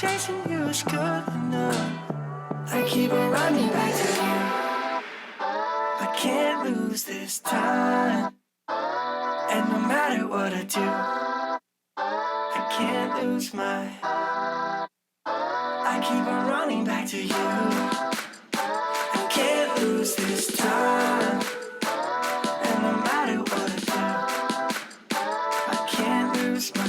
chasing you is good enough. I keep on running back to you. I can't lose this time. And no matter what I do, I can't lose my. I keep on running back to you. I can't lose this time. And no matter what I do, I can't lose my.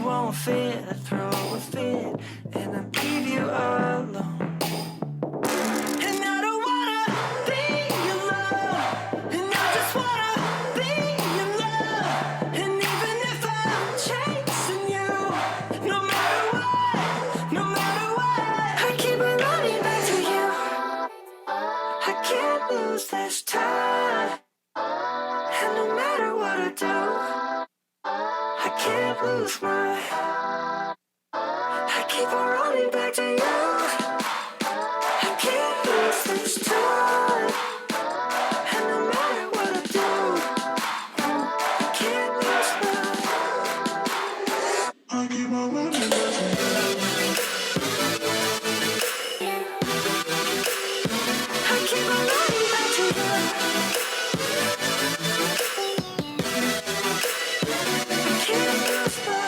Won't fit, I throw a fit, and I leave you alone. And I don't wanna be your love, and I just wanna be your love. And even if I'm chasing you, no matter what, I keep on running back to you. I can't lose this time, and no matter what I do, I can't lose my. I keep on running back to you. I can't lose this time. And no matter what I do, I can't lose my. I keep on running back to you. I keep on running back to you. I can't lose my.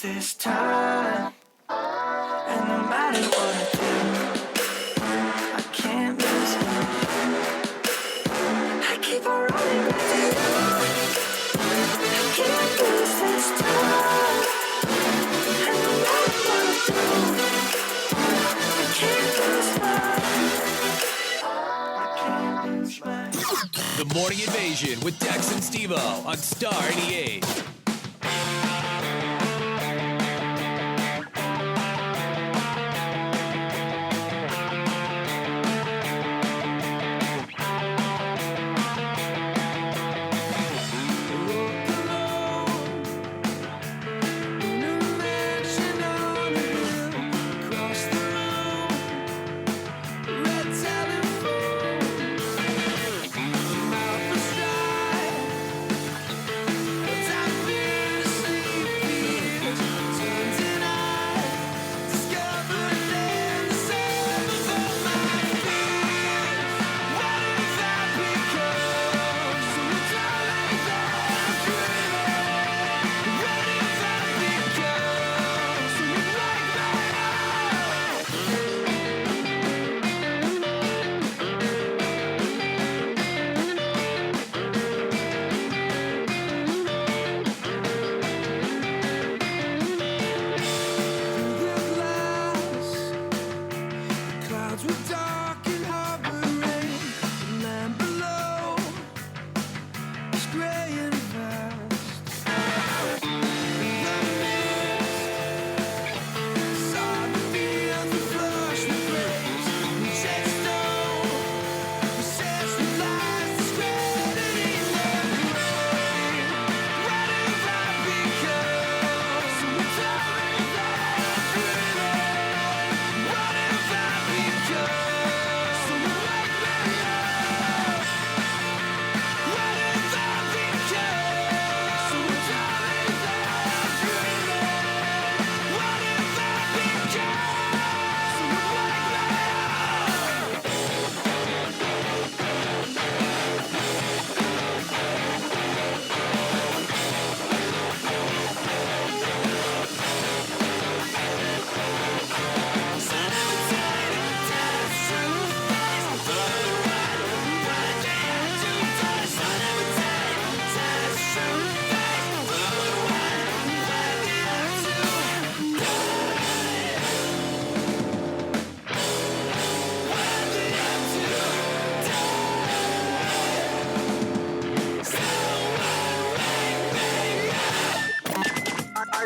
This time, and no matter what I do, I can't lose my. I keep on running back to you. I can't lose this time, and no matter what I do, I can't lose my. I can't lose my. The Morning Invasion with Dex and Steve-O on Star 88. Time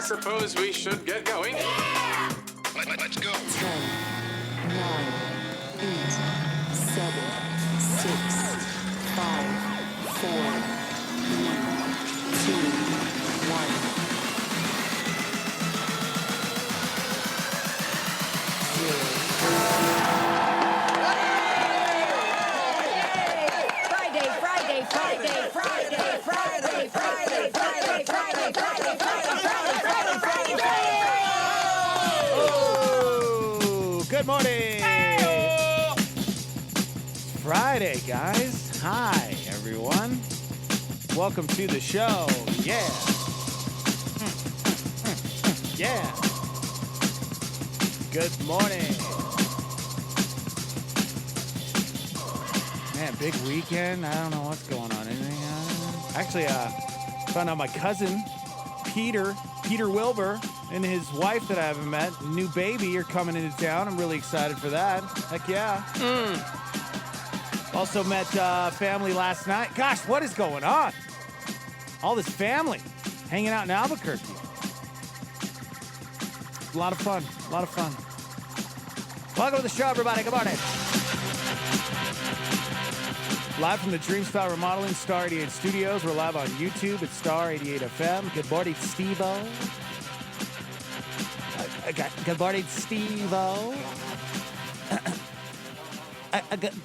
suppose we should get going. Let's go. 10, 9, 8, 7, 6, 5, 4, 3, 2, 1. Oh, good morning. Friday, guys. Hi, everyone. Welcome to the show. Yeah. Yeah. Good morning. Man, big weekend. I don't know what's going on. Anything? Actually, found out my cousin, Peter Wilbur, and his wife that I haven't met, new baby, are coming into town. I'm really excited for that. Heck yeah. Also met family last night. Gosh, what is going on? All this family hanging out in Albuquerque. A lot of fun. A lot of fun. Welcome to the show, everybody. Good morning. Live from the Dreamstyle Remodeling Star 88 Studios. We're live on YouTube at Star 88 FM. Good morning, Steve-O. Good morning, Steve-O.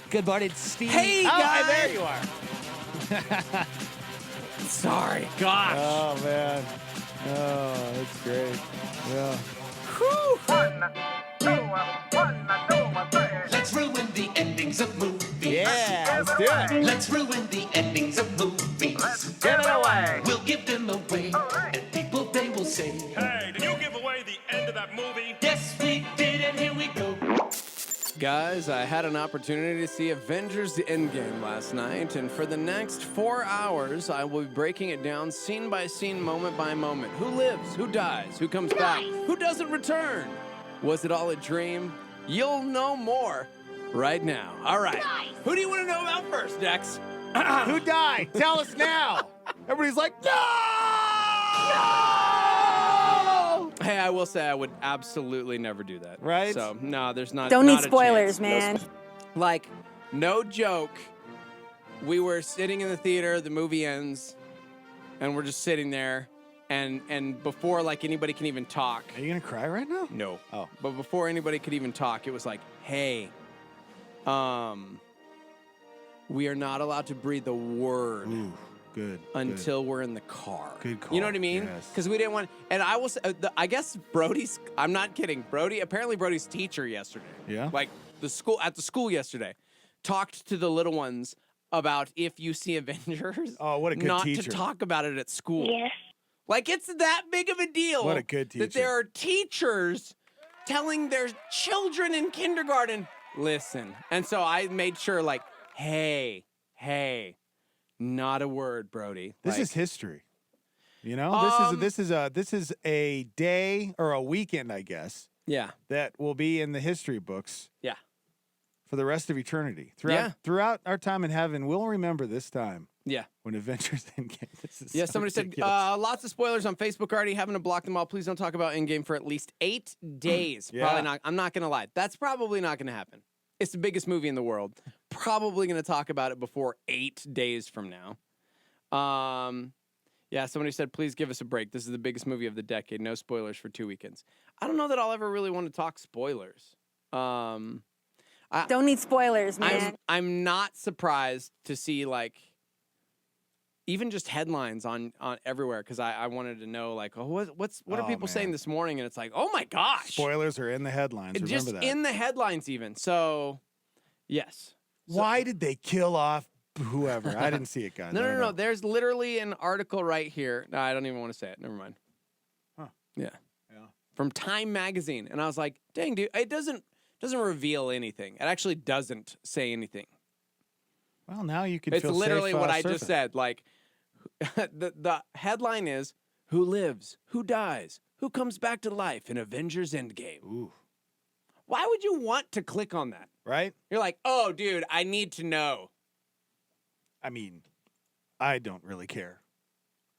Good morning, Steve. Hey, guys. guys. There you are. Sorry, gosh. Oh, man. Oh, that's great. Yeah. Let's ruin the endings of movies. Yeah, let's do it. Let's ruin the endings of movies. Give it away. We'll give them away, and people they will say, Hey, did you give away the end of that movie? yes, we did, and here we go. Guys, I had an opportunity to see Avengers the Endgame last night, and for the next 4 hours, I will be breaking it down scene by scene, moment by moment. Who lives? Who dies? Who comes back? Who doesn't return? Was it all a dream? You'll know more right now. All right. Who do you want to know about first, Dex? Who died? Tell us now. Everybody's like, no! Hey, I will say I would absolutely never do that. Right? So, no, there's not. Don't not need a spoilers, chance. man. Like, no joke. We were sitting in the theater, the movie ends, and we're just sitting there, and before like anybody can even talk. Are you going to cry right now? No. Oh. But before anybody could even talk, it was like, hey, we are not allowed to breathe a word. Ooh, good. Until we're in the car. Good call. You know what I mean? Yes. Because we didn't want. And I will say, I guess Brody's. I'm not kidding. Apparently Brody's teacher yesterday. Yeah? Like at the school yesterday, talked to the little ones about if you see Avengers. Oh, what a good not teacher. to talk about it at school. Yes. Like it's that big of a deal. What a good That teacher. there are teachers telling their children in kindergarten, listen. And so I made sure, like, hey, not a word, Brody. This Like, is history. You know, this is a day or a weekend, I guess, yeah, that will be in the history books yeah. for the rest of eternity. Yeah. Throughout our time in heaven, we'll remember this time Yeah. when Avengers Endgame. This is Yeah, so somebody said ridiculous. lots of spoilers on Facebook already. Having to block them all. Please don't talk about Endgame for at least 8 days. Yeah. Probably not. I'm not going to lie. That's probably not going to happen. It's the biggest movie in the world. Probably going to talk about it before 8 days from now. Yeah, somebody said, please give us a break. This is the biggest movie of the decade. No spoilers for 2 weekends. I don't know that I'll ever really want to talk spoilers. Don't need spoilers, man. I'm not surprised to see, like, even just headlines on everywhere, because I wanted to know, like, oh, what are people saying this morning? And it's like, oh my gosh, Spoilers are in the headlines. Remember just that. in the headlines even. So, yes. Why did they kill off whoever? I didn't see it, guys. I don't No. know. There's literally an article right here. No, I don't even want to say it. Never mind. Huh. Yeah. Yeah. From Time Magazine, and I was like, dang, dude, it doesn't reveal anything. It actually doesn't say anything. Well, now you can It's feel literally safe, what I just surfing. said. Like, the headline is, who lives, who dies, who comes back to life in Avengers Endgame? Ooh. Why would you want to click on that? Right? You're like, oh, dude, I need to know. I mean, I don't really care.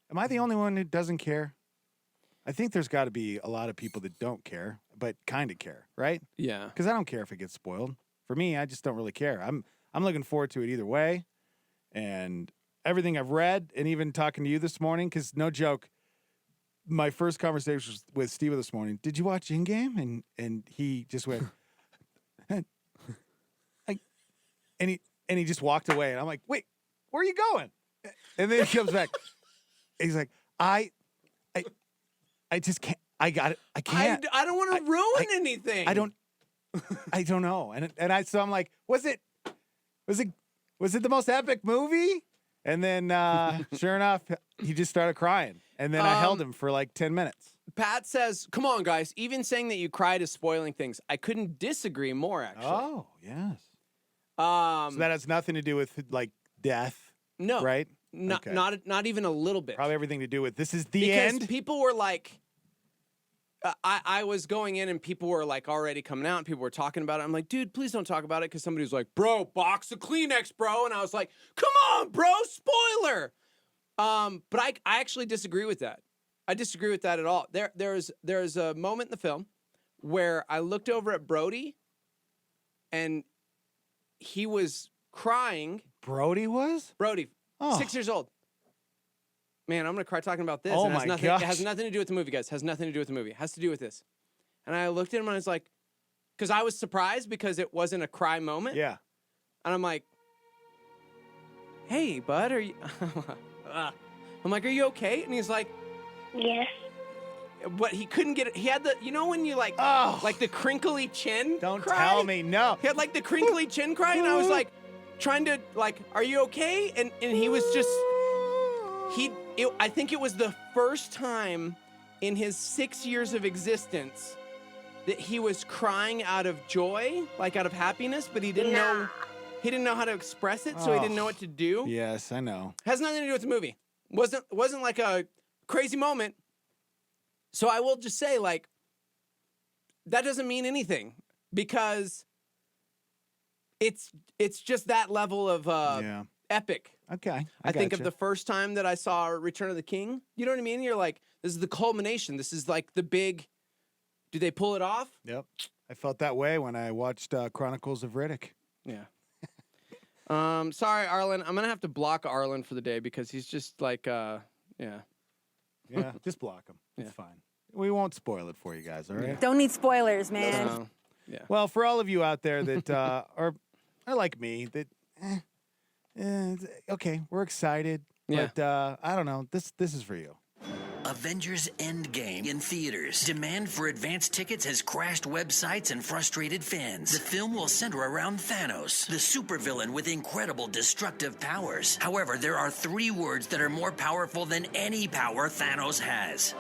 Am I the only one who doesn't care? I think there's got to be a lot of people that don't care, but kind of care, right? Yeah. Because I don't care if it gets spoiled. For me, I just don't really care. I'm looking forward to it either way, and everything I've read, and even talking to you this morning. Because no joke, my first conversation was with Steve this morning. Did you watch Endgame? And he just went, and he just walked away, and I'm like, wait, where are you going? And then he comes back. He's like, I just can't. I got it. I can't. I don't want to ruin anything. I don't know. And so I'm like, was it the most epic movie? And then sure enough, he just started crying. And then I held him for like 10 minutes. Pat says, come on, guys. Even saying that you cried is spoiling things. I couldn't disagree more, actually. Oh, yes. So that has nothing to do with like death. No. Right? Not even a little bit. Probably everything to do with this is the end. Because people were like, I was going in and people were like already coming out and people were talking about it. I'm like, dude, please don't talk about it. Because somebody was like, bro, box of Kleenex, bro. And I was like, come on, bro, spoiler. But I actually disagree with that. I disagree with that at all. There's a moment in the film where I looked over at Brody and he was crying. Brody was? Brody, Oh. 6 years old. Man, I'm going to cry talking about this. Oh, And my it gosh. has nothing to do with the movie, guys. Has nothing to do with the movie. It has to do with this. And I looked at him and I was like, because I was surprised because it wasn't a cry moment. Yeah. And I'm like, hey, bud, are you... I'm like, are you okay? And he's like... Yes. But he couldn't get it. He had the... You know when you like... Oh. Like the crinkly chin Don't cry? tell me. No. He had like the crinkly chin cry and I was like... Trying to like, are you okay? And he was just... I think it was the first time in his 6 years of existence that he was crying out of joy, like out of happiness, but he didn't know how to express it, so he didn't know what to do. Yes, I know. Has nothing to do with the movie. Wasn't like a crazy moment. So I will just say, like, that doesn't mean anything because it's just that level of epic. Okay. I think of gotcha. the first time that I saw Return of the King. You know what I mean? You're like, this is the culmination. This is like the big, do they pull it off? Yep. I felt that way when I watched Chronicles of Riddick. Yeah. Sorry, Arlen. I'm going to have to block Arlen for the day because he's just like, yeah. Yeah, just block him. It's fine. We won't spoil it for you guys, all right? Don't need spoilers, man. Yeah. Well, for all of you out there that are like me, that okay, we're excited, but I don't know. This is for you. Avengers Endgame in theaters. Demand for advance tickets has crashed websites and frustrated fans. The film will center around Thanos, the supervillain with incredible destructive powers. However, there are 3 words that are more powerful than any power Thanos has.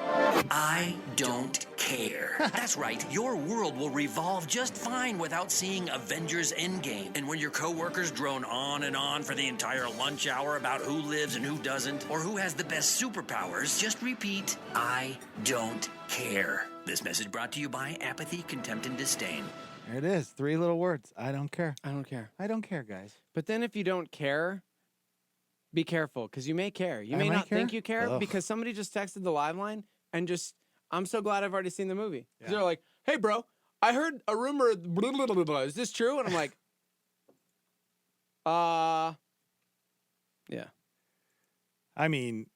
I don't care. That's right. Your world will revolve just fine without seeing Avengers Endgame. And when your coworkers drone on and on for the entire lunch hour about who lives and who doesn't, or who has the best superpowers, just repeat, I don't care. This message brought to you by apathy, contempt, and disdain. There it is. 3 little words. I don't care. I don't care. I don't care, guys. But then if you don't care, be careful because you may care. You I may might not care? think you care Ugh. because somebody just texted the live line and just, I'm so glad I've already seen the movie. 'Cause Yeah. they're like, hey, bro, I heard a rumor. Blah, blah, blah, blah. Is this true? And I'm like, yeah. I mean,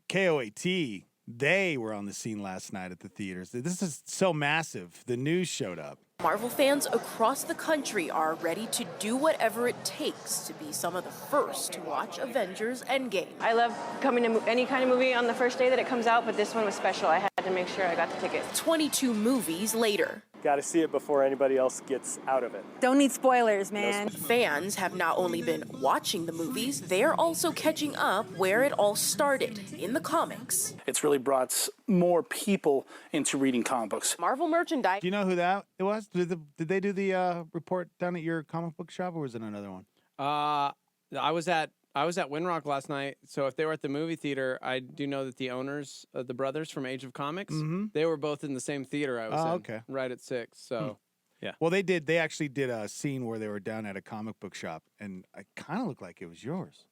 KOAT, they were on the scene last night at the theaters. This is so massive. The news showed up. Marvel fans across the country are ready to do whatever it takes to be some of the first to watch Avengers Endgame. I love coming to any kind of movie on the first day that it comes out, but this one was special. I had to make sure I got the tickets. 22 movies later. Got to see it before anybody else gets out of it. Don't need spoilers, man. Fans have not only been watching the movies, they're also catching up where it all started, in the comics. It's really brought more people into reading comic books. Marvel merchandise. Do you know who that it was? Did they do the report down at your comic book shop, or was it another one? I was at Windrock last night, so if they were at the movie theater, I do know that the owners, the brothers from Age of Comics, they were both in the same theater I was in, okay. right at 6. So, yeah. Well, they actually did a scene where they were down at a comic book shop, and it kind of looked like it was yours,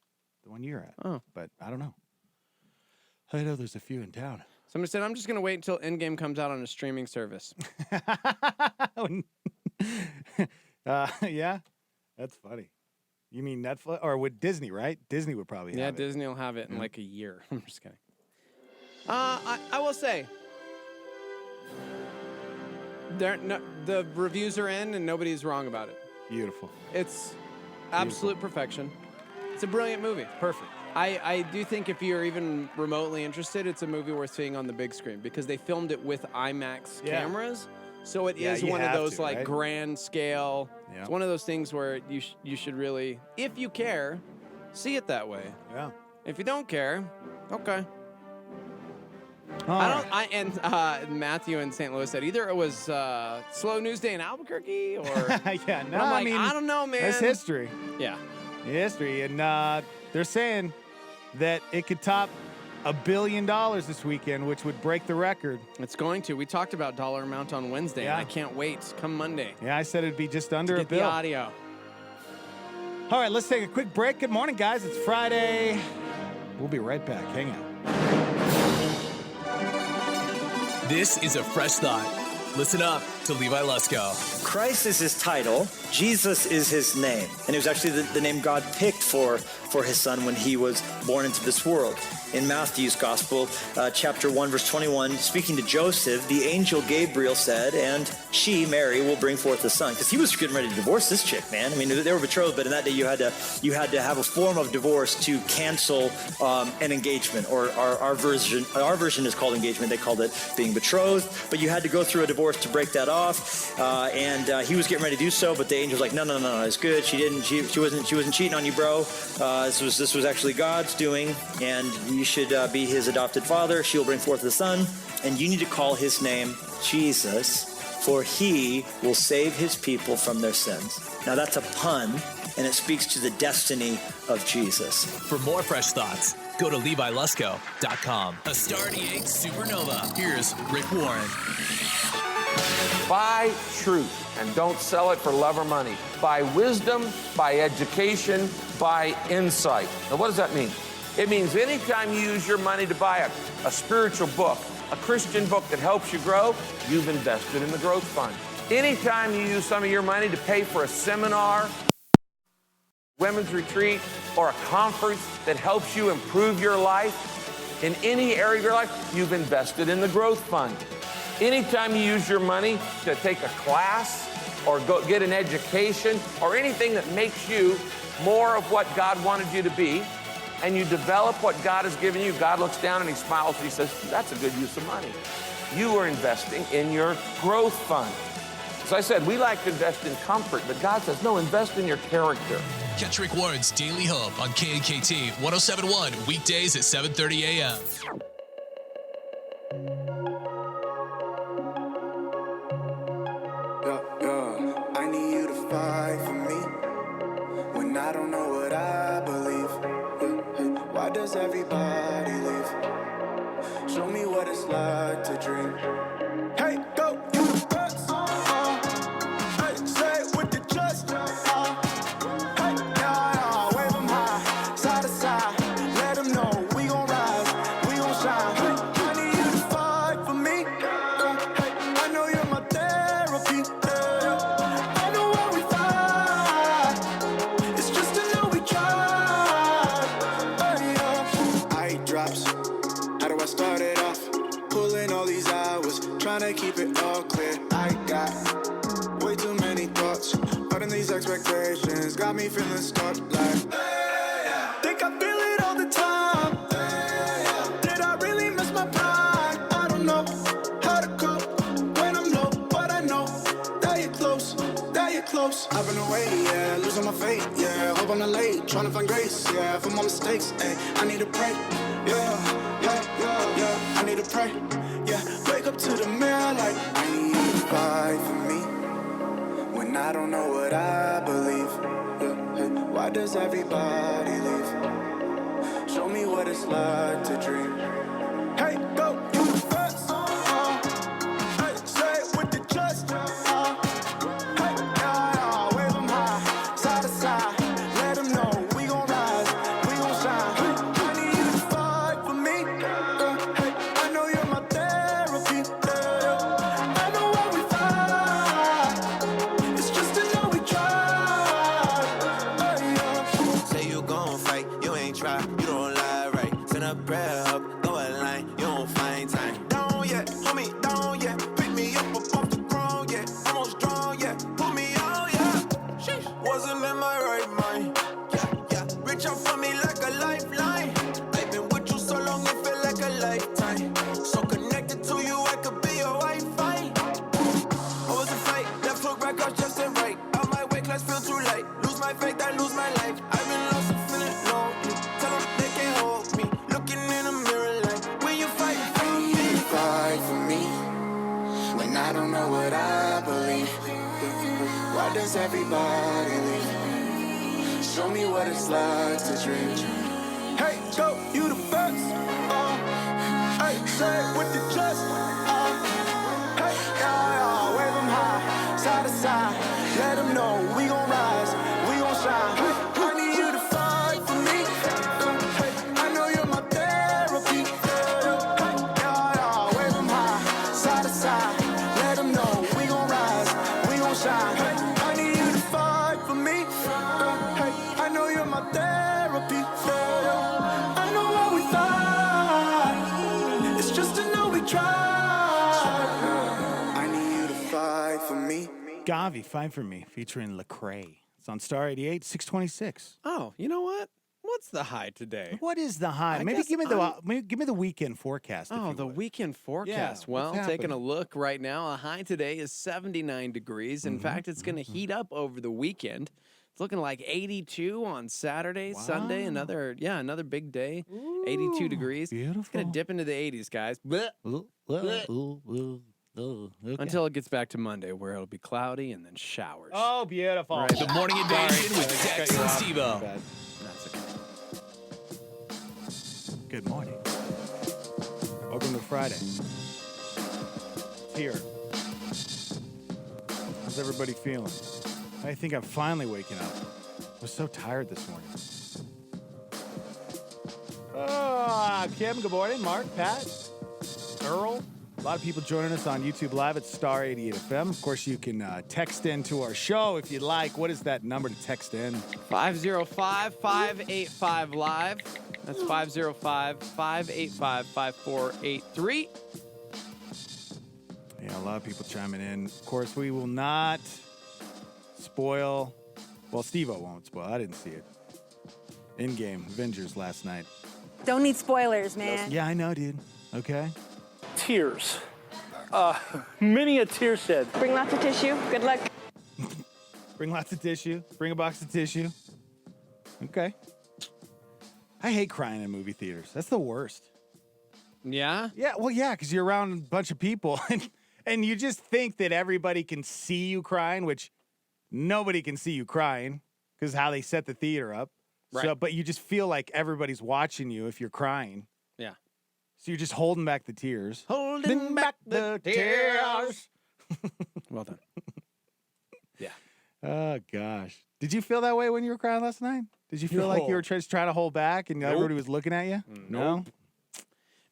the one you're at. Oh. But I don't know. I know there's a few in town. Somebody said, I'm just going to wait until Endgame comes out on a streaming service. Yeah, that's funny. You mean Netflix or with Disney, right? Disney would probably have it. Yeah, Disney will have it in like a year. I'm just kidding. I will say, the reviews are in and nobody's wrong about it. Beautiful. It's absolute perfection. It's a brilliant movie. Perfect. I do think if you're even remotely interested, it's a movie worth seeing on the big screen because they filmed it with IMAX cameras. So it is one of those like grand scale. Yeah. It's one of those things where you should really, if you care, see it that way. Yeah. If you don't care, okay. Matthew in St. Louis said either it was slow news day in Albuquerque or yeah. No, I'm like, I mean, I don't know, man. It's history. Yeah. History, and they're saying that it could top $1 billion this weekend, which would break the record. It's going to. We talked about dollar amount on Wednesday, and I can't wait. Come Monday. Yeah, I said it'd be just under to a get bill. The audio. All right, let's take a quick break. Good morning, guys. It's Friday. We'll be right back. Hang out. This is a fresh thought. Listen up to Levi Lusko. Christ is his title. Jesus is his name. And it was actually the name God picked for his son when he was born into this world. In Matthew's Gospel, chapter 1, verse 21, speaking to Joseph, the angel Gabriel said, and she, Mary, will bring forth a son. Because he was getting ready to divorce this chick, man. I mean, they were betrothed, but in that day you had to have a form of divorce to cancel an engagement. Or our version is called engagement. They called it being betrothed. But you had to go through a divorce to break that off. And he was getting ready to do so, but the angel's like, no, it's good. She wasn't cheating on you, bro. This was actually God's doing, and you should be his adopted father. She'll bring forth the son, and you need to call his name Jesus, for he will save his people from their sins. Now that's a pun, and it speaks to the destiny of Jesus. For more fresh thoughts, go to LeviLusko.com. A Star 88 Supernova. Here's Rick Warren. Buy truth and don't sell it for love or money. Buy wisdom, buy education, buy insight. Now, what does that mean? It means anytime you use your money to buy a spiritual book, a Christian book that helps you grow, you've invested in the growth fund. Anytime you use some of your money to pay for a seminar, women's retreat, or a conference that helps you improve your life, in any area of your life, you've invested in the growth fund. Anytime you use your money to take a class or go get an education or anything that makes you more of what God wanted you to be, and you develop what God has given you, God looks down and he smiles and he says, that's a good use of money. You are investing in your growth fund. As I said, we like to invest in comfort, but God says, no, invest in your character. Catch Rick Warren's Daily Hope on KNKT 107.1 weekdays at 7:30 a.m. I need you to fight for me when I don't know what I believe. Why does everybody leave? Show me what it's like to dream. Hey, go, you the best. Hey, say it with the chest. Hey, yeah, wave 'em high, side to side. Let 'em know we gon' rise, we gon' shine. Hey, I need you to fight for me. Hey, I know you're my therapy. I know where we fight. It's just to know we tried. Eye drops. How do I start it off? Pulling all these hours, trying to keep it all clear. I got way too many thoughts. Putting these expectations got me feeling stuck like. Think I feel it all the time. Did I really miss my pride? I don't know how to cope when I'm low, but I know that you're close, that you're close. I've been away, yeah, losing my faith, yeah. Hope I'm not late, trying to find grace, yeah, for my mistakes, ay. I need to pray, yeah. I need to pray, yeah. Wake up to the mirror like I need you to fight for me when I don't know what I believe. Why does everybody leave? Show me what it's like to dream. Hey, go, you the best. Hey, say it with the chest. Hey, yeah, wave 'em high, side to side. Let 'em know we gon' rise, we gon' shine. Hey, I need you to fight for me. Hey, I know you're my lie, you don't lie right. Send a prayer up, go a line, you don't find time. Down yet, homie, down yet. Pick me up off the ground, yeah. Almost drowned, yeah. Put me out, yeah. Sheesh. Wasn't in my right mind. Yeah. Reach out for me like a lifeline. I've been with you so long, it felt like a lifetime. So connected to you, I could be your Wi-Fi. I was a fight, left hook, right cross, just and right. Out my way, class feel too light. Lose my faith, I lose my life. I've been lost and feeling lonely. Tell them they can't hold me. Looking in the mirror like, when you fight for me. You fight for me. When I don't know what I believe. Why does everybody leave? Show me what it's like to dream. Hey, go, you the best. Hey, say it with the chest. Hey, yeah, wave them high, side to side. Let them know we gon' rise, we gon' shine. Hey, I need you to fight for me. Hey, I know you're my therapy. Hey, yeah, wave them high, side to side. Let them know we gon' rise, we gon' shine. Hey, I need you to fight for me. Hey, I know you're my therapy. I know why we fight. It's just to know we try. I need you to fight for me. Gavi, Fight For Me, featuring Lecrae. It's on Star 88, 626. Oh, you know what? What's the high today? What is the high? Maybe give me the weekend forecast. Oh, the weekend forecast. Yeah, well, what's taking a happening? look right now, a high today is 79 degrees. In fact, it's going to heat up over the weekend. It's looking like 82 on Saturday, Sunday. Another big day. 82 degrees. Beautiful. It's going to dip into the 80s, guys. Blech. Until it gets back to Monday, where it'll be cloudy and then showers. Oh, beautiful. Right. The Morning Invasion with Dex and Steve-O. That's okay. Good morning. Welcome to Friday. It's here. How's everybody feeling? I think I'm finally waking up. I was so tired this morning. Kim, good morning. Mark, Pat, Earl. A lot of people joining us on YouTube Live at Star 88 FM. Of course, you can text into our show if you'd like. What is that number to text in? 505-585-LIVE. That's 505-585-5483. Yeah, a lot of people chiming in. Of course, we will not spoil. Well, Steve-O won't spoil. I didn't see it. Endgame, Avengers last night. Don't need spoilers, man. Yeah, I know, dude. Okay. Tears. Many a tear shed. Bring lots of tissue. Good luck. Bring lots of tissue. Bring a box of tissue. Okay. I hate crying in movie theaters. That's the worst. Yeah? Yeah, well, yeah, because you're around a bunch of people and you just think that everybody can see you crying, which nobody can see you crying because how they set the theater up. Right. So, but you just feel like everybody's watching you if you're crying. Yeah. So you're just holding back the tears. Holding back the tears. Well done. Yeah. Oh, gosh. Did you feel that way when you were crying last night? Did you feel like you were just trying to hold back and everybody was looking at you? No?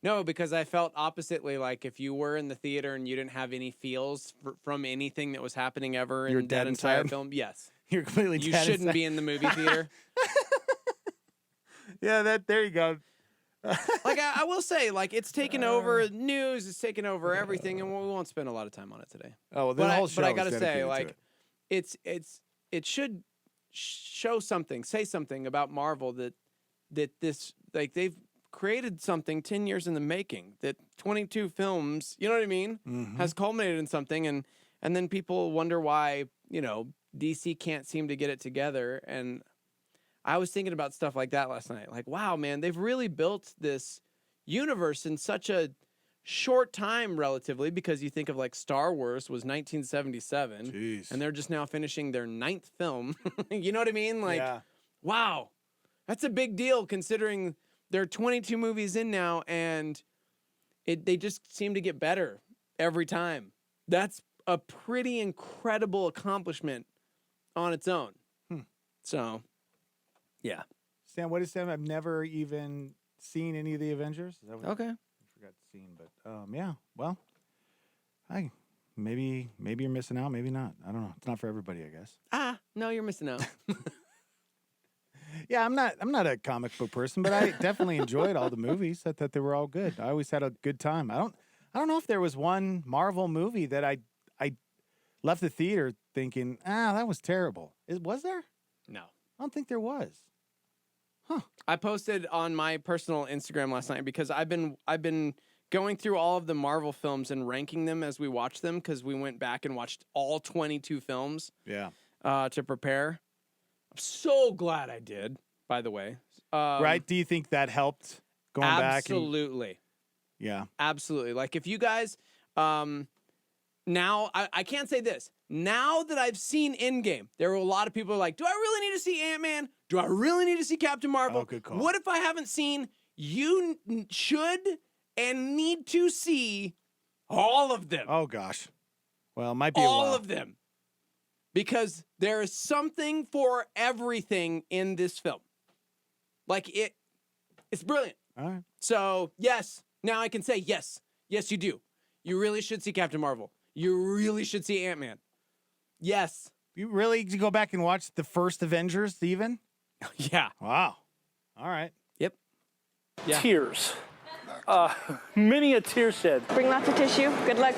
No, because I felt oppositely, like if you were in the theater and you didn't have any feels from anything that was happening ever You're in dead that entire inside? film, yes. You're completely You dead shouldn't inside. be in the movie theater. Yeah, there you go. Like, I will say, like, it's taken over news, it's taken over everything, and we won't spend a lot of time on it today. Oh, well, the whole show But I is gotta say, dedicated to like, it. it should show something, say something about Marvel that this, like, they've created something 10 years in the making, that 22 films, you know what I mean, has culminated in something, and then people wonder why, you know, DC can't seem to get it together. And I was thinking about stuff like that last night. Like, wow, man, they've really built this universe in such a short time, relatively, because you think of like Star Wars was 1977. Jeez. And they're just now finishing their 9th film. You know what I mean? Like, wow, that's a big deal considering there are 22 movies in now, and they just seem to get better every time. That's a pretty incredible accomplishment on its own. So, yeah. Sam, what is Sam? I've never even seen any of the Avengers. Is that what Okay. I forgot to see, but yeah. Well, maybe you're missing out, maybe not. I don't know. It's not for everybody, I guess. No, you're missing out. Yeah, I'm not a comic book person, but I definitely enjoyed all the movies. I thought they were all good. I always had a good time. I don't know if there was one Marvel movie that I left the theater thinking, that was terrible. Was there? No. I don't think there was. I posted on my personal Instagram last night because I've been going through all of the Marvel films and ranking them as we watch them because we went back and watched all 22 films. Yeah. To prepare. I'm so glad I did, by the way. Right? Do you think that helped going back? Absolutely. Yeah. Absolutely. Like if you guys now I can't say this. Now that I've seen Endgame, there were a lot of people who are like, do I really need to see Ant-Man? Do I really need to see Captain Marvel? Oh, good call. What if I haven't seen? You should and need to see all of them. Oh, gosh. Well, it might be all a while. of them. Because there is something for everything in this film. Like it's brilliant. All right. So, yes, now I can say yes. Yes, you do. You really should see Captain Marvel. You really should see Ant-Man. Yes. You really go back and watch the first Avengers even? Yeah. Wow. All right. Yep. Yeah. Tears. Many a tear shed. Bring lots of tissue. Good luck.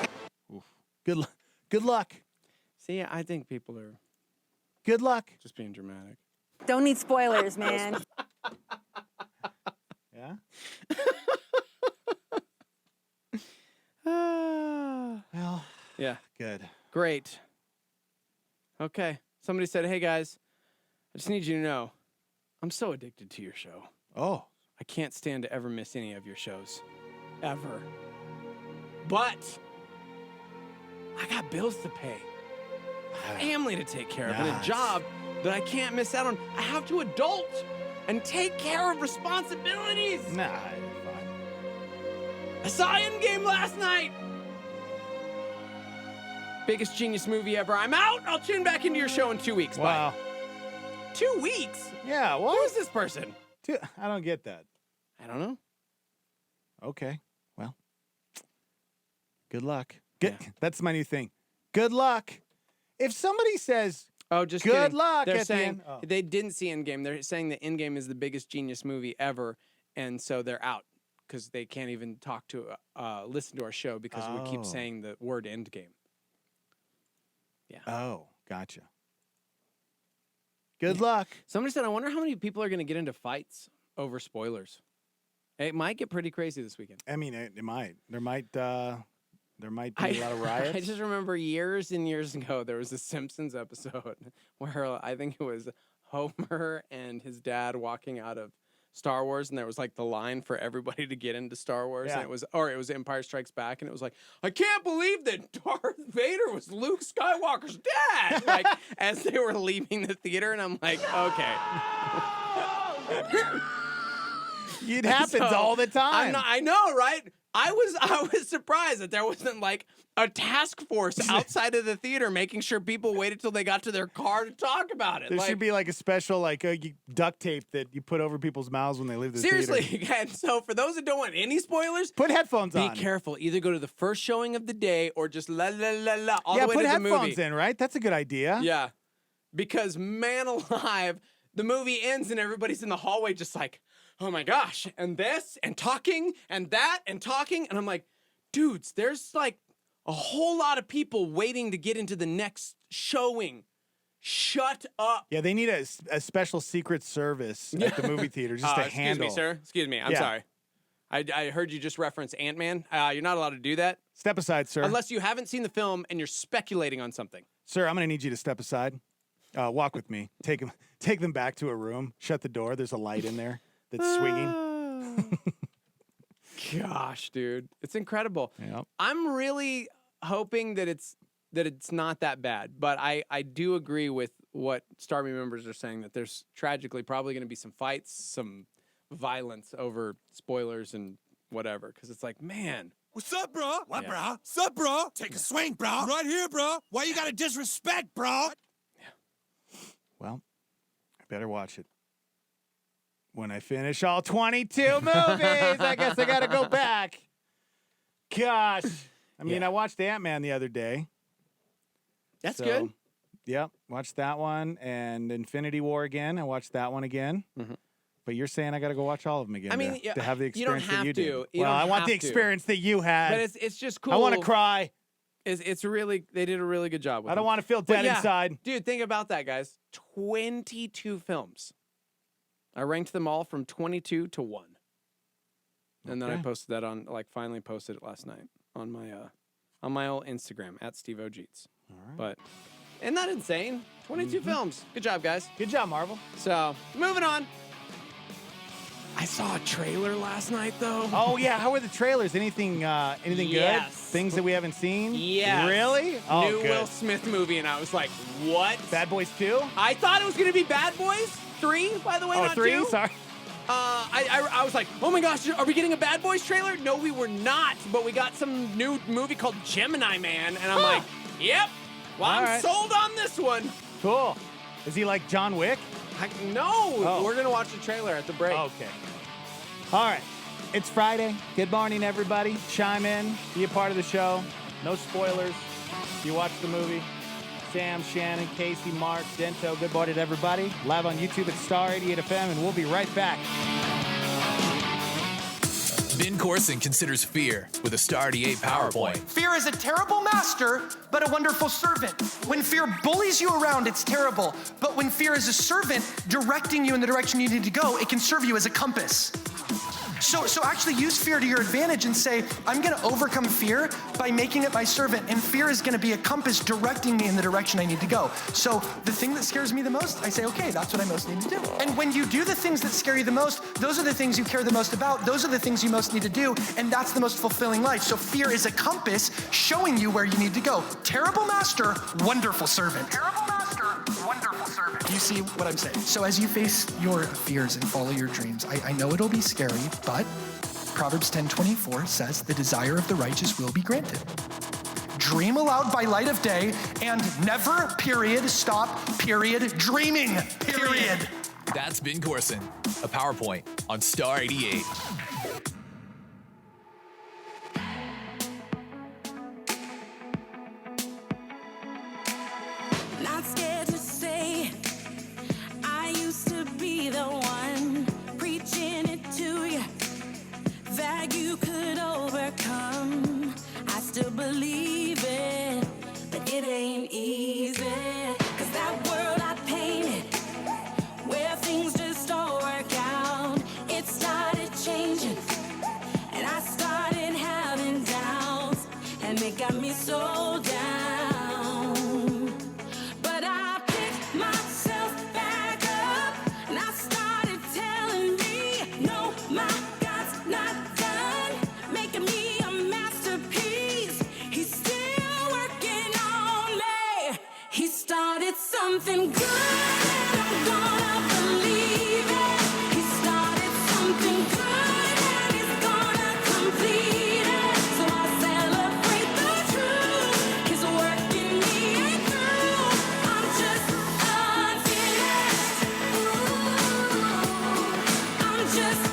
Good luck. See, I think people are good luck. Just being dramatic. Don't need spoilers, man. Yeah? Well, yeah. Good. Great. Okay. Somebody said, hey, guys, I just need you to know, I'm so addicted to your show. Oh. I can't stand to ever miss any of your shows. Ever. But I got bills to pay. Family to take care of, and a job that I can't miss out on. I have to adult and take care of responsibilities. Nah, you're fine. I saw Endgame last night. Biggest genius movie ever. I'm out. I'll tune back into your show in 2 weeks. Wow. Bye. 2 weeks? Yeah, what? Who is this person? I don't get that. I don't know. Okay. Well, good luck. That's my new thing. Good luck. If somebody says, "Oh, just good kidding. luck," They're at saying the end, they didn't see Endgame. They're saying that Endgame is the biggest genius movie ever, and so they're out because they can't even talk to listen to our show because we keep saying the word Endgame. Yeah. Oh, gotcha. Good luck. Somebody said, "I wonder how many people are going to get into fights over spoilers." It might get pretty crazy this weekend. I mean, it might. There might be a lot of riots. I just remember years and years ago, there was a Simpsons episode where I think it was Homer and his dad walking out of Star Wars, and there was like the line for everybody to get into Star Wars, and it was Empire Strikes Back, and it was like, I can't believe that Darth Vader was Luke Skywalker's dad, like as they were leaving the theater, and I'm like, okay. It happens all the time. I know, right? I was surprised that there wasn't like a task force outside of the theater making sure people waited till they got to their car to talk about it. There should be like a special duct tape that you put over people's mouths when they leave the theater. Seriously, and so for those that don't want any spoilers, put headphones on. Be careful. Either go to the first showing of the day or just la la la la all the way put to the movie. headphones in, right? That's a good idea. Yeah, because man alive, the movie ends and everybody's in the hallway just like, oh my gosh, and this, and talking, and that, and talking. And I'm like, dudes, there's like a whole lot of people waiting to get into the next showing. Shut up. Yeah, they need a special secret service at the movie theater just to handle. Excuse me, sir. Excuse me. I'm sorry. I heard you just reference Ant-Man. You're not allowed to do that. Step aside, sir. Unless you haven't seen the film and you're speculating on something. Sir, I'm going to need you to step aside. Walk with me. Take them back to a room. Shut the door. There's a light in there that's swinging. Gosh, dude. It's incredible. Yep. I'm really hoping that it's not that bad, but I do agree with what Starmy members are saying, that there's tragically probably going to be some fights, some violence over spoilers and whatever, because it's like, man. What's up, bro? What, Yeah. bro? What's up, bro? Take a swing, bro. Right here, bro. Why you gotta disrespect, bro? Well, I better watch it. When I finish all 22 movies, I guess I got to go back. Gosh. I mean, I watched Ant-Man the other day. That's good. Yep, watched that one. And Infinity War again. I watched that one again. Mm-hmm. But you're saying I got to go watch all of them again to have the experience that you did. Well, I want the experience that you had. But it's just cool. I want to cry. It's really, they did a really good job with I don't them. want to feel dead inside. Dude, think about that, guys. 22 films. I ranked them all from 22 to 1. And then I posted that on, finally posted it last night on my old Instagram, at Steve O'Jeets. All right. But, isn't that insane? 22 films. Good job, guys. Good job, Marvel. So, moving on. I saw a trailer last night, though. Oh, yeah. How were the trailers? Anything good? Things that we haven't seen? Yes. Really? Oh, New good. Will Smith movie, and I was like, what? Bad Boys 2? I thought it was going to be Bad Boys 3, by the way, not 3? 2. Sorry. I was like, oh my gosh, are we getting a Bad Boys trailer? No, we were not, but we got some new movie called Gemini Man, and I'm like, yep, well, I'm sold on this one. Cool. Is he like John Wick? No, we're going to watch the trailer at the break. Okay. All right. It's Friday. Good morning, everybody. Chime in. Be a part of the show. No spoilers. You watch the movie. Sam, Shannon, Casey, Mark, Dento. Good morning, everybody. Live on YouTube at Star 88 FM, and we'll be right back. Ben Corson considers fear with a Star 88 PowerPoint. Fear is a terrible master, but a wonderful servant. When fear bullies you around, it's terrible. But when fear is a servant directing you in the direction you need to go, it can serve you as a compass. So actually use fear to your advantage and say, I'm going to overcome fear by making it my servant, and fear is going to be a compass directing me in the direction I need to go. So the thing that scares me the most, I say, okay, that's what I most need to do. And when you do the things that scare you the most, those are the things you care the most about. Those are the things you most need to do, and that's the most fulfilling life. So fear is a compass showing you where you need to go. Terrible master, wonderful servant. Terrible master, wonderful servant. You see what I'm saying? So as you face your fears and follow your dreams, I know it'll be scary, but Proverbs 10:24 says, the desire of the righteous will be granted. Dream aloud by light of day, and never, stop, dreaming, period. That's Ben Corson, a PowerPoint on Star 88. Not scared to say I used to be the one preaching it to you that you could overcome. I still believe it, but it ain't easy. 'Cause that world I painted, where things just don't work out, it started changing, and I started having doubts, and it got me so down. But I picked myself back up, and I started telling me, no, my God's not done making me a masterpiece. He's still working on me. He started something good, and I'm gonna believe it. He started something good, and he's gonna complete it. So I celebrate the truth. His work in me ain't through. I'm just unfinished. I'm just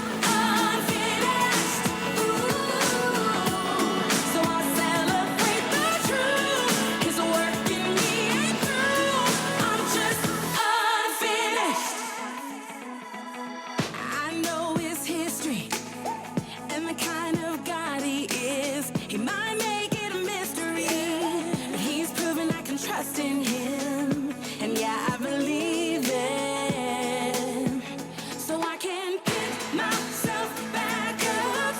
unfinished. So I celebrate the truth. His work in me ain't through. I'm just unfinished. I know his history and the kind of God he is. He might make it a mystery, but he's proven I can trust in him. And yeah, I believe it. So I can pick myself back up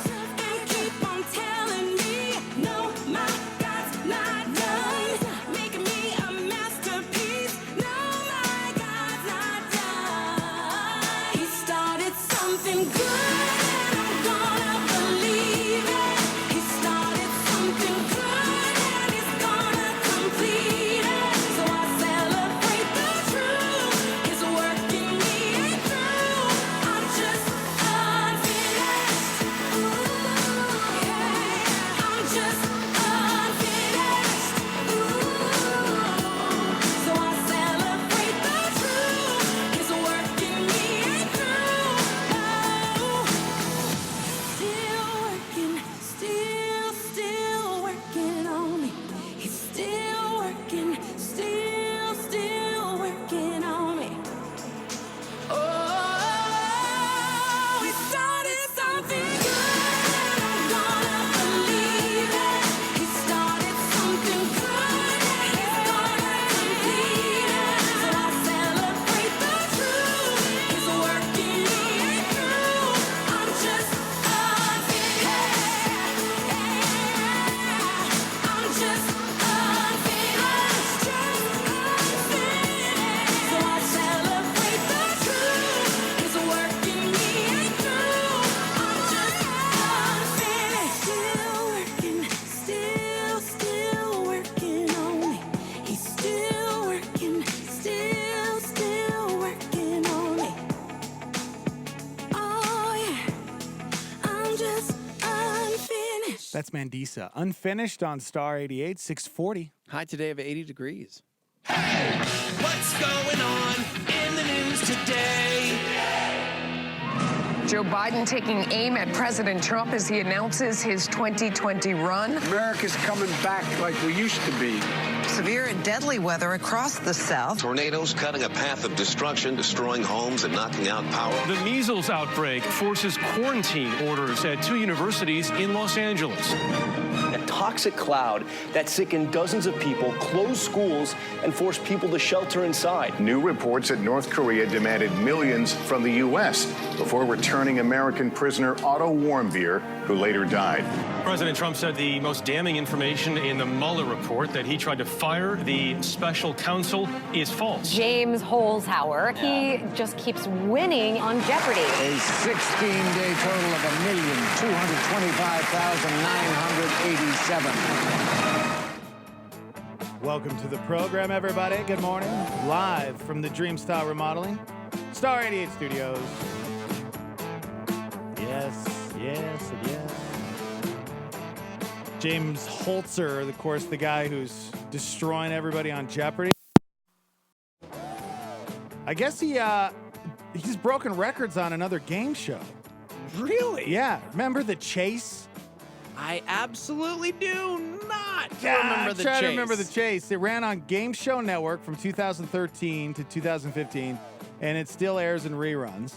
and keep on telling me, no, my God's not done making me a masterpiece. No, my God's not done. He started something good, and I'm gonna believe it. He started something good, and he's gonna complete it. So I celebrate the truth. His work in me ain't through. I'm just unfinished. Yeah, I'm just unfinished. So I celebrate the truth. His work in me ain't through. No. That's Mandisa. Unfinished on Star 88, 640. High today of 80 degrees. What's going on in the news today? Joe Biden taking aim at President Trump as he announces his 2020 run. America's coming back like we used to be. Severe and deadly weather across the South. Tornadoes cutting a path of destruction, destroying homes and knocking out power. The measles outbreak forces quarantine orders at 2 universities in Los Angeles. A toxic cloud that sickened dozens of people, closed schools, and forced people to shelter inside. New reports that North Korea demanded millions from the U.S. before returning American prisoner Otto Warmbier, who later died. President Trump said the most damning information in the Mueller report, that he tried to fire the special counsel, is false. James Holzhauer, he just keeps winning on Jeopardy. A 16-day total of 1,225,987. Welcome to the program, everybody. Good morning. Live from the Dream Style Remodeling, Star 88 Studios. Yes, yes, and yes. James Holzer, of course, the guy who's destroying everybody on Jeopardy. I guess he's broken records on another game show. Really? Yeah. Remember The Chase? I absolutely do not Try to remember The Chase. It ran on Game Show Network from 2013 to 2015, and it still airs in reruns.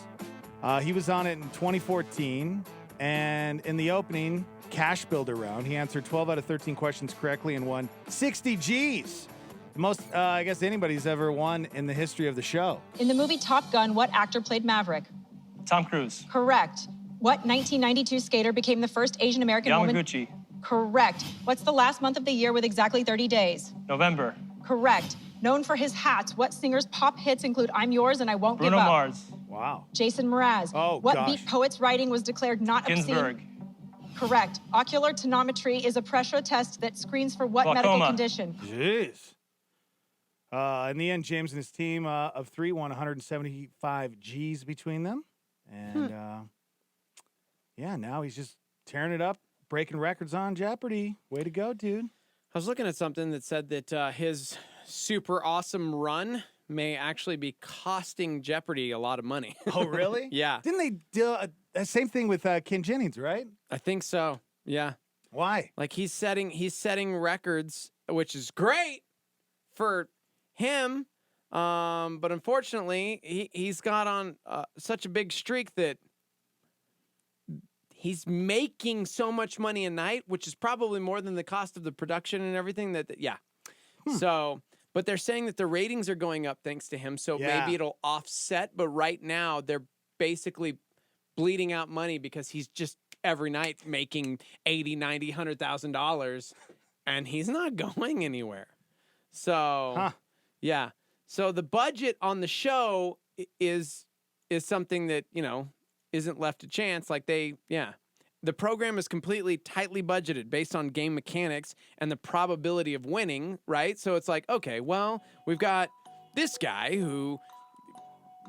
He was on it in 2014, and in the opening cash builder round, he answered 12 out of 13 questions correctly and won 60 G's. The most, I guess, anybody's ever won in the history of the show. In the movie Top Gun, what actor played Maverick? Tom Cruise. Correct. What 1992 skater became the first Asian American woman? Yamaguchi. Correct. What's the last month of the year with exactly 30 days? November. Correct. Known for his hats, what singer's pop hits include I'm Yours and I Won't Bruno Give Up? Mars. Wow. Jason Mraz. Oh, what gosh. beat poet's writing was declared not Ginsberg. obscene? Correct. Ocular tonometry is a pressure test that screens for what medical Glaucoma. condition? Jeez. In the end, James and his team of 3 won 175 G's between them. And, yeah, now he's just tearing it up, breaking records on Jeopardy. Way to go, dude. I was looking at something that said that his super awesome run may actually be costing Jeopardy a lot of money. Oh, really? Yeah. Didn't they do the same thing with Ken Jennings, right? I think so. Yeah. Why? Like he's setting records, which is great for him. But unfortunately, he's got on such a big streak that he's making so much money a night, which is probably more than the cost of the production and everything. Yeah. So, but they're saying that the ratings are going up thanks to him. So maybe it'll offset. But right now, they're basically bleeding out money because he's just every night making $80,000, $90,000, $100,000, and he's not going anywhere. So, yeah. So the budget on the show is something that, isn't left to chance. Like the program is completely tightly budgeted based on game mechanics and the probability of winning, right? So it's like, okay, well, we've got this guy who,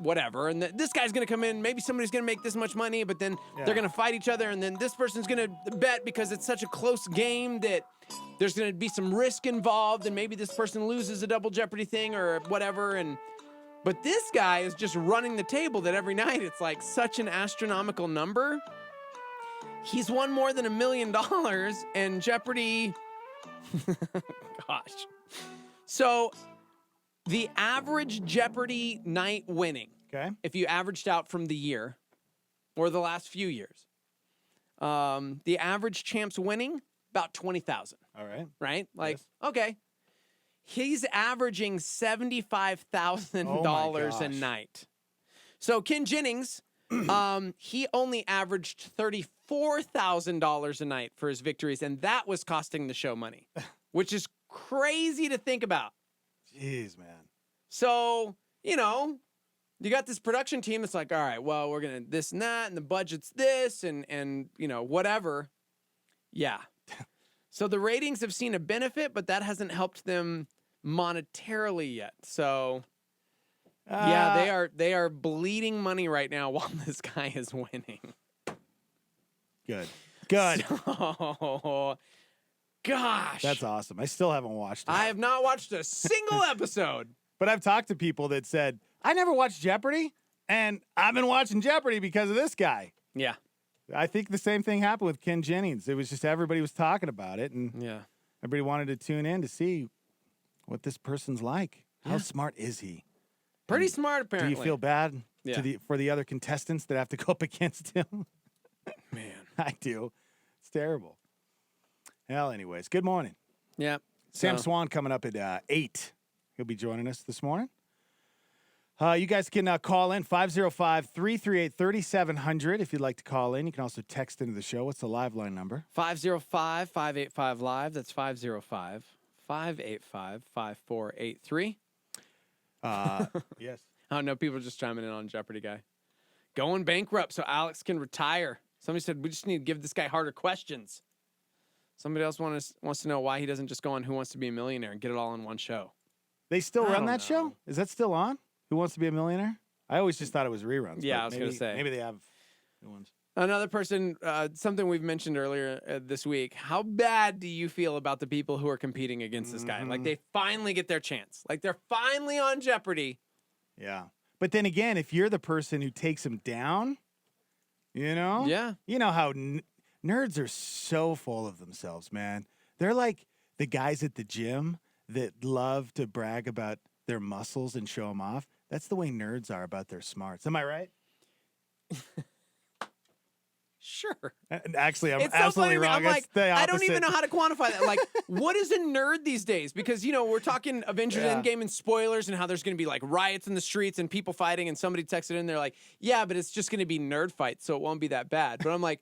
whatever, and this guy's going to come in, maybe somebody's going to make this much money, but then they're going to fight each other, and then this person's going to bet because it's such a close game that there's going to be some risk involved, and maybe this person loses a double Jeopardy thing or whatever, but this guy is just running the table that every night it's like such an astronomical number. He's won more than $1 million, and Jeopardy, gosh. So the average Jeopardy night winning, if you averaged out from the year or the last few years, the average champs winning about 20,000. All right. Right? Like, okay. He's averaging $75,000 a night. So Ken Jennings, he only averaged $34,000 a night for his victories, and that was costing the show money, which is crazy to think about. Jeez, man. So, you got this production team that's like, all right, well, we're going to this and that, and the budget's this, and whatever. Yeah. So the ratings have seen a benefit, but that hasn't helped them monetarily yet. So, yeah, they are bleeding money right now while this guy is winning. Good. Good. So, gosh. That's awesome. I still haven't watched it. I have not watched a single episode. But I've talked to people that said, I never watched Jeopardy, and I've been watching Jeopardy because of this guy. Yeah. I think the same thing happened with Ken Jennings. It was just everybody was talking about it, and yeah, everybody wanted to tune in to see what this person's like. How smart is he? Pretty smart, apparently. Do you feel bad Yeah. for the other contestants that have to go up against him? Man. I do. It's terrible. Well, anyways, good morning. Yeah. Sam So- Swan coming up at 8. He'll be joining us this morning. You guys can call in 505-338-3700 if you'd like to call in. You can also text into the show. What's the live line number? 505-585-LIVE. That's 505-585-5483. Yes. I don't know. People are just chiming in on Jeopardy guy. Going bankrupt so Alex can retire. Somebody said we just need to give this guy harder questions. Somebody else wants to know why he doesn't just go on Who Wants to Be a Millionaire and get it all in one show. They still I run don't that show? Is that still on? Who Wants to Be a Millionaire? I always just thought it was reruns. Yeah, but I was going to say. Maybe they have new ones. Another person, something we've mentioned earlier this week. How bad do you feel about the people who are competing against this guy? Like, they finally get their chance. Like, they're finally on Jeopardy. Yeah. But then again, if you're the person who takes him down, you know? Yeah. You know how nerds are so full of themselves, man. They're like the guys at the gym that love to brag about their muscles and show them off. That's the way nerds are about their smarts. Am I right? Sure. Actually, I'm It's so absolutely funny. wrong. I'm It's like, the I don't opposite. even know how to quantify that. Like, what is a nerd these days? Because, you know, we're talking Avengers Yeah. Endgame and spoilers and how there's going to be, like, riots in the streets and people fighting, and somebody texted in, they're like, yeah, but it's just going to be nerd fights, so it won't be that bad. But I'm like,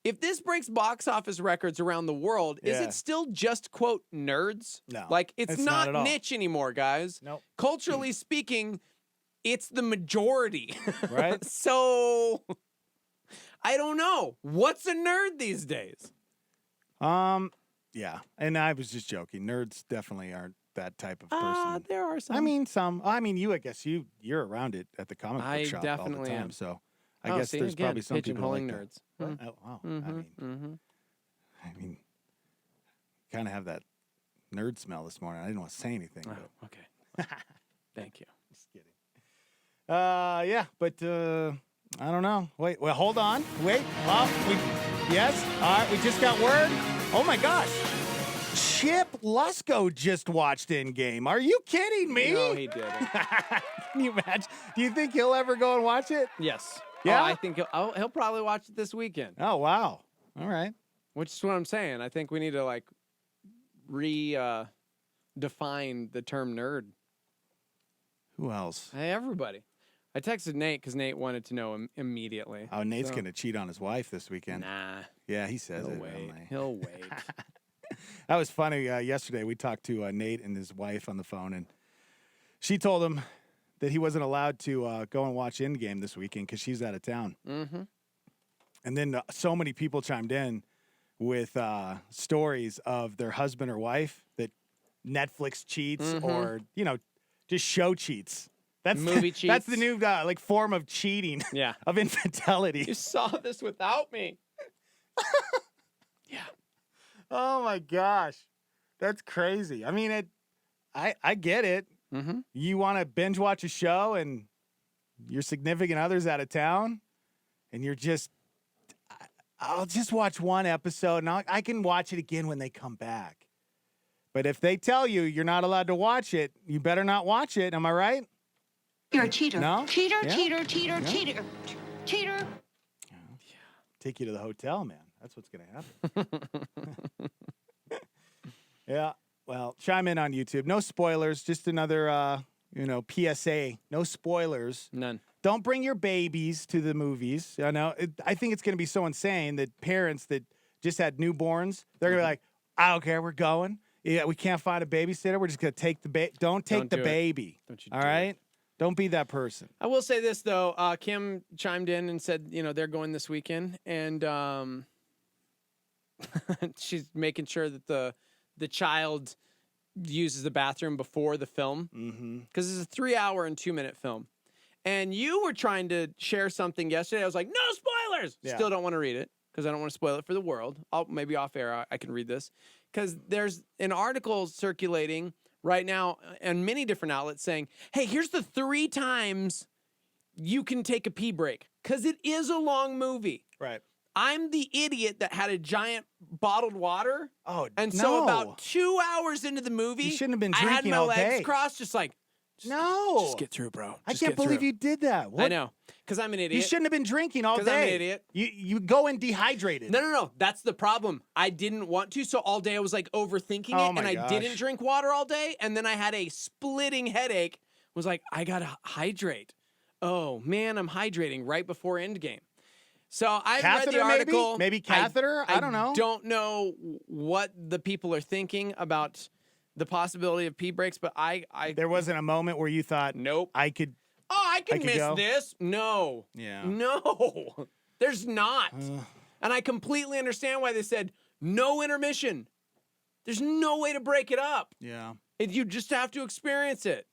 if this breaks box office records around the world, is Yeah. it still just, quote, nerds? No, Like, it's not at all. niche anymore, guys. Nope. Culturally speaking, it's the majority. Right? So, I don't know. What's a nerd these days? Yeah. And I was just joking. Nerds definitely aren't that type of person. There are some. I mean, some. I mean, you. I guess you're around it at the comic book I shop definitely all the time. am. So I Oh, guess see, there's again, probably some people like pigeonholing that. nerds. Right? Mm. Oh, wow. Mhm, I mean, kind of have that nerd smell this morning. I didn't want to say anything. Oh, But okay. Thank you. just kidding. Yeah, but I don't know. Wait, well, hold on. Wait. Yes. All right, we just got word. Oh my gosh. Chip Lusko just watched Endgame. Are you kidding me? No, he didn't. Can you imagine? Do you think he'll ever go and watch it? Yes. Yeah? Oh, I think he'll probably watch it this weekend. Oh, wow. All right. Which is what I'm saying. I think we need to like define the term nerd. Who else? Hey, everybody. I texted Nate because Nate wanted to know immediately. Oh, Nate's So- going to cheat on his wife this weekend. Nah. Yeah, he says He'll it. wait. Emily. He'll wait. That was funny. Yesterday, we talked to Nate and his wife on the phone, and she told him that he wasn't allowed to go and watch Endgame this weekend because she's out of town. Mm-hmm. And then so many people chimed in with stories of their husband or wife that Netflix cheats Mhm. or, you know, just show cheats. That's Movie That's the cheats. new like form of cheating. Yeah. Of infidelity. You saw this without me. Oh my gosh, that's crazy. I mean, I get it. Mm-hmm. You want to binge watch a show and your significant other's out of town, and you're just, I'll just watch one episode, and I can watch it again when they come back. But if they tell you you're not allowed to watch it, you better not watch it. Am I right? You're a cheater. No? Cheater, Yeah? cheater, cheater, Yeah? cheater. Cheater. Take you to the hotel, man. That's what's going to happen. Yeah. Well, chime in on YouTube. No spoilers. Just another, PSA. No spoilers. None. Don't bring your babies to the movies. I know. I think it's going to be so insane that parents that just had newborns, they're going to be like, I don't care. We're going. Yeah, we can't find a babysitter. We're just going to take the baby. Don't take the do it. baby. Don't you all do it. right? Don't be that person. I will say this though. Kim chimed in and said, they're going this weekend, and she's making sure that the child uses the bathroom before the film because it's a 3-hour and 2-minute film. And you were trying to share something yesterday. I was like, no spoilers. Yeah. Still don't want to read it because I don't want to spoil it for the world. Maybe off air I can read this, because there's an article circulating right now in many different outlets saying, hey, here's the 3 times you can take a pee break, because it is a long movie. Right. I'm the idiot that had a giant bottled water. Oh, and so about 2 hours into the movie, You shouldn't have been I had drinking my all legs day. crossed, just like, just get through, bro. I Just can't get believe through. you did that. What? I know, because I'm an idiot. You shouldn't have been drinking all day. 'Cause I'm an idiot. You go in dehydrated. No. That's the problem. I didn't want to, so all day I was like overthinking Oh it, my and I gosh. didn't drink water all day, and then I had a splitting headache. Was like, I gotta hydrate. Oh man, I'm hydrating right before endgame. So I read the Catheter, article. maybe catheter. I don't know. Don't know what the people are thinking about the possibility of pee breaks, but There wasn't a moment where you thought, nope, I could. Oh, I can miss go? this. No. Yeah. No. There's not. And I completely understand why they said no intermission. There's no way to break it up. Yeah. You just have to experience it.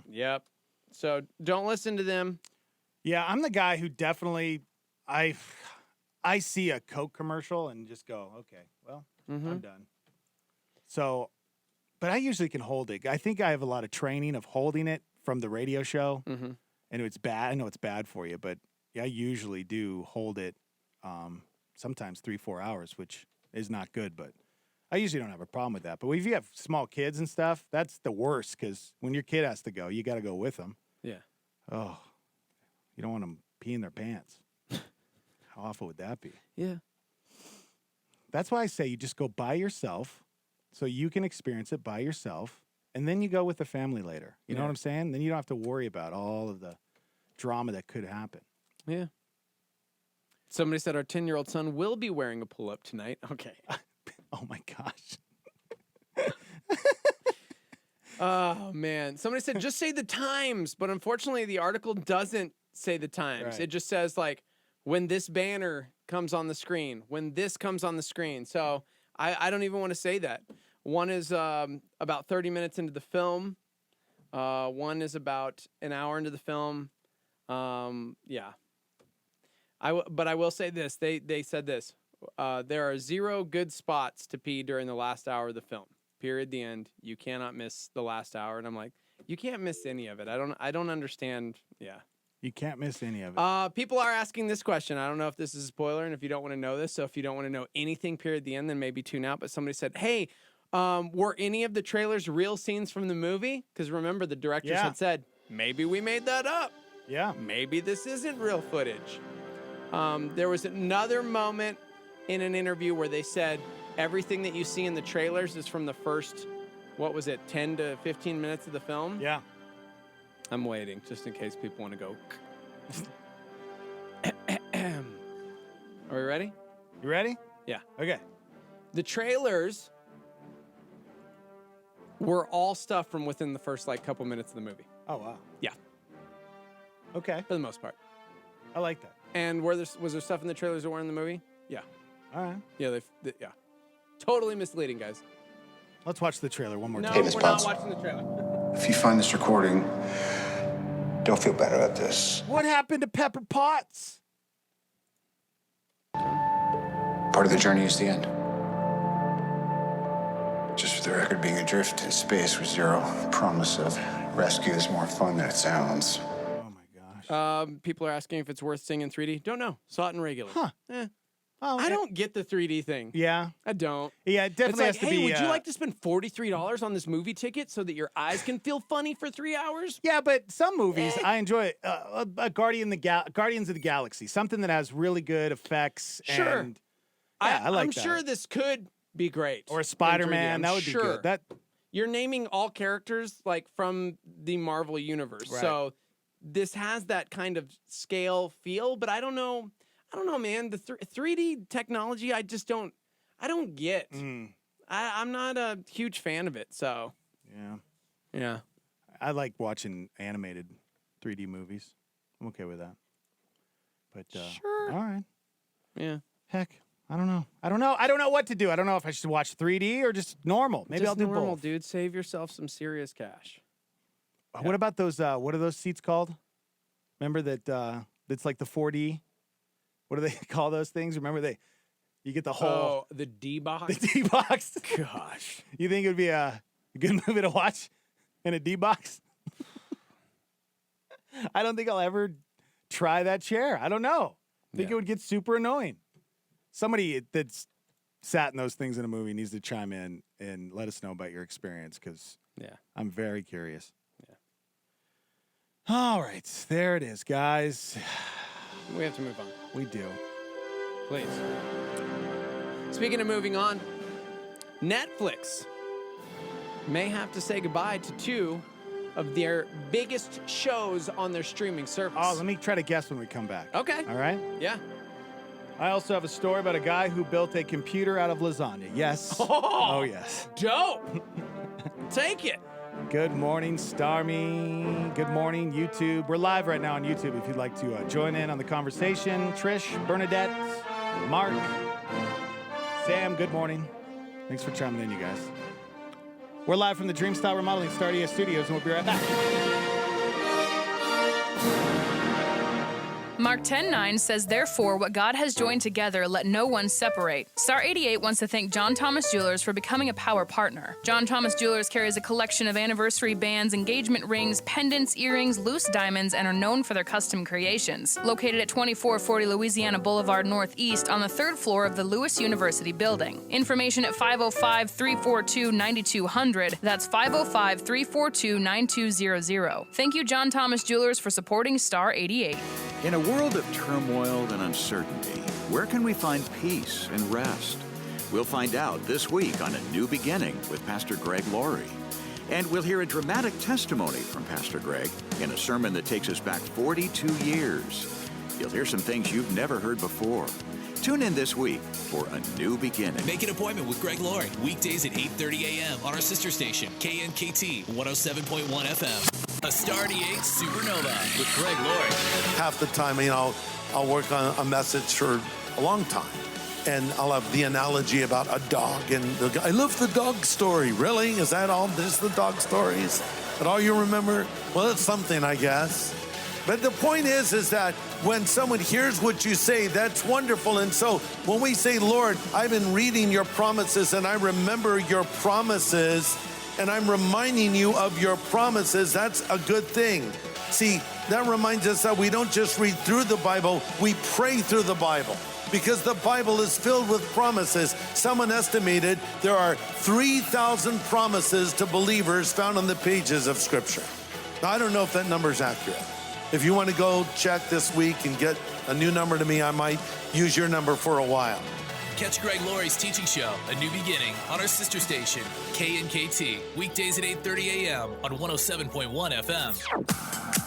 Yep. So don't listen to them. Yeah, I'm the guy who definitely, I see a Coke commercial and just go, okay, well, I'm done. So, but I usually can hold it. I think I have a lot of training of holding it from the radio show, and it's bad. I know it's bad for you, but yeah, I usually do hold it sometimes 3-4 hours, which is not good, but I usually don't have a problem with that. But if you have small kids and stuff, that's the worst, because when your kid has to go, you got to go with them. Yeah. Oh, you don't want them peeing their pants. How awful would that be? Yeah. That's why I say you just go by yourself so you can experience it by yourself, and then you go with the family later. You know what I'm saying? Then you don't have to worry about all of the drama that could happen. Yeah. Somebody said our 10-year-old son will be wearing a pull-up tonight. Okay. Oh, my gosh. Oh, man. Somebody said just say the times, but unfortunately the article doesn't say the times. Right. It just says, like, when this banner comes on the screen, when this comes on the screen. So I don't even want to say that. One is about 30 minutes into the film. One is about an hour into the film. Yeah. But I will say this. They said this. There are 0 good spots to pee during the last hour of the film. Period. The end. You cannot miss the last hour. And I'm like, you can't miss any of it. I don't understand. Yeah. You can't miss any of it. People are asking this question. I don't know if this is a spoiler and if you don't want to know this. So if you don't want to know anything, period, the end, then maybe tune out. But somebody said, hey, were any of the trailers real scenes from the movie? Because remember, the directors had said, maybe we made that up. Yeah. Maybe this isn't real footage. There was another moment in an interview where they said everything that you see in the trailers is from the first, 10 to 15 minutes of the film? Yeah. I'm waiting, just in case people want to go. Are we ready? You ready? Yeah. Okay. The trailers were all stuff from within the first, couple minutes of the movie. Oh, wow. Yeah. Okay. For the most part. I like that. And was there stuff in the trailers that weren't in the movie? Yeah. All right. Yeah, yeah. Totally misleading, guys. Let's watch the trailer one more No, time. we're not watching the trailer. If you find this recording, don't feel better at this. What happened to Pepper Potts? Part of the journey is the end. Just for the record, being adrift in space with 0 promise of rescue is more fun than it sounds. People are asking if it's worth seeing in 3D. Don't know. Saw it in regular. Huh. Oh, I don't get the 3D thing. Yeah. I don't. Yeah, it definitely it's like, has to hey, be. would you like to spend $43 on this movie ticket so that your eyes can feel funny for 3 hours? Yeah, but some movies I enjoy. Guardians of the Galaxy, something that has really good effects. Sure. And, yeah, I like I'm that. sure this could be great. Or Spider-Man, that would be good. That you're naming all characters from the Marvel universe, Right. so this has that kind of scale feel. But I don't know, man. The 3D technology, I don't get. I'm not a huge fan of it. So yeah. I like watching animated 3D movies. I'm okay with that. But sure. All right. Yeah. Heck, I don't know. I don't know what to do. I don't know if I should watch 3D or just normal. Maybe Just I'll do normal, both. dude. Save yourself some serious cash. What about those? What are those seats called? Remember that? That's like the 4D. What do they call those things? Remember you get the whole. Oh, the D box? The D box. Gosh. You think it would be a good movie to watch in a D box? I don't think I'll ever try that chair. I don't know. I think it would get super annoying. Somebody that's sat in those things in a movie needs to chime in and let us know about your experience, because I'm very curious. Yeah. All right. There it is, guys. We have to move on. We do. Please. Speaking of moving on, Netflix may have to say goodbye to 2 of their biggest shows on their streaming service. Oh, let me try to guess when we come back. Okay. All right? Yeah. I also have a story about a guy who built a computer out of lasagna. Yes. Oh yes. Dope. Take it. Good morning, Starmy. Good morning, YouTube. We're live right now on YouTube if you'd like to join in on the conversation. Trish, Bernadette, Mark, Sam, good morning. Thanks for chiming in, you guys. We're live from the Dream Style Remodeling Star ES Studios, and we'll be right back. Mark 10:9 says, "Therefore, what God has joined together, let no one separate." Star 88 wants to thank John Thomas Jewelers for becoming a power partner. John Thomas Jewelers carries a collection of anniversary bands, engagement rings, pendants, earrings, loose diamonds, and are known for their custom creations. Located at 2440 Louisiana Boulevard Northeast on the 3rd floor of the Lewis University building. Information at 505-342-9200. That's 505-342-9200. Thank you, John Thomas Jewelers, for supporting Star 88. In a world of turmoil and uncertainty, where can we find peace and rest? We'll find out this week on A New Beginning with Pastor Greg Laurie. And we'll hear a dramatic testimony from Pastor Greg in a sermon that takes us back 42 years. You'll hear some things you've never heard before. Tune in this week for A New Beginning. Make an appointment with Greg Laurie, weekdays at 8:30 a.m. on our sister station, KNKT 107.1 FM. A Star 88 Supernova with Greg Laurie. Half the time, I'll work on a message for a long time, and I'll have the analogy about a dog, and I love the dog story. Really? Is that all? Just the dog stories? That all you remember? Well, it's something, I guess. But the point is that when someone hears what you say, that's wonderful. And so when we say, Lord, I've been reading your promises, and I remember your promises, and I'm reminding you of your promises, that's a good thing. See, that reminds us that we don't just read through the Bible, we pray through the Bible, because the Bible is filled with promises. Someone estimated there are 3,000 promises to believers found on the pages of Scripture. Now, I don't know if that number is accurate. If you want to go check this week and get a new number to me, I might use your number for a while. Catch Greg Laurie's teaching show, A New Beginning, on our sister station, KNKT, weekdays at 8:30 a.m. on 107.1 FM.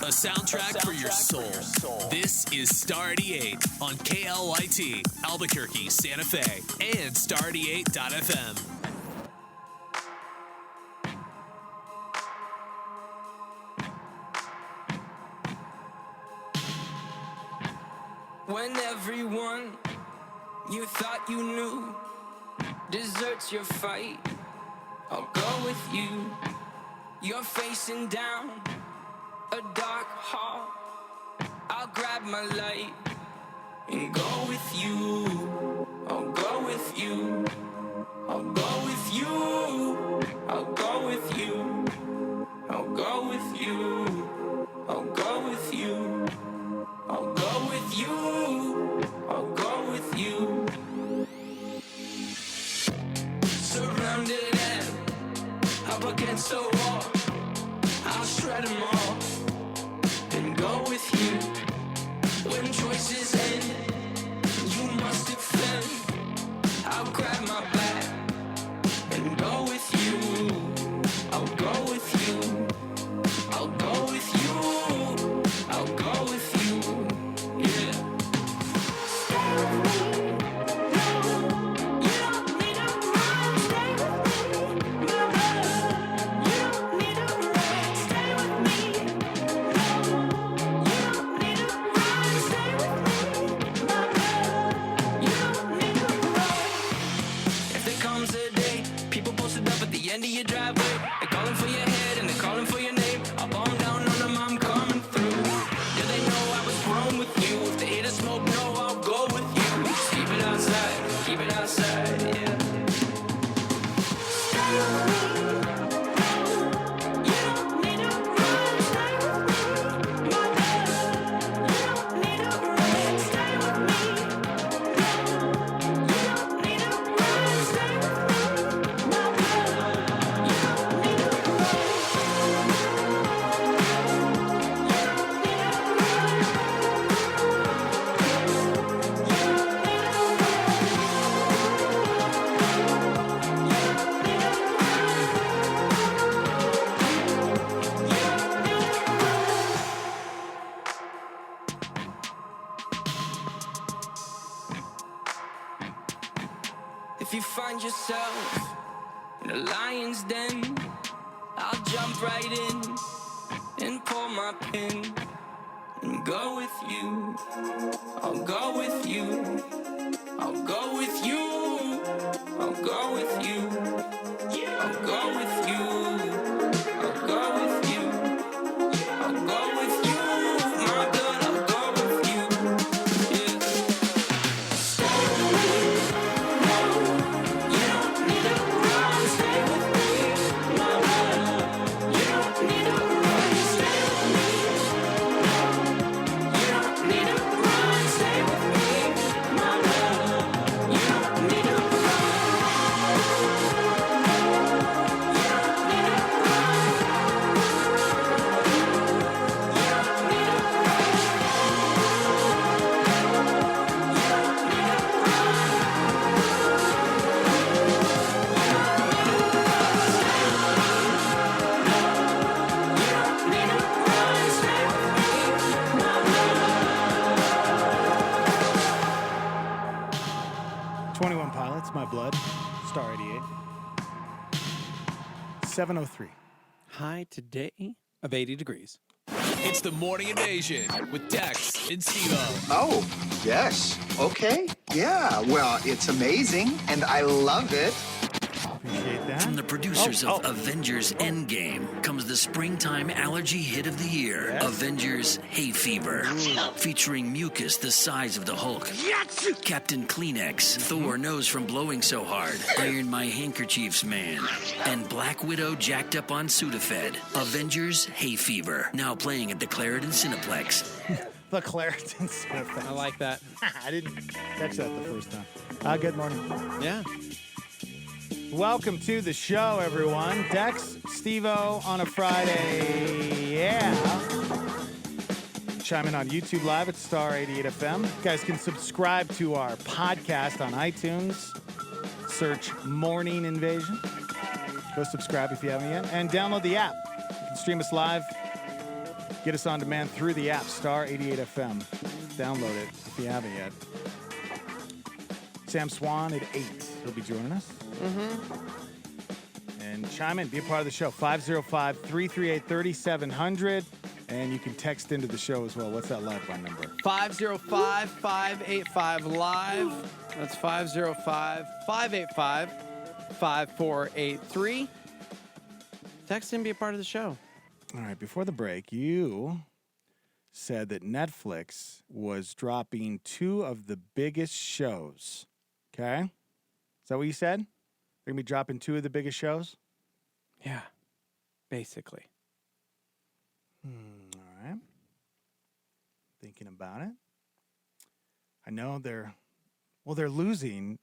A soundtrack for your soul. This is Star 88 on KLYT, Albuquerque, Santa Fe, and Star88.fm. When everyone you thought you knew deserts your fight, I'll go with you. You're facing down a dark hall, I'll grab my light and go with you. I'll go with you. I'll go with you. I'll go with you. I'll go with you. I'll go with you. I'll go with you. I'll go with you. Surrounded and up against the wall, I'll shred them all and go with you. When choices end, you must defend. I'll grab my back and go with you. I'll go with you. I'll go with you. I'll go with you. Yeah. Stay with me. You don't need to run. Stay with me. My love. You don't need to run. Stay with me. You don't need to run. Stay with me. If you find yourself in a lion's den, I'll jump right in and pull my pin and go with you. I'll go with you. I'll go with you. I'll go with you. I'll go with you. I'll go with you. I'll go with you. My girl, I'll go with you. Yeah. Stay with me. No, you don't need to run. Stay with me. No, you don't need to run. Stay with me. No, you don't need to run. Stay with me. No, you don't need to run. Pilots, My Blood, Star 88. 7:03. High today of 80 degrees. It's the Morning Invasion with Dex and Steve-O. Oh, yes. Okay. Yeah. Well, it's amazing, and I love it. Appreciate that. From the producers of Avengers Endgame comes the springtime allergy hit of the year, Avengers Hay Fever. Featuring mucus the size of the Hulk, Captain Kleenex, Thor knows from blowing so hard, Iron My Handkerchiefs Man, and Black Widow jacked up on Sudafed. Avengers Hay Fever, now playing at the Clarendon Cineplex. The Clarendon Cineplex. I like that. I didn't catch that the first time. Good morning. Yeah. Welcome to the show, everyone. Dex, Steve-O on a Friday. Yeah. Chime in on YouTube Live at Star 88 FM. You guys can subscribe to our podcast on iTunes. Search Morning Invasion. Go subscribe if you haven't yet. And download the app. You can stream us live. Get us on demand through the app, Star 88 FM. Download it if you haven't yet. Sam Swan at 8. He'll be joining us. And chime in, be a part of the show. 505-338-3700. And you can text into the show as well. What's that live line number? 505-585-LIVE. That's 505-585-5483. Text in, be a part of the show. All right, before the break, you said that Netflix was dropping 2 of the biggest shows. Okay? Is that what you said? They're going to be dropping 2 of the biggest shows? Yeah, basically. All right. Thinking about it. I know they're losing.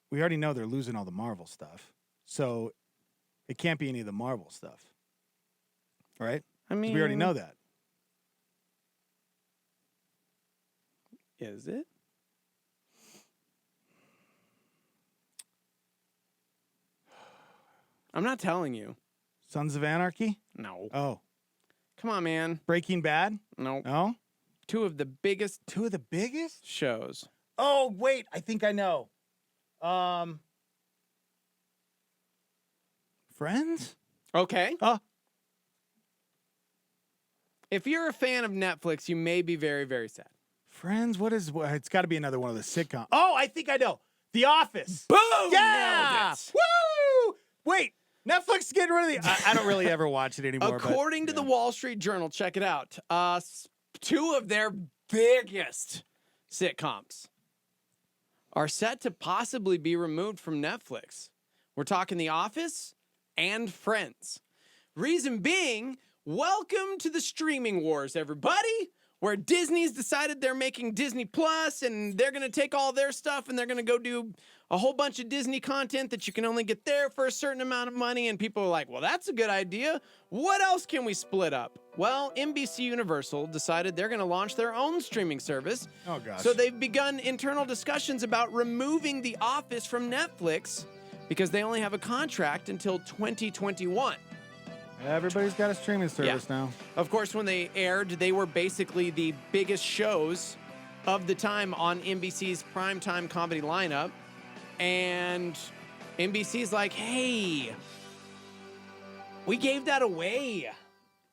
We already know they're losing all the Marvel stuff. So it can't be any of the Marvel stuff. Right? I mean, we already know that. Is it? I'm not telling you. Sons of Anarchy? No. Oh. Come on, man. Breaking Bad? No. No? 2 of the biggest. 2 of the biggest shows. Oh, wait. I think I know. Friends? Okay. If you're a fan of Netflix, you may be very, very sad. Friends? It's got to be another one of the sitcoms. Oh, I think I know. The Office. Boom! Yeah! Nailed it. Woo! Wait, Netflix is getting rid of the... I don't really ever watch it anymore. According to the Wall Street Journal, check it out. 2 of their biggest sitcoms are set to possibly be removed from Netflix. We're talking The Office and Friends. Reason being, welcome to the streaming wars, everybody, where Disney's decided they're making Disney Plus and they're going to take all their stuff and they're going to go do a whole bunch of Disney content that you can only get there for a certain amount of money. And people are like, well, that's a good idea. What else can we split up? Well, NBC Universal decided they're going to launch their own streaming service. Oh, gosh. So they've begun internal discussions about removing The Office from Netflix because they only have a contract until 2021. Everybody's got a streaming service now. Of course, when they aired, they were basically the biggest shows of the time on NBC's primetime comedy lineup. And NBC's like, hey, we gave that away.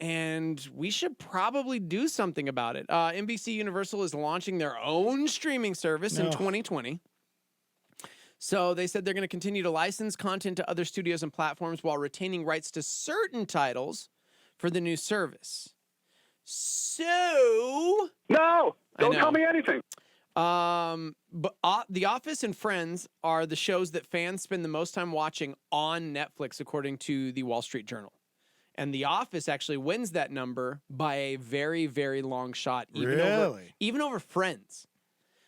And we should probably do something about it. NBC Universal is launching their own streaming service in 2020. So they said they're going to continue to license content to other studios and platforms while retaining rights to certain titles for the new service. So... No! Don't tell me anything. But The Office and Friends are the shows that fans spend the most time watching on Netflix, according to the Wall Street Journal. And The Office actually wins that number by a very, very long shot. Even over Friends.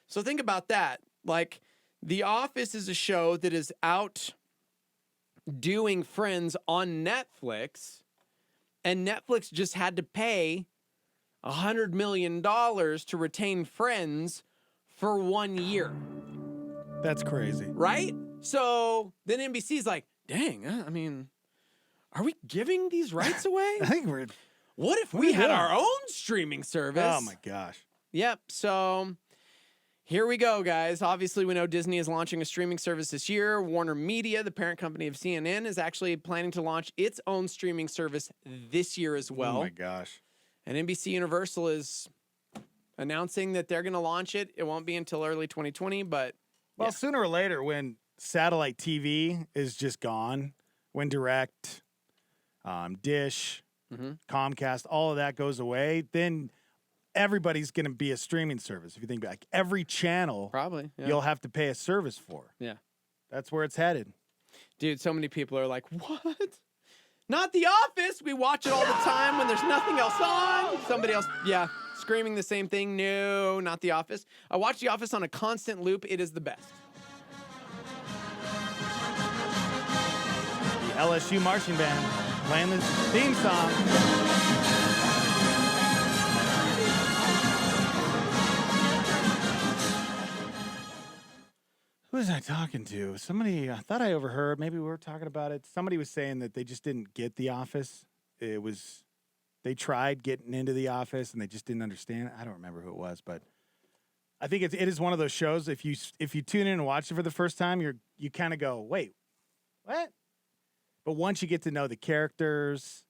So think about that. Like, The Office is a show that is out doing Friends on Netflix, and Netflix just had to pay $100 million to retain Friends for 1 year. That's crazy. Right? So then NBC's like, dang, I mean... Are we giving these rights away? I think we're... What if we had our own streaming service? Oh, my gosh. Yep. So here we go, guys. Obviously, we know Disney is launching a streaming service this year. Warner Media, the parent company of CNN, is actually planning to launch its own streaming service this year as well. Oh, my gosh. And NBC Universal is announcing that they're going to launch it. It won't be until early 2020, but... Well, sooner or later, when satellite TV is just gone, when direct... Dish, Comcast, all of that goes away, then everybody's going to be a streaming service. If you think back, every channel you'll have to pay a service for. Yeah. That's where it's headed. Dude, so many people are like, what? Not The Office. We watch it all the time when there's nothing else on. Somebody else, screaming the same thing. No, not The Office. I watch The Office on a constant loop. It is the best. The LSU marching band playing the theme song. Who was I talking to? Somebody, I thought I overheard, maybe we were talking about it. Somebody was saying that they just didn't get The Office. They tried getting into The Office and they just didn't understand. I don't remember who it was, but I think it is one of those shows. If you tune in and watch it for the first time, you kind of go, wait, what? But once you get to know the characters,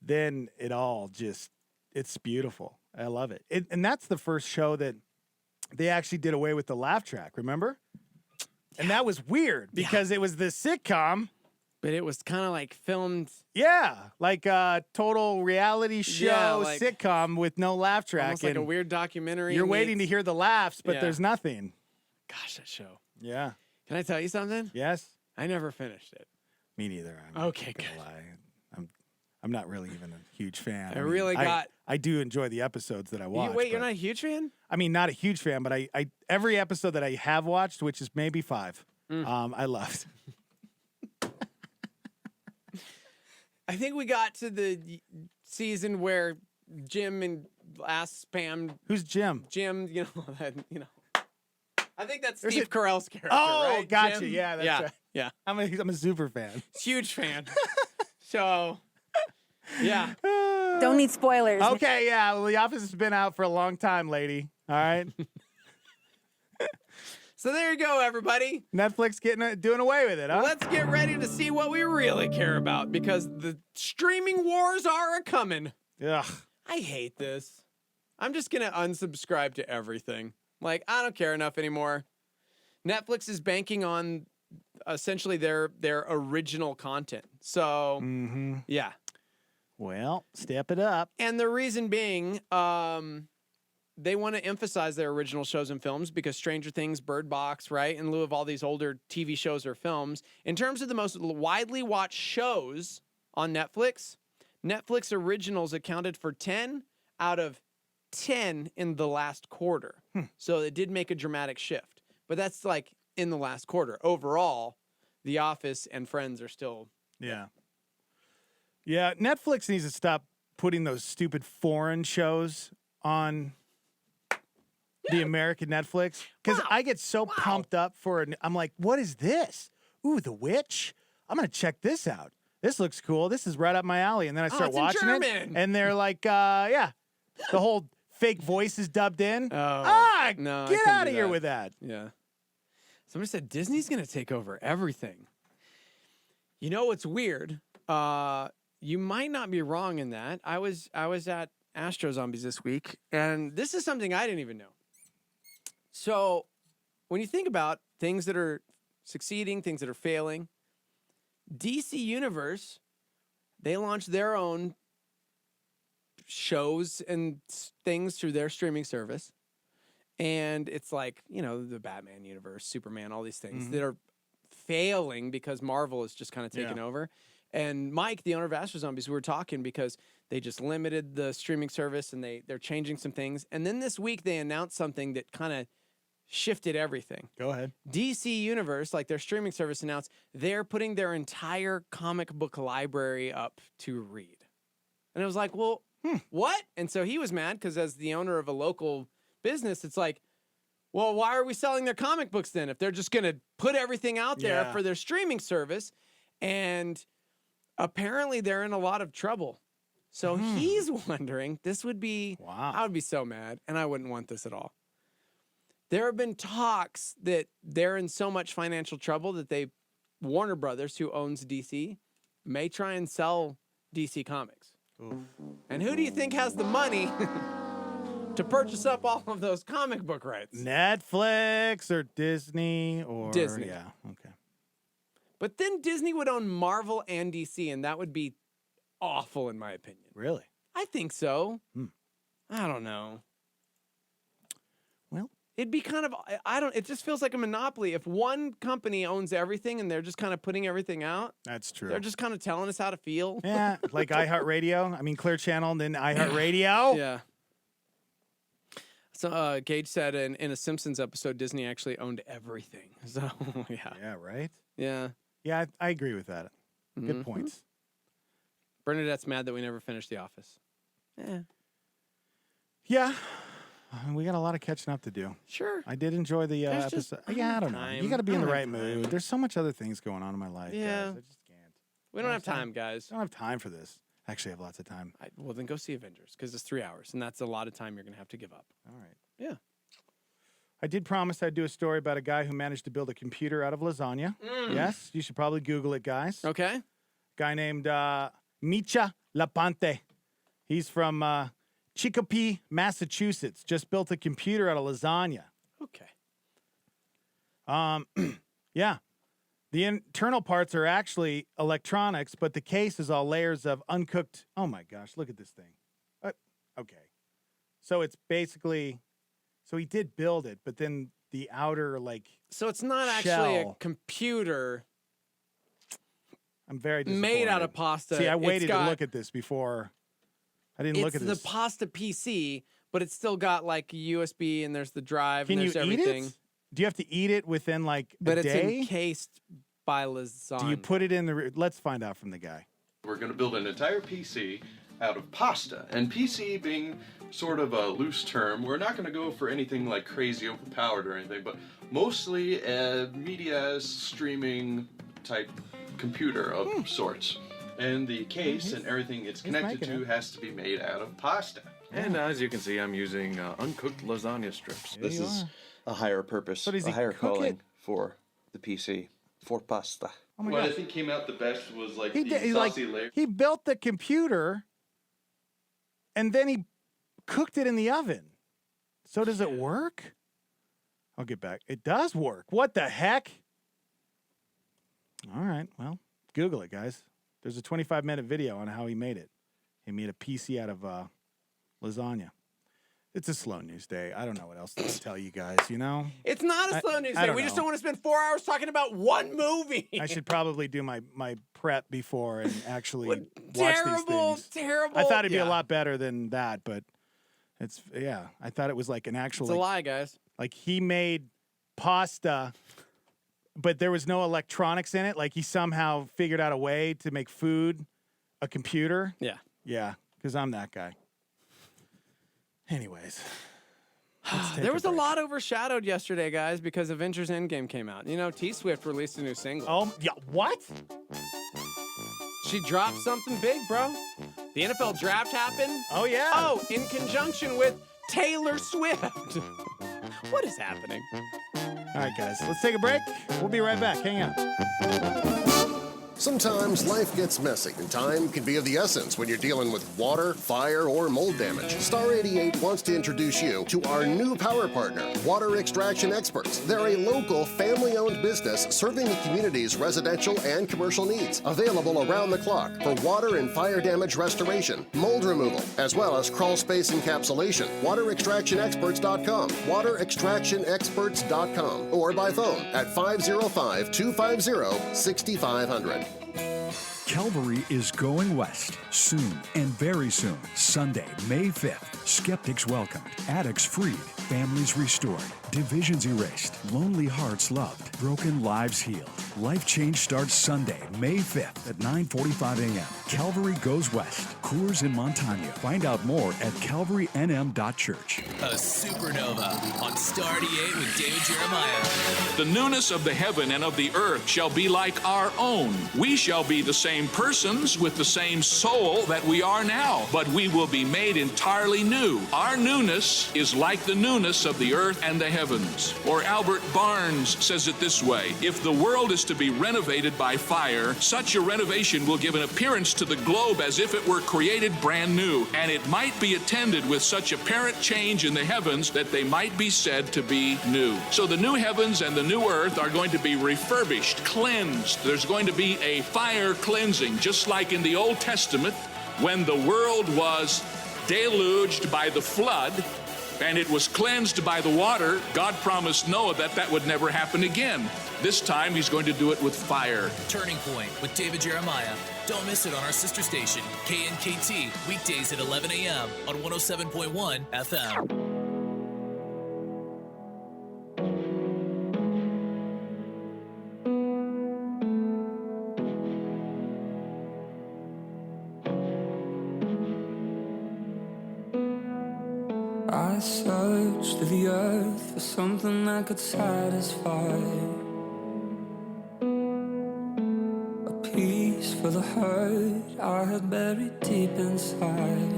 then it's beautiful. I love it. And that's the first show that they actually did away with the laugh track, remember? And that was weird because it was the sitcom. But it was kind of like filmed. Yeah, like a total reality show sitcom with no laugh track. Almost like a weird documentary. You're waiting to hear the laughs, but there's nothing. Gosh, that show. Yeah. Can I tell you something? Yes. I never finished it. Me neither. Okay, good. I'm not really even a huge fan. I do enjoy the episodes that I watch. You're not a huge fan? I mean, not a huge fan, but I every episode that I have watched, which is maybe 5, I loved. I think we got to the season where Jim and asked Pam. Who's Jim? Jim, I think that's Steve Carell's character. Oh, right? gotcha. Jim? Yeah, that's right. Yeah. I'm a super fan. Huge fan. So, yeah. Don't need spoilers. Okay, yeah. Well, The Office has been out for a long time, lady. All right. So there you go, everybody. Netflix doing away with it, huh? Let's get ready to see what we really care about because the streaming wars are a-coming. Ugh. I hate this. I'm just going to unsubscribe to everything. Like, I don't care enough anymore. Netflix is banking on essentially their original content. So, yeah. Well, step it up. And the reason being, they want to emphasize their original shows and films because Stranger Things, Bird Box, right, in lieu of all these older TV shows or films. In terms of the most widely watched shows on Netflix, Netflix originals accounted for 10 out of 10 in the last quarter. So it did make a dramatic shift. But that's like in the last quarter. Overall, The Office and Friends are still... Yeah. Yeah, Netflix needs to stop putting those stupid foreign shows on the American Netflix. Because I get so pumped up for I'm like, what is this? Ooh, The Witch? I'm going to check this out. This looks cool. This is right up my alley. And then I start watching it. And they're like, the whole fake voice is dubbed in. No, get out of here with that. Yeah. Somebody said Disney's going to take over everything. You know what's weird? You might not be wrong in that. I was at Astro Zombies this week, and this is something I didn't even know. So when you think about things that are succeeding, things that are failing, DC Universe, they launched their own shows and things through their streaming service. And it's like, you know, the Batman universe, Superman, all these things that are failing because Marvel is just kind of taken over. And Mike, the owner of Astro Zombies, we were talking because they just limited the streaming service and they're changing some things. And then this week they announced something that kind of shifted everything. Go ahead. DC Universe, like their streaming service, announced they're putting their entire comic book library up to read. And it was like, well, what? And so he was mad because as the owner of a local business, it's like, well, why are we selling their comic books then if they're just going to put everything out there for their streaming service? And apparently they're in a lot of trouble. So he's wondering, this would be, I would be so mad, and I wouldn't want this at all. There have been talks that they're in so much financial trouble that Warner Brothers, who owns DC, may try and sell DC Comics. And who do you think has the money to purchase up all of those comic book rights? Netflix or Disney or Disney. Yeah, okay. But then Disney would own Marvel and DC, and that would be awful in my opinion. Really? I think so. I don't know. Well, it'd be kind of, it just feels like a monopoly. If one company owns everything and they're just kind of putting everything out. That's true. They're just kind of telling us how to feel. Yeah, like iHeartRadio. I mean, Clear Channel and then iHeartRadio. Yeah. So Gage said in a Simpsons episode, Disney actually owned everything. So, yeah. Yeah, right? Yeah. Yeah, I agree with that. Good points. Bernadette's mad that we never finished The Office. Yeah. We got a lot of catching up to do. Sure. I did enjoy the episode. Yeah, I don't know. You got to be in the right mood. There's so much other things going on in my life. Yeah. Guys. I just can't. We don't have time, guys. I don't have time for this. Actually, I have lots of time. Well, then go see Avengers because it's 3 hours, and that's a lot of time you're going to have to give up. All right. Yeah. I did promise I'd do a story about a guy who managed to build a computer out of lasagna. Yes, you should probably Google it, guys. Okay. Guy named Micha Lapante. He's from Chicopee, Massachusetts. Just built a computer out of lasagna. Okay. Yeah. The internal parts are actually electronics, but the case is all layers of uncooked. Oh my gosh, look at this thing. Okay. So it's basically, so he did build it, but then the outer, like, so it's not shell. actually a computer. I'm very disappointed. Made out of pasta. See, I waited to look at this before. I didn't look at this. It's the pasta PC, but it's still got like a USB and there's the drive Can and there's you everything. eat it? Do you have to eat it within like But a it's day? encased by lasagna. Do you put it in the? Let's find out from the guy. We're going to build an entire PC out of pasta. And PC being sort of a loose term, we're not going to go for anything like crazy overpowered or anything, but mostly a media streaming type computer of sorts. And the case and everything it's connected to has to be made out of pasta. And as you can see, I'm using uncooked lasagna strips. This is a higher purpose, a higher calling for the PC, for pasta. Oh my what God. I think came out the best was like He the did, saucy layer. he built the computer, and then he cooked it in the oven. So does it work? I'll get back. It does work. What the heck? All right. Well, Google it, guys. There's a 25-minute video on how he made it. He made a PC out of lasagna. It's a slow news day. I don't know what else to tell you guys, you know? It's not a slow news day. We just don't want to spend 4 hours talking about one movie. I should probably do my prep before and actually watch terrible, these things. Terrible. I thought it'd be a lot better than that, but it's, I thought it was like an actual. It's a lie, guys. Like he made pasta, but there was no electronics in it. Like he somehow figured out a way to make food a computer. Yeah. Yeah, because I'm that guy. Anyways. There was a lot overshadowed yesterday, guys, because Avengers Endgame came out. You know, T-Swift released a new single. Oh, yeah, what? She dropped something big, bro. The NFL draft happened. Oh, yeah. Oh, in conjunction with Taylor Swift. What is happening? All right, guys, let's take a break. We'll be right back. Hang on. Sometimes life gets messy, and time can be of the essence when you're dealing with water, fire, or mold damage. Star 88 wants to introduce you to our new power partner, Water Extraction Experts. They're a local, family-owned business serving the community's residential and commercial needs. Available around the clock for water and fire damage restoration, mold removal, as well as crawl space encapsulation. WaterExtractionExperts.com, WaterExtractionExperts.com, or by phone at 505-250-6500. Calvary is going west soon and very soon. Sunday, May 5th. Skeptics welcomed, addicts freed, families restored, divisions erased, lonely hearts loved, broken lives healed. Life Change starts Sunday, May 5th at 9:45 a.m. Calvary goes west. Coors in Montana. Find out more at calvarynm.church. A supernova on Star 88 with David Jeremiah. The newness of the heaven and of the earth shall be like our own. We shall be the same persons with the same soul that we are now, but we will be made entirely new. Our newness is like the newness of the earth and the heavens. Or Albert Barnes says it this way: if the world is to be renovated by fire, such a renovation will give an appearance to the globe as if it were created brand new, and it might be attended with such apparent change in the heavens that they might be said to be new. So the new heavens and the new earth are going to be refurbished, cleansed. There's going to be a fire cleansing, just like in the Old Testament when the world was deluged by the flood and it was cleansed by the water. God promised Noah that that would never happen again. This time he's going to do it with fire. Turning Point with David Jeremiah. Don't miss it on our sister station, KNKT, weekdays at 11 a.m. on 107.1 FM. I searched through the earth for something that could satisfy, a peace for the hurt I had buried deep inside.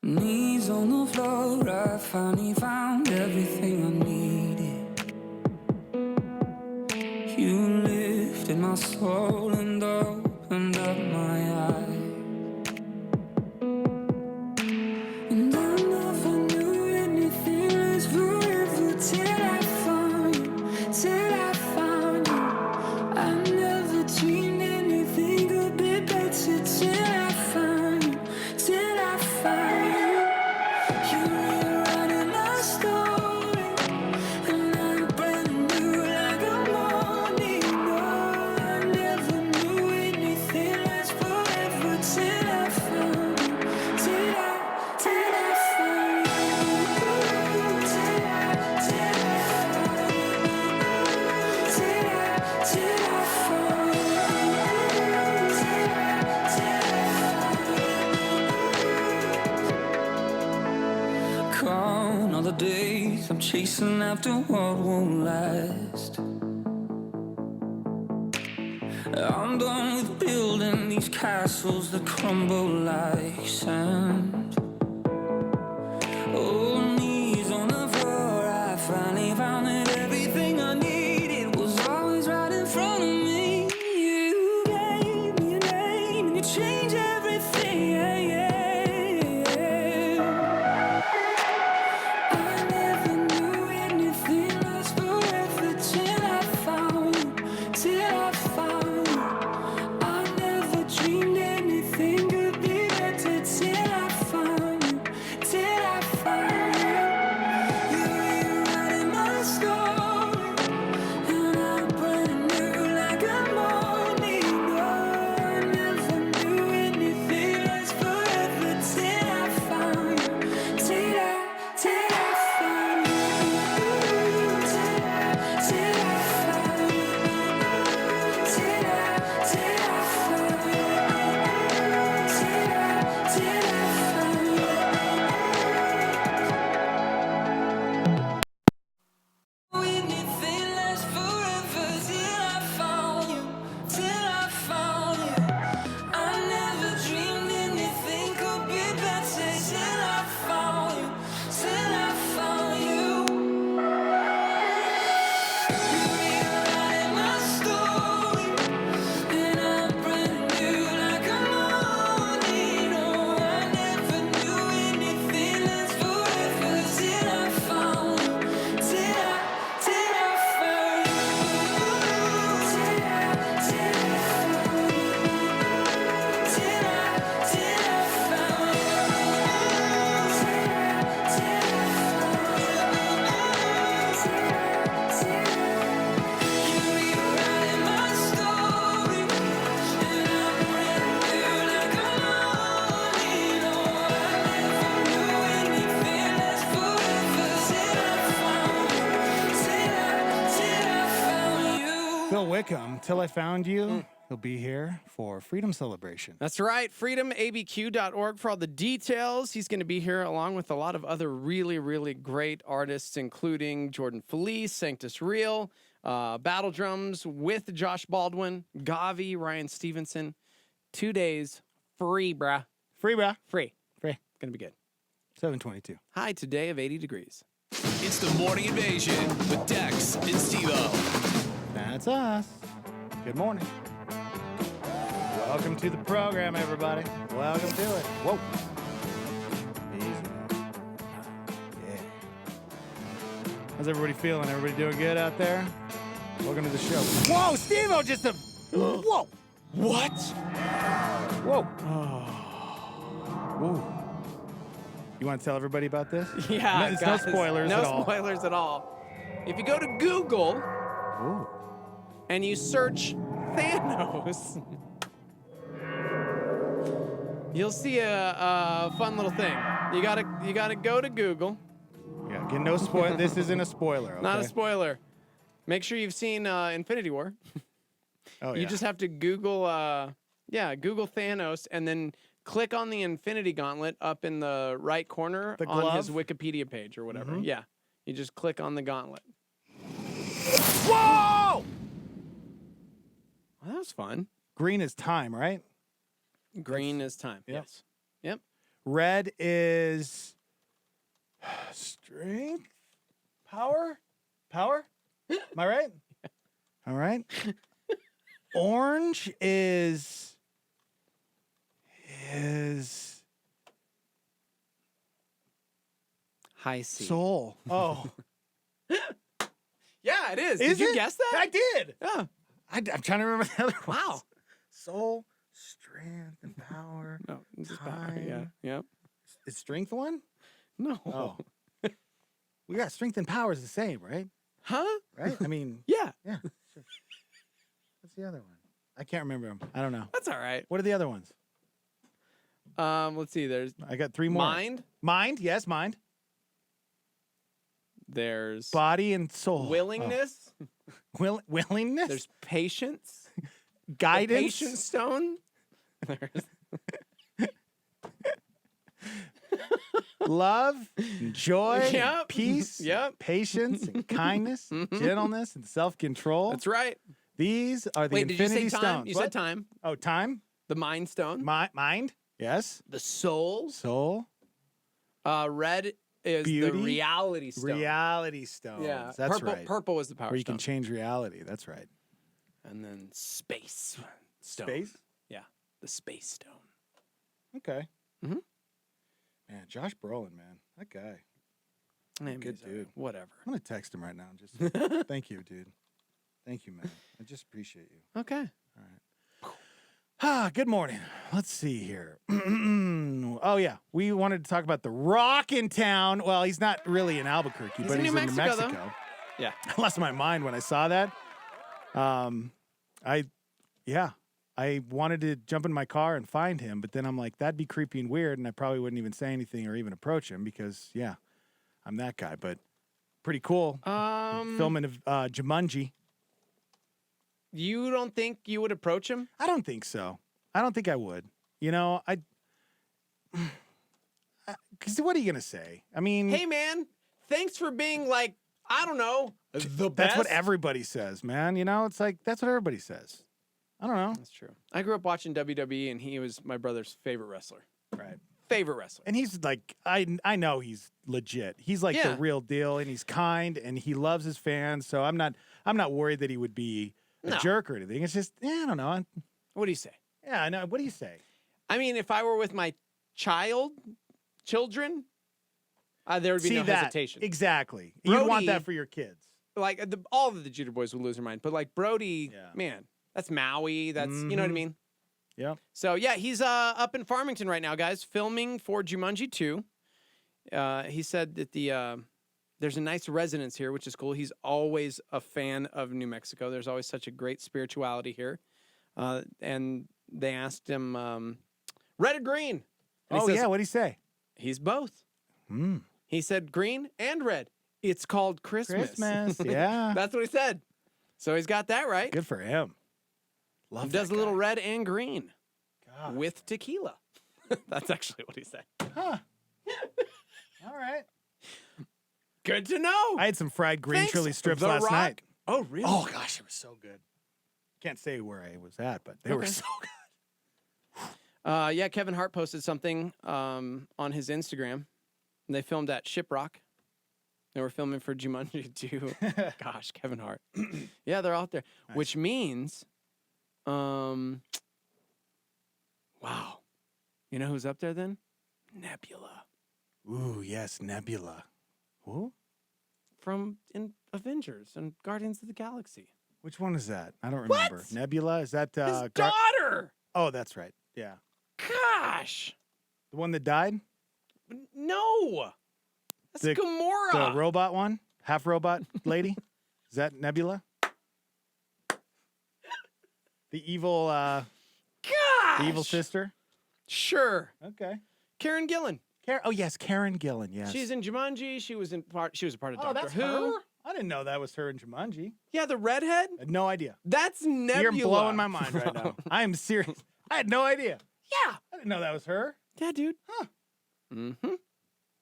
Knees on the floor, I finally found everything I needed. You lifted my soul and opened up my eyes. I'm chasing after what won't last. I'm done with building these castles that crumble like sand. Oh, knees on the floor, I finally found that everything I needed was always right in front of me. You gave me a name and you changed everything, yeah, yeah. I never dreamed anything could be better till I found Wickham. Till I found you, he'll be here for Freedom Celebration. That's right. freedomabq.org for all the details. He's going to be here along with a lot of other really, really great artists, including Jordan Felice, Sanctus Real, Battle Drums with Josh Baldwin, Gavi, Ryan Stevenson. 2 days, free, brah. Free, brah. Free. Free. Going to be good. 722. High today of 80 degrees. It's the Morning Invasion with Dex and Steve-O. That's us. Good morning. Welcome to the program, everybody. Welcome to it. Whoa. Easy. Yeah. How's everybody feeling? Everybody doing good out there? Welcome to the show. Whoa, Steve-O, just a... Whoa. What? Whoa. Whoa. You want to tell everybody about this? Yeah, There's guys, no spoilers at all. No spoilers at all. If you go to Google and you search Thanos, you'll see a fun little thing. You gotta go to Google. Yeah, again, no spoiler. This isn't a spoiler. Okay? Not a spoiler. Make sure you've seen Infinity War. Oh, You just have to Google, Google Thanos, and then click on the Infinity Gauntlet up in the right corner The on his glove? Wikipedia page or whatever. Mhm. Yeah, you just click on the gauntlet. Whoa! Well, that was fun. Green is time, right? Green is time. Yep. Yes. Yep. Red is strength, power. Am I right? All right. Orange is High C. soul. Oh, Yeah, it is. Is Did you it? guess that? I did. Yeah. I'm trying to remember the other ones. Wow. Soul, strength, and power. No, it's just power. Time. Yeah. Yep. Is strength one? No. Oh. We got strength and power is the same, right? Huh? Right? I mean, Yeah. yeah. Sure. What's the other one? I can't remember them. I don't know. That's all right. What are the other ones? Let's see. There's I got three more. mind. Mind, yes, mind. There's Body and soul. willingness. Willingness. There's patience. guidance. The patience stone. There's Love, joy, Yep. peace, Yep. patience, and kindness, gentleness, and self-control. That's right. These are the Wait, did you infinity say time? stones. You What? said time. Oh, time? The mind stone. Mind? Yes. The soul. Soul. Red is Beauty. the reality stone. Reality stones. Yeah. That's purple, right. Purple is the power Where you stone. can change reality. That's right. And then space stone. Space? Yeah. The space stone. Okay. Mhm. Man, Josh Brolin, man. That guy. Maybe Good he's all dude. right. Whatever. I'm going to text him right now. Just thank you, dude. Thank you, man. I just appreciate you. Okay. Good morning. Let's see here. Oh, yeah. We wanted to talk about the Rock in town. Well, he's not really in Albuquerque, but in he's New in New Mexico, Mexico. though. Yeah. I lost my mind when I saw that. I wanted to jump in my car and find him, but then I'm like, that'd be creepy and weird, and I probably wouldn't even say anything or even approach him because, yeah, I'm that guy. But pretty cool. Filming of Jumanji. You don't think you would approach him? I don't think so. I don't think I would. You know, because what are you gonna say? I mean, Hey, man, thanks for being like, I don't know, the best. that's what everybody says, man. You know, it's like that's what everybody says. I don't know. That's true. I grew up watching WWE, and he was my brother's favorite wrestler. Right. Favorite wrestler. And he's like, I know he's legit. He's like the real deal, and he's kind, and he loves his fans. So I'm not worried that he would be a jerk or anything. It's just, I don't know. What do you say? Yeah, I know. What do you say? I mean, if I were with my children, there would be no hesitation. Exactly. Brody, you want that for your kids. Like, all of the Jeter boys would lose their mind. But, like, Brody, man, that's Maui. That's, you know what I mean? Yeah. So, yeah, he's up in Farmington right now, guys, filming for Jumanji 2. He said that there's a nice residence here, which is cool. He's always a fan of New Mexico. There's always such a great spirituality here. And they asked him, red or green? And he says, what'd he say? He's both. He said green and red. It's called Christmas. Christmas, yeah. That's what he said. So he's got that right. Good for him. He does a little red and green with tequila. That's actually what he said. Huh. All right. Good to know. I had some fried green Thanks, chili strips The last Rock. night. Oh, really? Oh, gosh, it was so good. Can't say where I was at, but they were so good. Yeah, Kevin Hart posted something on his Instagram. And they filmed at Shiprock. They were filming for Jumanji 2. Gosh, Kevin Hart. Yeah, they're out there. Nice. Which means, wow. You know who's up there then? Nebula. Ooh, yes, Nebula. Who? From Avengers and Guardians of the Galaxy. Which one is that? I don't remember. What? Nebula? Is that his daughter? Oh, that's right. Yeah. Gosh. The one that died? No. That's Gamora. The robot one? Half robot lady? Is that Nebula? The evil Gosh. The evil sister? Sure. Okay. Karen Gillan. Oh yes, Karen Gillan, yes. She's in Jumanji. She was a part of Doctor that's Who. her? I didn't know that was her in Jumanji. Yeah, the redhead? I had no idea. That's Nebula. You're blowing my mind right now. I am serious. I had no idea. Yeah. I didn't know that was her. Yeah, dude. Huh. Mm-hmm.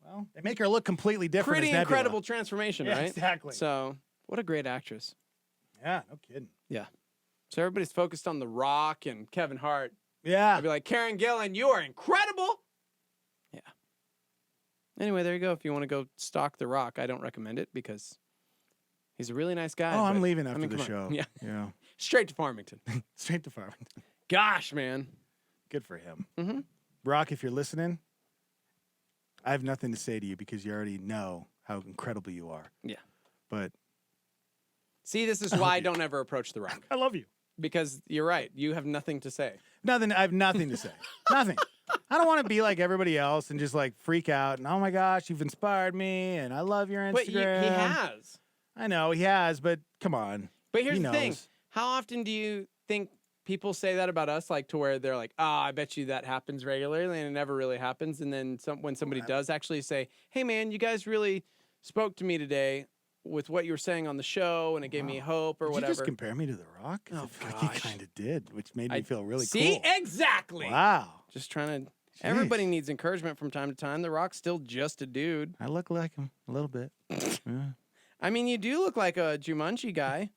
Well, they make her look completely different. Pretty as Nebula. incredible transformation, Yeah, right? exactly. So, what a great actress. Yeah, no kidding. Yeah. So everybody's focused on The Rock and Kevin Hart. Yeah. I'd be like, Karen Gillan, you are incredible. Yeah. Anyway, there you go. If you want to go stalk The Rock, I don't recommend it because he's a really nice guy. Oh, I'm but, leaving after the come on. show. Yeah. Yeah. Straight to Farmington. Straight to Farmington. Gosh, man. Good for him. Mm-hmm. Rock, if you're listening, I have nothing to say to you because you already know how incredible you are. Yeah. But see, this is why I don't ever approach The Rock. I love you. Because you're right. You have nothing to say. Nothing. I have nothing to say. Nothing. I don't want to be like everybody else and just like freak out and, oh my gosh, you've inspired me and I love your Instagram. But he has. I know he has, but come on. But here's He the thing. knows. How often do you think people say that about us? Like to where they're like, I bet you that happens regularly and it never really happens. And then when somebody does actually say, hey man, you guys really spoke to me today with what you were saying on the show and it gave me hope or Did whatever. you just compare me to The Rock? 'Cause I feel like you kind of did, which made me feel really see? cool. Exactly. Wow. Just trying to. Everybody needs encouragement from time to time. The Rock's still just a dude. I look like him a little bit. Yeah. I mean, you do look like a Jumanji guy.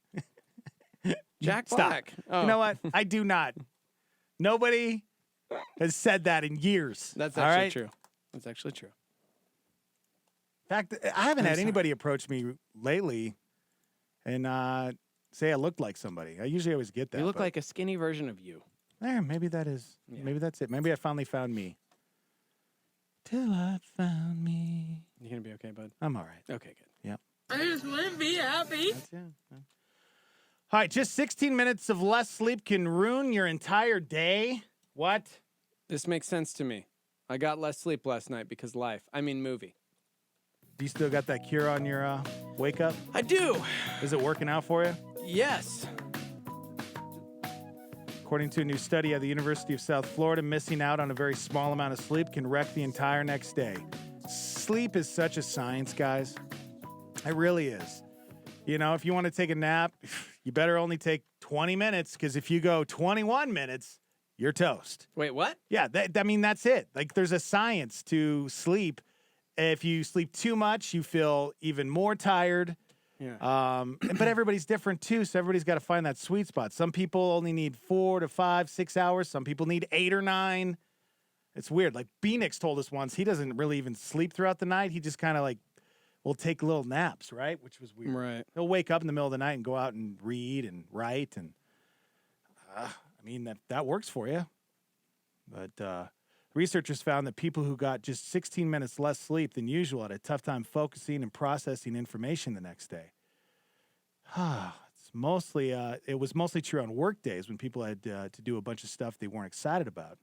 Jack Stop. Black. Oh. You know what? I do not. Nobody has said that in years. That's all actually right? true. That's actually true. In fact, I haven't had anybody approach me lately and say I looked like somebody. I usually always get that. You look like a skinny version of you. There, maybe that is. Yeah. Maybe that's it. Maybe I finally found me. Till I found me. You gonna be okay, bud? I'm all right. Okay, good. Yep. I just want to be happy. That's it. All right, just 16 minutes of less sleep can ruin your entire day. What? This makes sense to me. I got less sleep last night because movie. Do you still got that cure on your wake up? I do. Is it working out for you? Yes. According to a new study at the University of South Florida, missing out on a very small amount of sleep can wreck the entire next day. Sleep is such a science, guys. It really is. You know, if you want to take a nap, you better only take 20 minutes because if you go 21 minutes, you're toast. Wait, what? Yeah, that's it. Like, there's a science to sleep. If you sleep too much, you feel even more tired. Yeah. But everybody's different too, so everybody's got to find that sweet spot. Some people only need 4 to 5, 6 hours. Some people need 8 or 9. It's weird. Like Phoenix told us once, he doesn't really even sleep throughout the night. He just kind of will take little naps, right? Which was weird. Right. He'll wake up in the middle of the night and go out and read and write, and that works for you. But researchers found that people who got just 16 minutes less sleep than usual had a tough time focusing and processing information the next day. It was mostly true on work days when people had to do a bunch of stuff they weren't excited about.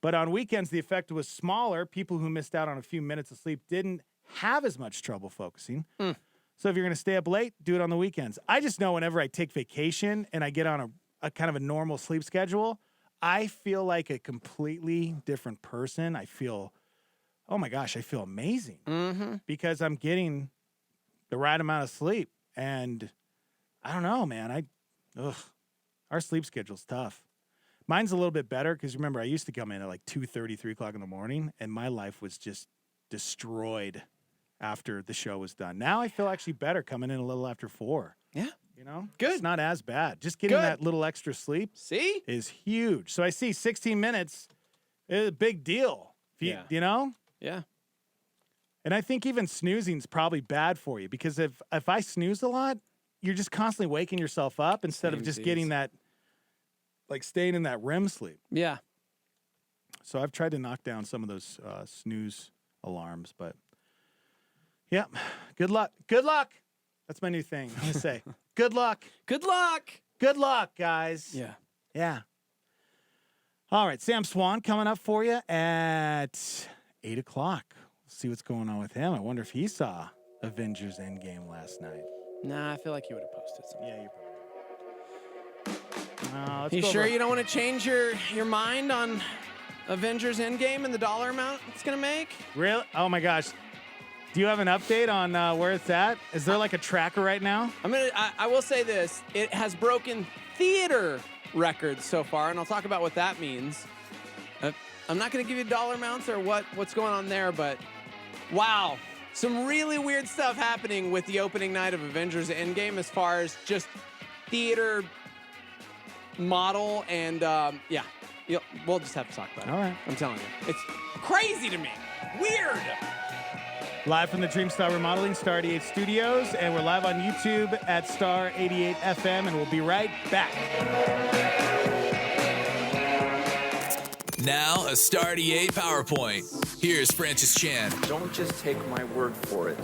But on weekends, the effect was smaller. People who missed out on a few minutes of sleep didn't have as much trouble focusing. So if you're going to stay up late, do it on the weekends. I just know whenever I take vacation and I get on a kind of a normal sleep schedule, I feel like a completely different person. I feel, oh my gosh, I feel amazing because I'm getting the right amount of sleep. And I don't know, man. Our sleep schedule's tough. Mine's a little bit better because remember, I used to come in at like 2:30, 3 o'clock in the morning, and my life was just destroyed after the show was done. Now I feel actually better coming in a little after 4. Yeah. You know? Good. It's not as bad. Just getting that little extra sleep is huge. So I see 16 minutes is a big deal. You know? Yeah. And I think even snoozing's probably bad for you because if I snooze a lot, you're just constantly waking yourself up instead of just getting that, like staying in that REM sleep. Yeah. So I've tried to knock down some of those snooze alarms, but yeah, good luck. Good luck. That's my new thing. I'm going to say, good luck. Good luck. Good luck, guys. Yeah. Yeah. All right, Sam Swan coming up for you at 8 o'clock. We'll see what's going on with him. I wonder if he saw Avengers Endgame last night. Nah, I feel like he would have posted something. Yeah, you probably. You sure you don't want to change your mind on Avengers Endgame and the dollar amount it's going to make? Really? Oh, my gosh. Do you have an update on where it's at? Is there like a tracker right now? I will say this. It has broken theater records so far, and I'll talk about what that means. I'm not going to give you dollar amounts or what's going on there, but wow. Some really weird stuff happening with the opening night of Avengers Endgame as far as just theater model and, we'll just have to talk about it. All right. I'm telling you. It's crazy to me. Weird. Live from the Dreamstar Remodeling, Star 88 Studios, and we're live on YouTube at Star 88 FM, and we'll be right back. Now, a Star 88 PowerPoint. Here's Francis Chan. Don't just take my word for it.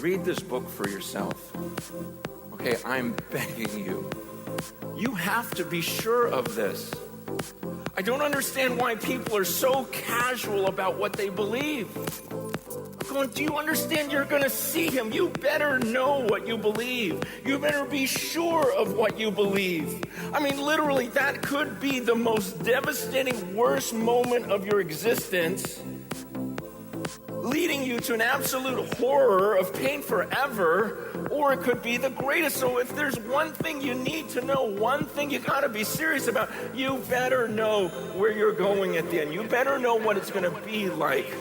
Read this book for yourself. Okay, I'm begging you. You have to be sure of this. I don't understand why people are so casual about what they believe. I'm going, do you understand you're going to see him? You better know what you believe. You better be sure of what you believe. I mean, literally, that could be the most devastating, worst moment of your existence, leading you to an absolute horror of pain forever, or it could be the greatest. So if there's one thing you need to know, one thing you gotta be serious about, you better know where you're going at the end. You better know what it's gonna be like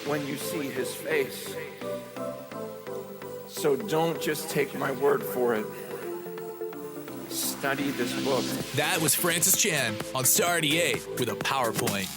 when you see his face. So don't just take my word for it. Study this book. That was Francis Chan on Star 88 with a PowerPoint.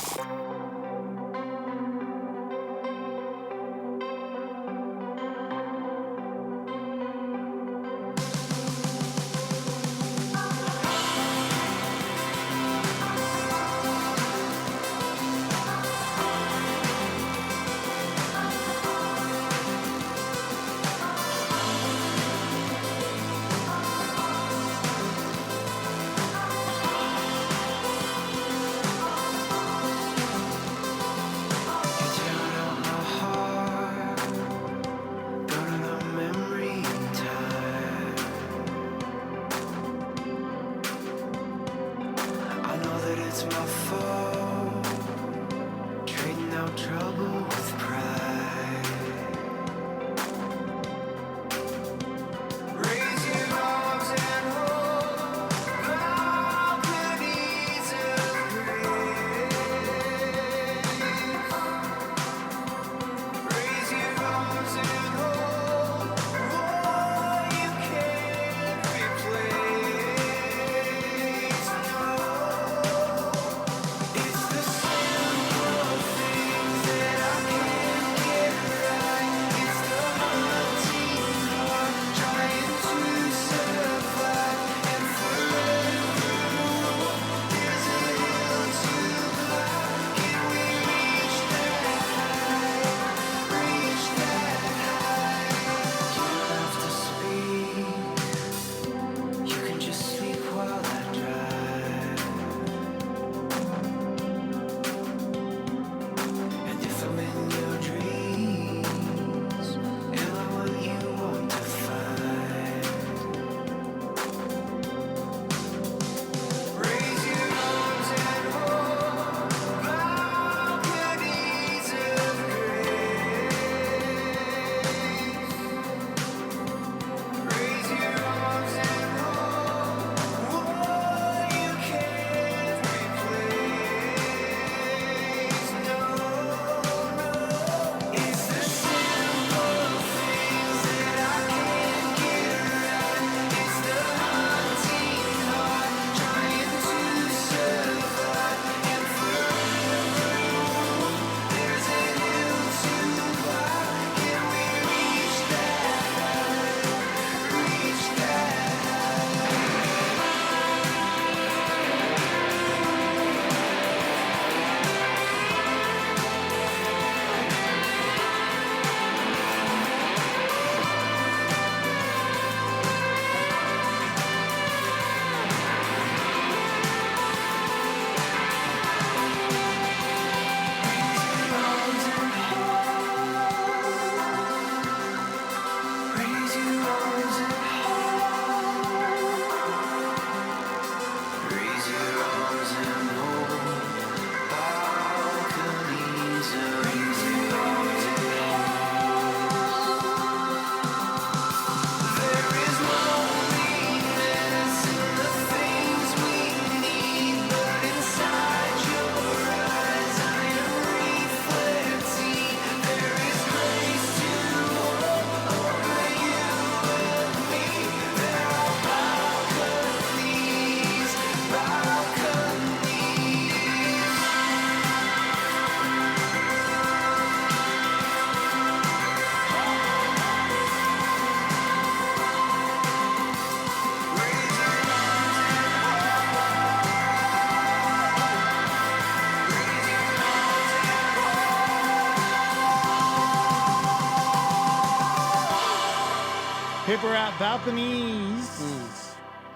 Paper out balconies.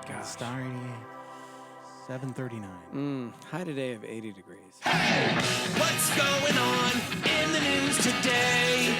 Gosh. Star 88. 739. High today of 80 degrees. What's going on in the news today?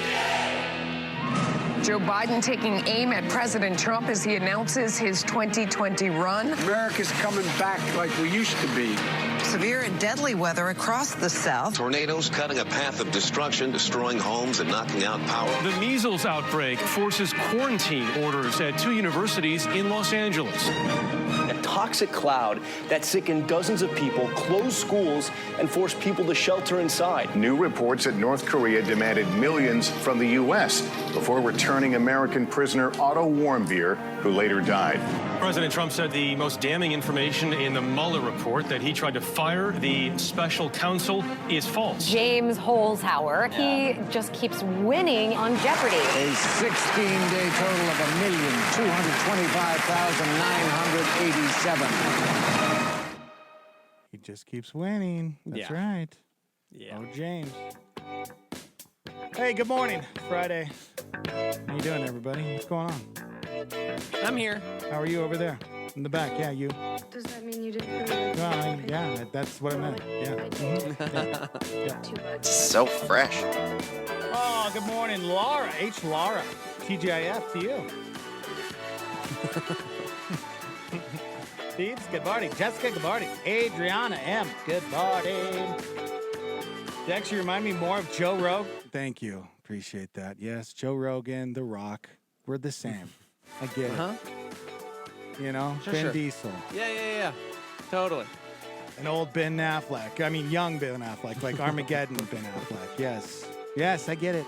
Joe Biden taking aim at President Trump as he announces his 2020 run. America's coming back like we used to be. Severe and deadly weather across the South. Tornadoes cutting a path of destruction, destroying homes and knocking out power. The measles outbreak forces quarantine orders at 2 universities in Los Angeles. A toxic cloud that sickened dozens of people, closed schools, and forced people to shelter inside. New reports that North Korea demanded millions from the U.S. before returning American prisoner Otto Warmbier, who later died. President Trump said the most damning information in the Mueller report, that he tried to fire the special counsel, is false. James Holzhauer, he just keeps winning on Jeopardy. A 16-day total of 1,225,987. He just keeps winning. That's right. Yeah. Oh, James. Hey, good morning. Friday. How you doing, everybody? What's going on? I'm here. How are you over there? In the back. Yeah, you. Does that mean you didn't really Yeah, that's what I meant. Yeah. Too much. So fresh. Oh, good morning, Laura. H. Laura. TGIF to you. Steve's, good morning. Jessica, good morning. Adriana M., good morning. Dex, you remind me more of Joe Rogan. Thank you. Appreciate that. Yes, Joe Rogan, The Rock. We're the same. I get it. You know, Vin Diesel. Yeah. Totally. An old Ben Affleck. I mean, young Ben Affleck, like Armageddon Ben Affleck. Yes. Yes, I get it.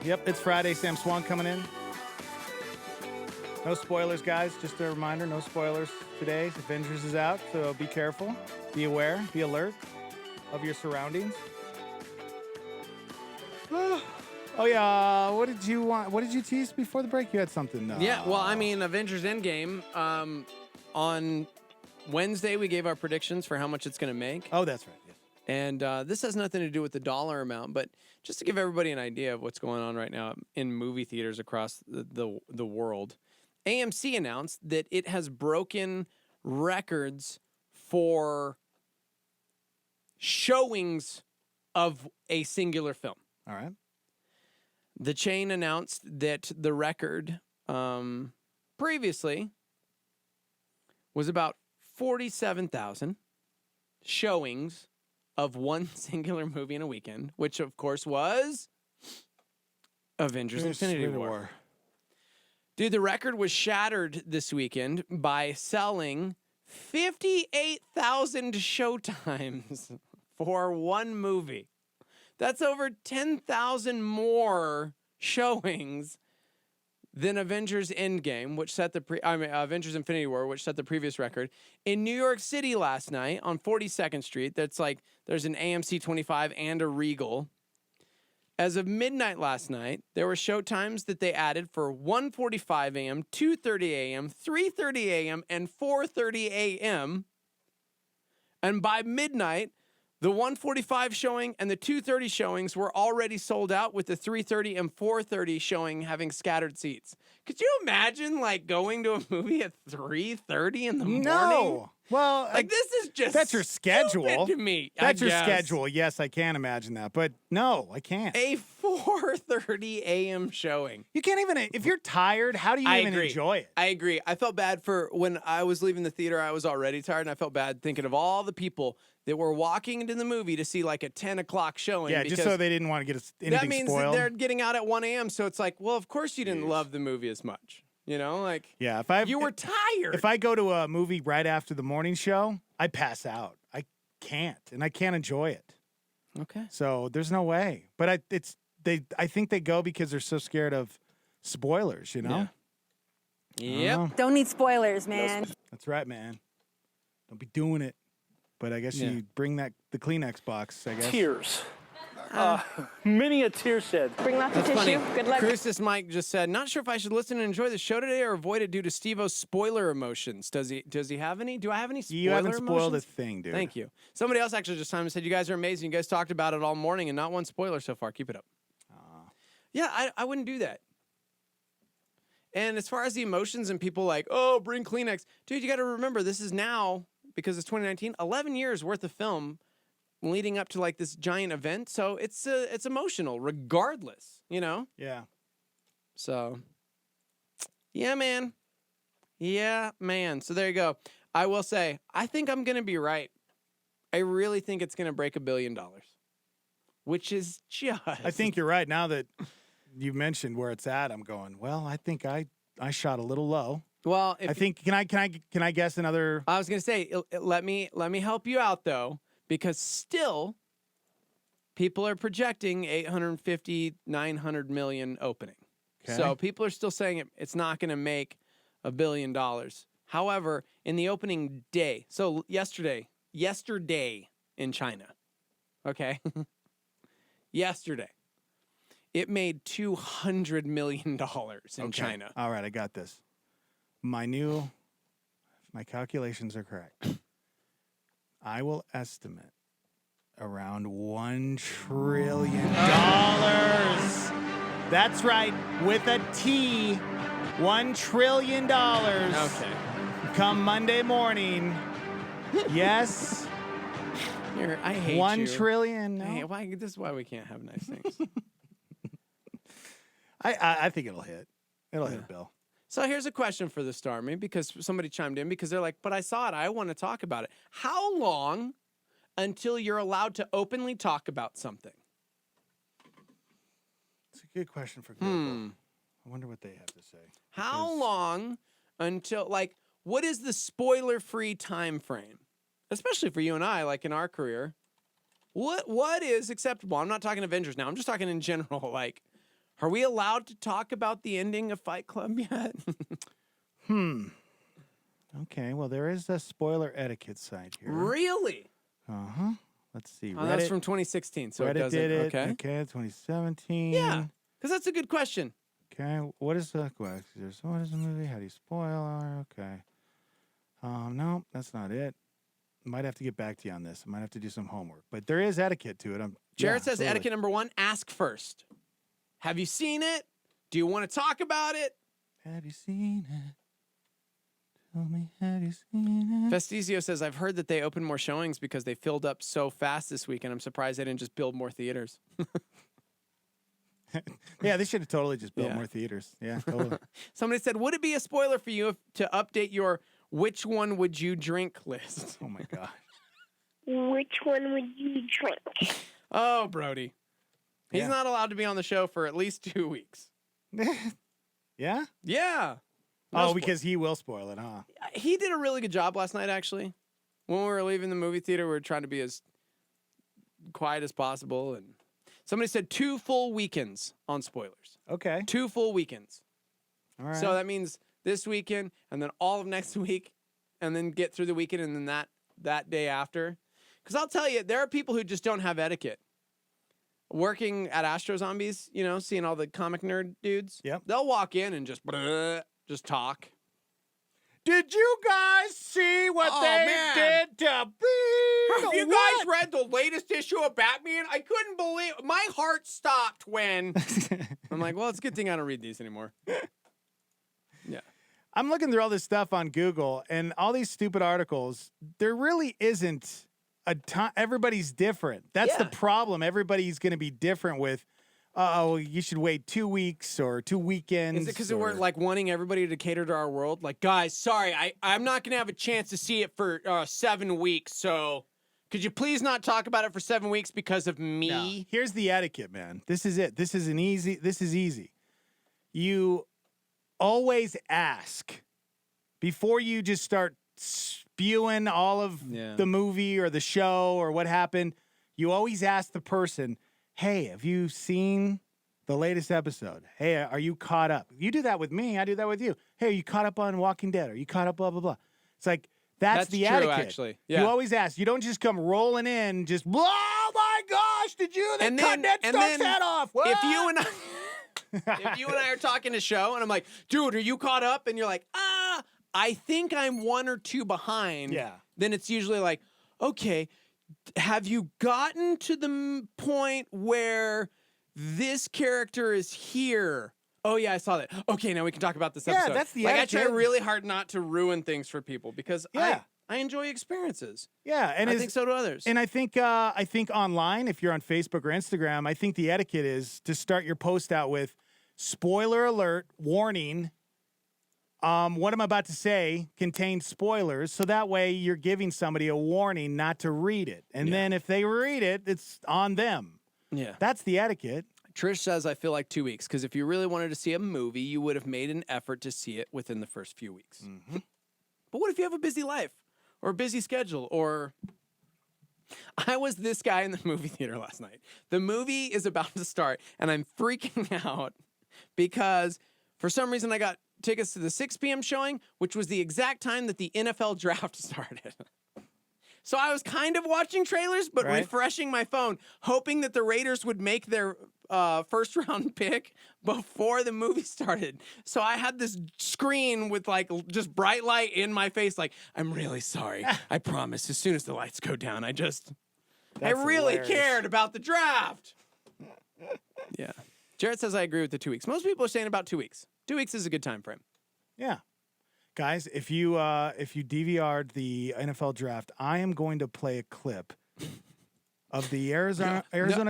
Yep, it's Friday. Sam Swan coming in. No spoilers, guys. Just a reminder, no spoilers today. Avengers is out, so be careful. Be aware. Be alert of your surroundings. Oh, yeah. What did you want? What did you tease before the break? You had something. Yeah, well, I mean, Avengers Endgame. On Wednesday, we gave our predictions for how much it's going to make. Oh, that's right. Yes. And this has nothing to do with the dollar amount, but just to give everybody an idea of what's going on right now in movie theaters across the world, AMC announced that it has broken records for showings of a singular film. All right. The chain announced that the record previously was about 47,000 showings of one singular movie in a weekend, which of course was Avengers Infinity War. Dude, the record was shattered this weekend by selling 58,000 showtimes for one movie. That's over 10,000 more showings than Avengers Endgame, which set Avengers Infinity War, which set the previous record. In New York City last night on 42nd Street, that's like there's an AMC 25 and a Regal. As of midnight last night, there were showtimes that they added for 1:45 a.m., 2:30 a.m., 3:30 a.m., and 4:30 a.m. And by midnight, the 1:45 showing and the 2:30 showings were already sold out, with the 3:30 and 4:30 showing having scattered seats. Could you imagine, like, going to a movie at 3:30 in the morning? No. Well, like, this is just that's your schedule to me. That's I your guess. schedule. Yes, I can imagine that, but no, I can't. A 4:30 a.m. showing. You can't even. If you're tired, how do you even enjoy it? I agree. I felt bad for when I was leaving the theater. I was already tired, and I felt bad thinking of all the people that were walking into the movie to see like a 10 o'clock showing. Yeah, just so they didn't want to get anything that means spoiled. That they're getting out at 1 a.m. So it's like, well, of course you didn't love the movie as much. You know, like, yeah, you were tired. If I go to a movie right after the morning show, I pass out. I can't, and I can't enjoy it. Okay. So there's no way. But I think they go because they're so scared of spoilers. You know. Yeah. Yep. Don't need spoilers, man. That's right, man. Don't be doing it. But I guess you bring the Kleenex box. I guess. Tears. Many a tear shed. Bring lots of That's tissue. funny. Good luck. Christus Mike just said, not sure if I should listen and enjoy the show today or avoid it due to Steve-O's spoiler emotions. Does he have any? Do I have any spoiler You haven't spoiled emotions? a thing, dude. Thank you. Somebody else actually just chimed and said, you guys are amazing. You guys talked about it all morning and not one spoiler so far. Keep it up. Yeah, I wouldn't do that. And as far as the emotions and people like, oh, bring Kleenex. Dude, you got to remember, this is now, because it's 2019, 11 years worth of film leading up to like this giant event. So it's emotional regardless, you know? Yeah. So, yeah, man. Yeah, man. So there you go. I will say, I think I'm going to be right. I really think it's going to break $1 billion, which is just... I think you're right. Now that you mentioned where it's at, I'm going, well, I think I shot a little low. Well, I think, can I guess another... I was going to say, let me help you out, though, because still, people are projecting 850, 900 million opening. Okay. So people are still saying it's not going to make $1 billion. However, in the opening day, so yesterday in China, okay? Yesterday, it made $200 million in China. All right, I got this. My calculations are correct. I will estimate around $1 trillion. That's right, with a T, $1 trillion. Okay. Come Monday morning. Yes. I hate $1 you. trillion. No. Hey, this is why we can't have nice things. I think it'll hit. It'll hit, Bill. So here's a question for the Star, maybe because somebody chimed in because they're like, but I saw it. I want to talk about it. How long until you're allowed to openly talk about something? It's a good question for Google. I wonder what they have to say. How long until, like, what is the spoiler-free time frame? Especially for you and I, like in our career. What is acceptable? I'm not talking Avengers now. I'm just talking in general. Like, are we allowed to talk about the ending of Fight Club yet? Okay, well, there is a spoiler etiquette site here. Really? Uh-huh. Let's see. Oh, that's from 2016, so Reddit it doesn't. did it. Okay. Okay, 2017. Yeah, because that's a good question. Okay, what is the question? What is the movie? How do you spoil? Okay. No, that's not it. Might have to get back to you on this. I might have to do some homework. But there is etiquette to it. Jared says etiquette number 1, ask first. Have you seen it? Do you want to talk about it? Have you seen it? Tell me, have you seen it? Festizio says, I've heard that they opened more showings because they filled up so fast this week, and I'm surprised they didn't just build more theaters. Yeah, they should have totally just built more theaters. Yeah, totally. Somebody said, would it be a spoiler for you to update your which one would you drink list? Oh, my God. Which one would you drink? Oh, Brody. He's not allowed to be on the show for at least 2 weeks. Yeah? Yeah. Because he will spoil it, huh? He did a really good job last night, actually. When we were leaving the movie theater, we were trying to be as quiet as possible. And somebody said 2 full weekends on spoilers. Okay. 2 full weekends. All right. So that means this weekend and then all of next week and then get through the weekend and then that day after. Because I'll tell you, there are people who just don't have etiquette. Working at Astro Zombies, you know, seeing all the comic nerd dudes. Yep. They'll walk in and just talk. Did you guys see what did to Bean? Have you guys read the latest issue of Batman? I couldn't believe my heart stopped when I'm like, well, it's a good thing I don't read these anymore. Yeah. I'm looking through all this stuff on Google and all these stupid articles. There really isn't a ton. Everybody's different. That's the problem. Everybody's going to be different with, you should wait 2 weeks or 2 weekends. Is it because we're like wanting everybody to cater to our world? Like, guys, sorry, I'm not going to have a chance to see it for 7 weeks. So could you please not talk about it for 7 weeks because of me? No. Here's the etiquette, man. This is it. This is easy. You always ask before you just start spewing all of the movie or the show or what happened. You always ask the person, hey, have you seen the latest episode? Hey, are you caught up? You do that with me. I do that with you. Hey, are you caught up on Walking Dead? Are you caught up, blah, blah, blah. It's like, that's the true, etiquette. Actually. Yeah. You always ask. You don't just come rolling in, just, oh my gosh, did you? They cut Ned Stark's head off. What? If you and I are talking to show and I'm like, dude, are you caught up? And you're like, I think I'm 1 or 2 behind. Yeah. Then it's usually like, okay, have you gotten to the point where this character is here. Oh yeah, I saw that. Okay, now we can talk about this episode. Yeah, that's the like etiquette. I try really hard not to ruin things for people because Yeah. I enjoy experiences. Yeah, and I think so do others. And I think online, if you're on Facebook or Instagram, I think the etiquette is to start your post out with spoiler alert, warning. What I'm about to say contains spoilers, so that way you're giving somebody a warning not to read it. And then if they read it, it's on them. Yeah. That's the etiquette. Trish says, I feel like 2 weeks, because if you really wanted to see a movie, you would have made an effort to see it within the first few weeks. Mm-hmm. But what if you have a busy life or a busy schedule or... I was this guy in the movie theater last night. The movie is about to start, and I'm freaking out because for some reason I got tickets to the 6 p.m. showing, which was the exact time that the NFL draft started. So I was kind of watching trailers, but refreshing my phone, hoping that the Raiders would make their first round pick before the movie started. So I had this screen with like just bright light in my face, like, I'm really sorry. I promise as soon as the lights go down, I really cared about the draft. Yeah. Jared says I agree with the 2 weeks. Most people are saying about 2 weeks. 2 weeks is a good time frame. Yeah. Guys, if you DVR'd the NFL draft, I am going to play a clip of the Arizona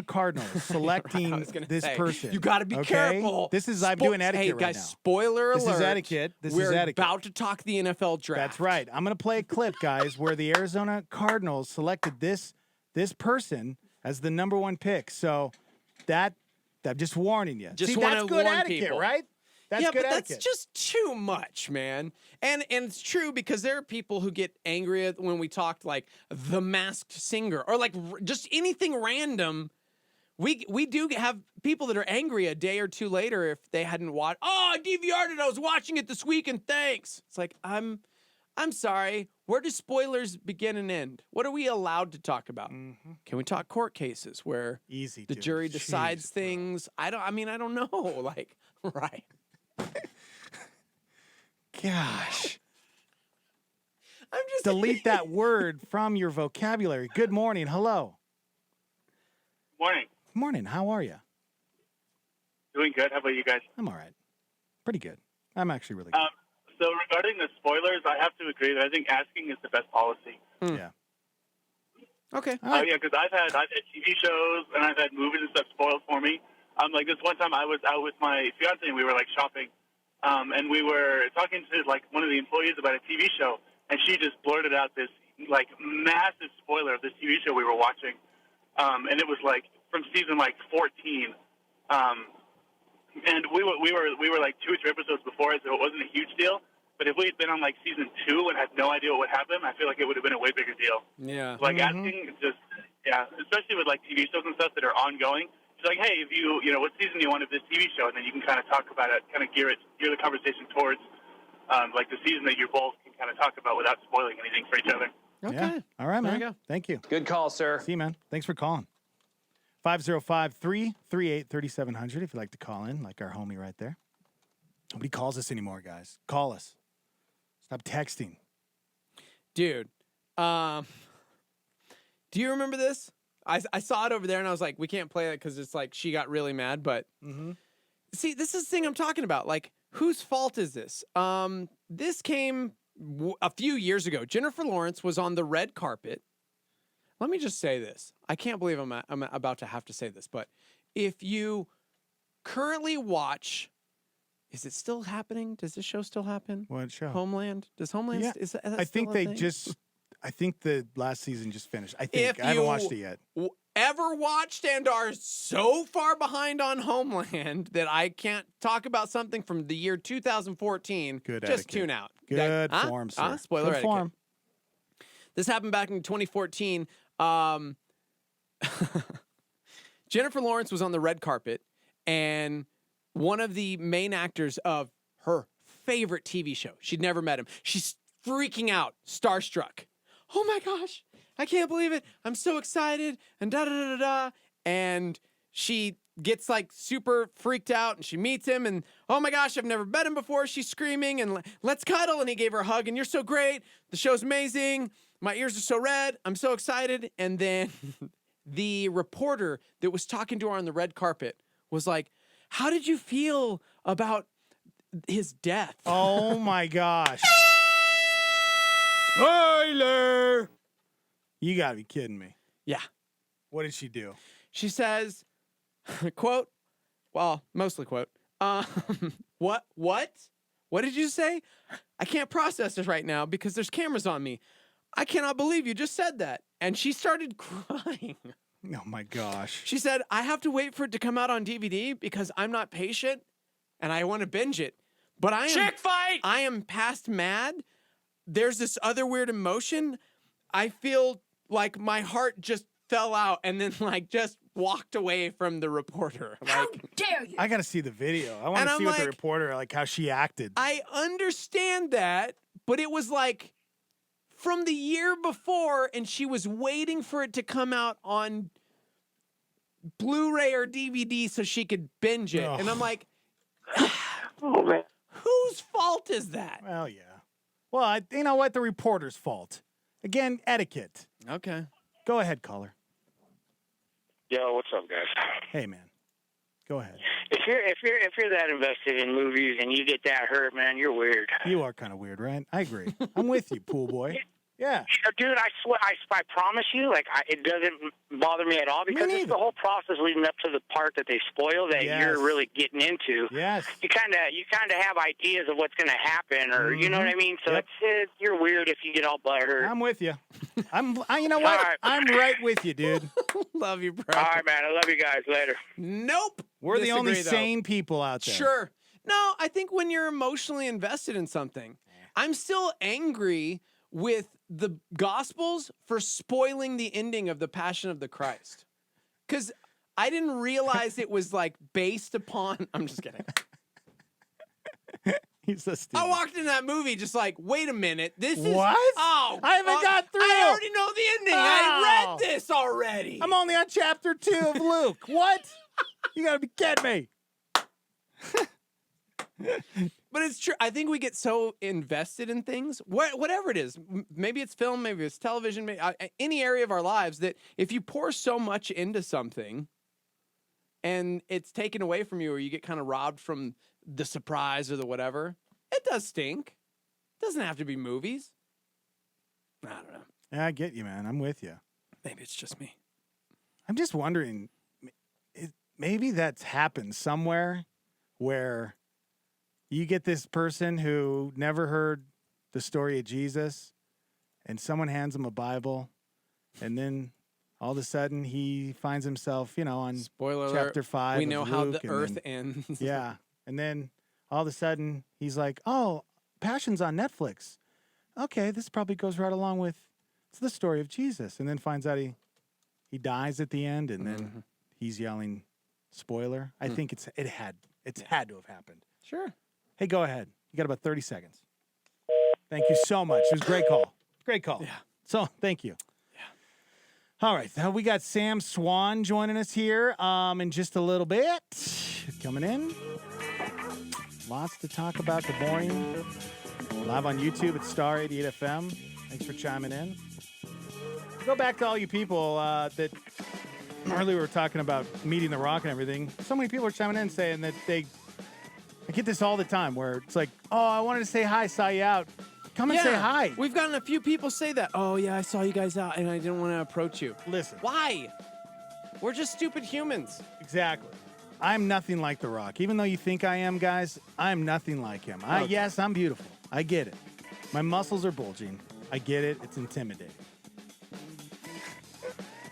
Cardinals selecting this person. You got to be careful. This is I'm doing etiquette hey, right guys, now. Spoiler alert. This is etiquette. We're is etiquette. about to talk the NFL draft. That's right. I'm going to play a clip, guys, where the Arizona Cardinals selected this person as the number 1 pick. So that I'm just warning you. Just See, want that's to good warn etiquette, people. right? That's yeah, good but etiquette. that's just too much, man. And it's true because there are people who get angry when we talked like The Masked Singer or like just anything random. We do have people that are angry a day or two later if they hadn't watched. Oh, I DVR'd it. I was watching it this weekend. Thanks. It's like I'm sorry. Where do spoilers begin and end? What are we allowed to talk about? Mm-hmm. Can we talk court cases where the jury decides things? I don't know. Like, right. Gosh. I'm just delete that word from your vocabulary. Good morning. Hello. Morning. Morning. How are you? Doing good. How about you guys? I'm all right. Pretty good. I'm actually really good. So regarding the spoilers, I have to agree that I think asking is the best policy. Yeah. Okay. Yeah, because I've had TV shows and I've had movies and stuff spoiled for me. Like this one time I was out with my fiance and we were like shopping, and we were talking to like one of the employees about a TV show, and she just blurted out this like massive spoiler of this TV show we were watching, and it was like from season like 14, and we were like 2 or 3 episodes before it, so it wasn't a huge deal. But if we had been on like season 2 and had no idea what would happen, I feel like it would have been a way bigger deal. Yeah. Like asking, especially with like TV shows and stuff that are ongoing. It's like, hey, if you what season do you want of this TV show, and then you can kind of talk about it, kind of gear the conversation towards like the season that you both can kind of talk about without spoiling anything for each other. Okay. Yeah. All right, man. There you go. Thank you. Good call, sir. See you, man. Thanks for calling. 505-338-3700 if you'd like to call in, like our homie right there. Nobody calls us anymore, guys. Call us. Stop texting. Dude, do you remember this? I saw it over there and I was like, we can't play it because it's like she got really mad. But see, this is the thing I'm talking about. Like, whose fault is this? This came a few years ago. Jennifer Lawrence was on the red carpet. Let me just say this. I can't believe I'm about to have to say this, but if you currently watch, is it still happening? Does this show still happen? What show? Homeland? Does Homeland? Yeah. Is that I think still a they thing? I think the last season just finished. I think. If I haven't you watched it yet. Ever watched and are so far behind on Homeland that I can't talk about something from the year 2014, Good just etiquette. tune out. Good form, sir. Spoiler Good etiquette. form. This happened back in 2014. Jennifer Lawrence was on the red carpet, and one of the main actors of her favorite TV show, she'd never met him. She's freaking out, starstruck. Oh my gosh, I can't believe it. I'm so excited, and da-da-da-da-da. And she gets like super freaked out, and she meets him, and oh my gosh, I've never met him before. She's screaming, and let's cuddle, and he gave her a hug, and you're so great. The show's amazing. My ears are so red. I'm so excited. And then the reporter that was talking to her on the red carpet was like, how did you feel about his death? Oh my gosh. Spoiler! You gotta be kidding me. Yeah. What did she do? She says, quote, well, mostly quote, what? What did you say? I can't process this right now because there's cameras on me. I cannot believe you just said that. And she started crying. Oh my gosh. She said, I have to wait for it to come out on DVD because I'm not patient and I want to binge it. But I am past mad. There's this other weird emotion. I feel like my heart just fell out and then like just walked away from the reporter. How dare you? I gotta see the video. I want to see what the reporter, like how she acted. I understand that, but it was like from the year before and she was waiting for it to come out on Blu-ray or DVD so she could binge it. Ugh. And I'm like, Oh, man. whose fault is that? Well, yeah. Well, you know what? The reporter's fault. Again, etiquette. Okay. Go ahead, caller. Yo, what's up, guys? Hey, man. Go ahead. If you're that invested in movies and you get that hurt, man, you're weird. You are kind of weird, right? I agree. I'm with you, pool boy. Yeah. Dude, I swear, I promise you, like, it doesn't bother me at all because it's the whole process leading up to the part that they spoil that you're really getting into. Yes. You kind of have ideas of what's going to happen, or you know what I mean. So you're weird if you get all butthurt. I'm with you. You know what? Right. I'm right with you, dude. Love you, bro. All right, man. I love you guys. Later. Nope. We're the only Disagree, though. sane people out there. Sure. No, I think when you're emotionally invested in something, I'm still angry with the Gospels for spoiling the ending of the Passion of the Christ. Because I didn't realize it was like based upon, I'm just kidding. He's so stupid. I walked in that movie just like, wait a minute, this is... What? Oh, I haven't got through. I already know the ending. I Oh. read this already. I'm only on chapter 2 of Luke. What? You gotta be kidding me. But it's true. I think we get so invested in things, whatever it is. Maybe it's film, maybe it's television, any area of our lives, that if you pour so much into something and it's taken away from you or you get kind of robbed from the surprise or the whatever, it does stink. It doesn't have to be movies. I don't know. Yeah, I get you, man. I'm with you. Maybe it's just me. I'm just wondering, maybe that's happened somewhere where you get this person who never heard the story of Jesus and someone hands him a Bible and then all of a sudden he finds himself, on Spoiler chapter alert, 5 we of know how Luke, the and earth then- ends. Yeah. And then all of a sudden he's like, oh, Passion's on Netflix. Okay, this probably goes right along with it's the story of Jesus. And then finds out he dies at the end and then he's yelling, spoiler. I think it's had to have happened. Sure. Hey, go ahead. You got about 30 seconds. Thank you so much. It was a great call. Great call. Yeah. So, thank you. Yeah. All right. Now we got Sam Swan joining us here in just a little bit. Coming in. Lots to talk about. Good morning. Live on YouTube at Star 88 FM. Thanks for chiming in. Go back to all you people that earlier we were talking about meeting The Rock and everything. So many people are chiming in saying that I get this all the time where it's like, oh, I wanted to say hi, saw you out. Come and say hi. We've gotten a few people say that. Oh, yeah, I saw you guys out and I didn't want to approach you. Listen. Why? We're just stupid humans. Exactly. I'm nothing like The Rock. Even though you think I am, guys, I'm nothing like him. Yes, I'm beautiful. I get it. My muscles are bulging. I get it. It's intimidating.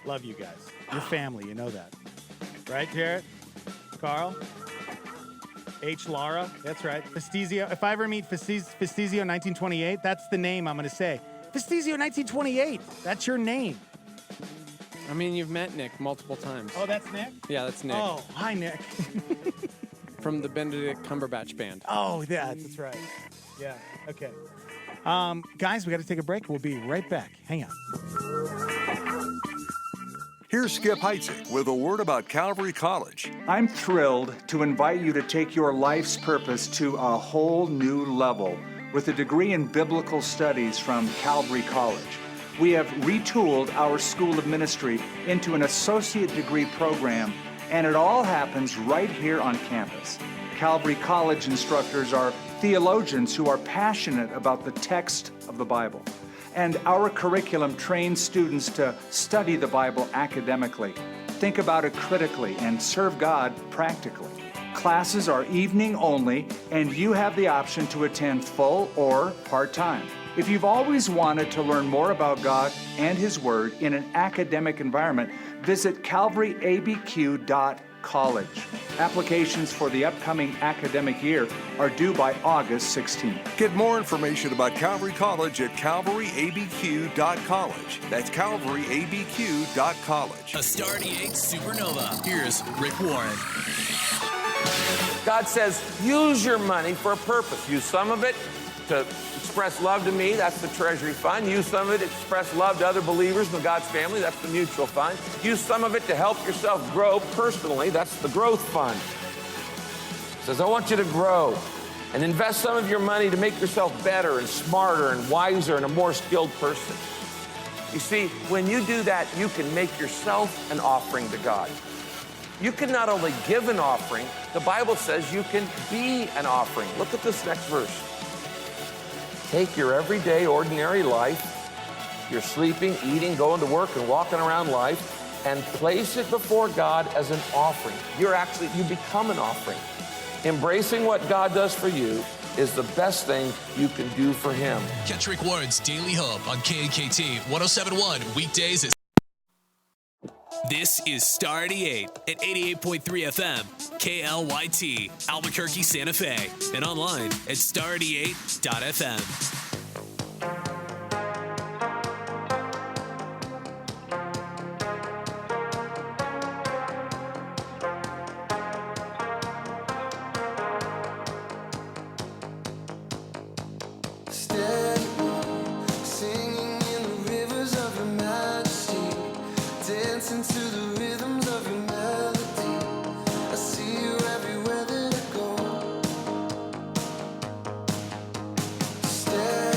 Love you guys. Your family, you know that. Right, Jarrett? Carl? H. Lara, that's right. Festizio. If I ever meet Festizio 1928, that's the name I'm going to say. Festizio 1928. That's your name. I mean, you've met Nick multiple times. Oh, that's Nick? Yeah, that's Nick. Oh, hi, Nick. From the Benedict Cumberbatch band. Oh, yeah, that's right. Yeah, okay. Guys, we got to take a break. We'll be right back. Hang on. Here's Skip Heitzig with a word about Calvary College. I'm thrilled to invite you to take your life's purpose to a whole new level with a degree in biblical studies from Calvary College. We have retooled our School of Ministry into an associate degree program And it all happens right here on campus. Calvary College instructors are theologians who are passionate about the text of the Bible. And our curriculum trains students to study the Bible academically, think about it critically, and serve God practically. Classes are evening only, and you have the option to attend full or part-time. If you've always wanted to learn more about God and His Word in an academic environment, visit calvaryabq.college. Applications for the upcoming academic year are due by August 16th. Get more information about Calvary College at calvaryabq.college. That's calvaryabq.college. A Star 88 Supernova. Here's Rick Warren. God says, use your money for a purpose. Use some of it to express love to me. That's the treasury fund. Use some of it to express love to other believers in God's family. That's the mutual fund. Use some of it to help yourself grow personally. That's the growth fund. It says, I want you to grow and invest some of your money to make yourself better and smarter and wiser and a more skilled person. You see, when you do that, you can make yourself an offering to God. You can not only give an offering, the Bible says you can be an offering. Look at this next verse. Take your everyday, ordinary life, you're sleeping, eating, going to work, and walking around life, and place it before God as an offering. You become an offering. Embracing what God does for you is the best thing you can do for Him. Catch Rick Warren's Daily Hope on KNKT 107.1 weekdays. This is Star 88 at 88.3 FM, KLYT, Albuquerque, Santa Fe, and online at star88.fm. Stay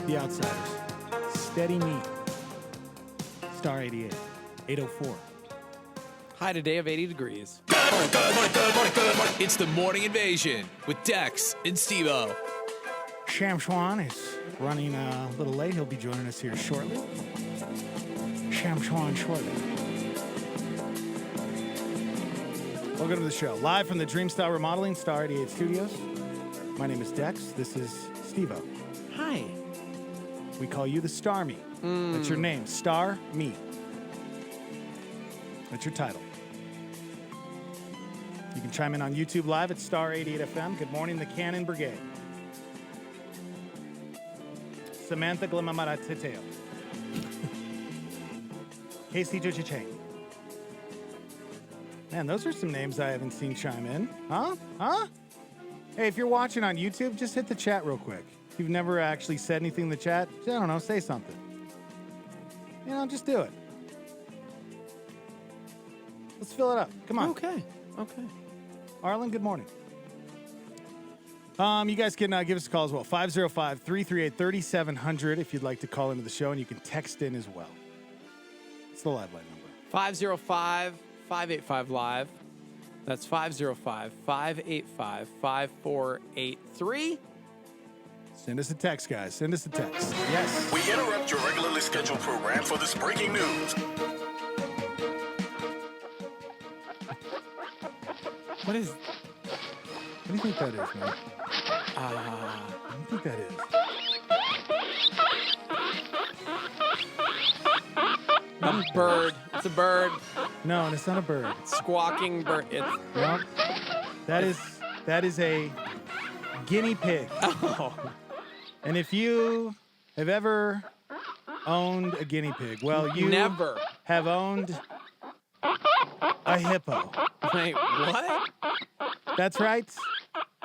The Outsiders. Steady Me. Star 88. 804. High today of 80 degrees. It's the Morning Invasion with Dex and Steve-O. Sham Schwan is running a little late. He'll be joining us here shortly. Sham Schwan shortly. Welcome to the show. Live from the Dreamstyle Remodeling Star 88 Studios. My name is Dex. This is Steve-O. Hi. We call you the Star Me. That's your name. Star Me. That's your title. You can chime in on YouTube Live at Star 88 FM. Good morning, the Cannon Brigade. Samantha Glamamarateteo. Casey Juchichang. Man, those are some names I haven't seen chime in. Huh? Hey, if you're watching on YouTube, just hit the chat real quick. If you've never actually said anything in the chat, I don't know, say something. You know, just do it. Let's fill it up. Come on. Okay. Arlen, good morning. You guys can give us a call as well. 505-338-3700 if you'd like to call into the show, and you can text in as well. It's the live line number. 505-585-LIVE. That's 505-585-5483. Send us a text, guys. Send us a text. Yes. We interrupt your regularly scheduled program for this breaking news. What do you think that is, man? What do you think that is? A bird. It's a bird. No, it's not a bird. Squawking bird. No. That is a guinea pig. Oh. And if you have ever owned a guinea pig, well, you never have owned a hippo. Wait, what? That's right.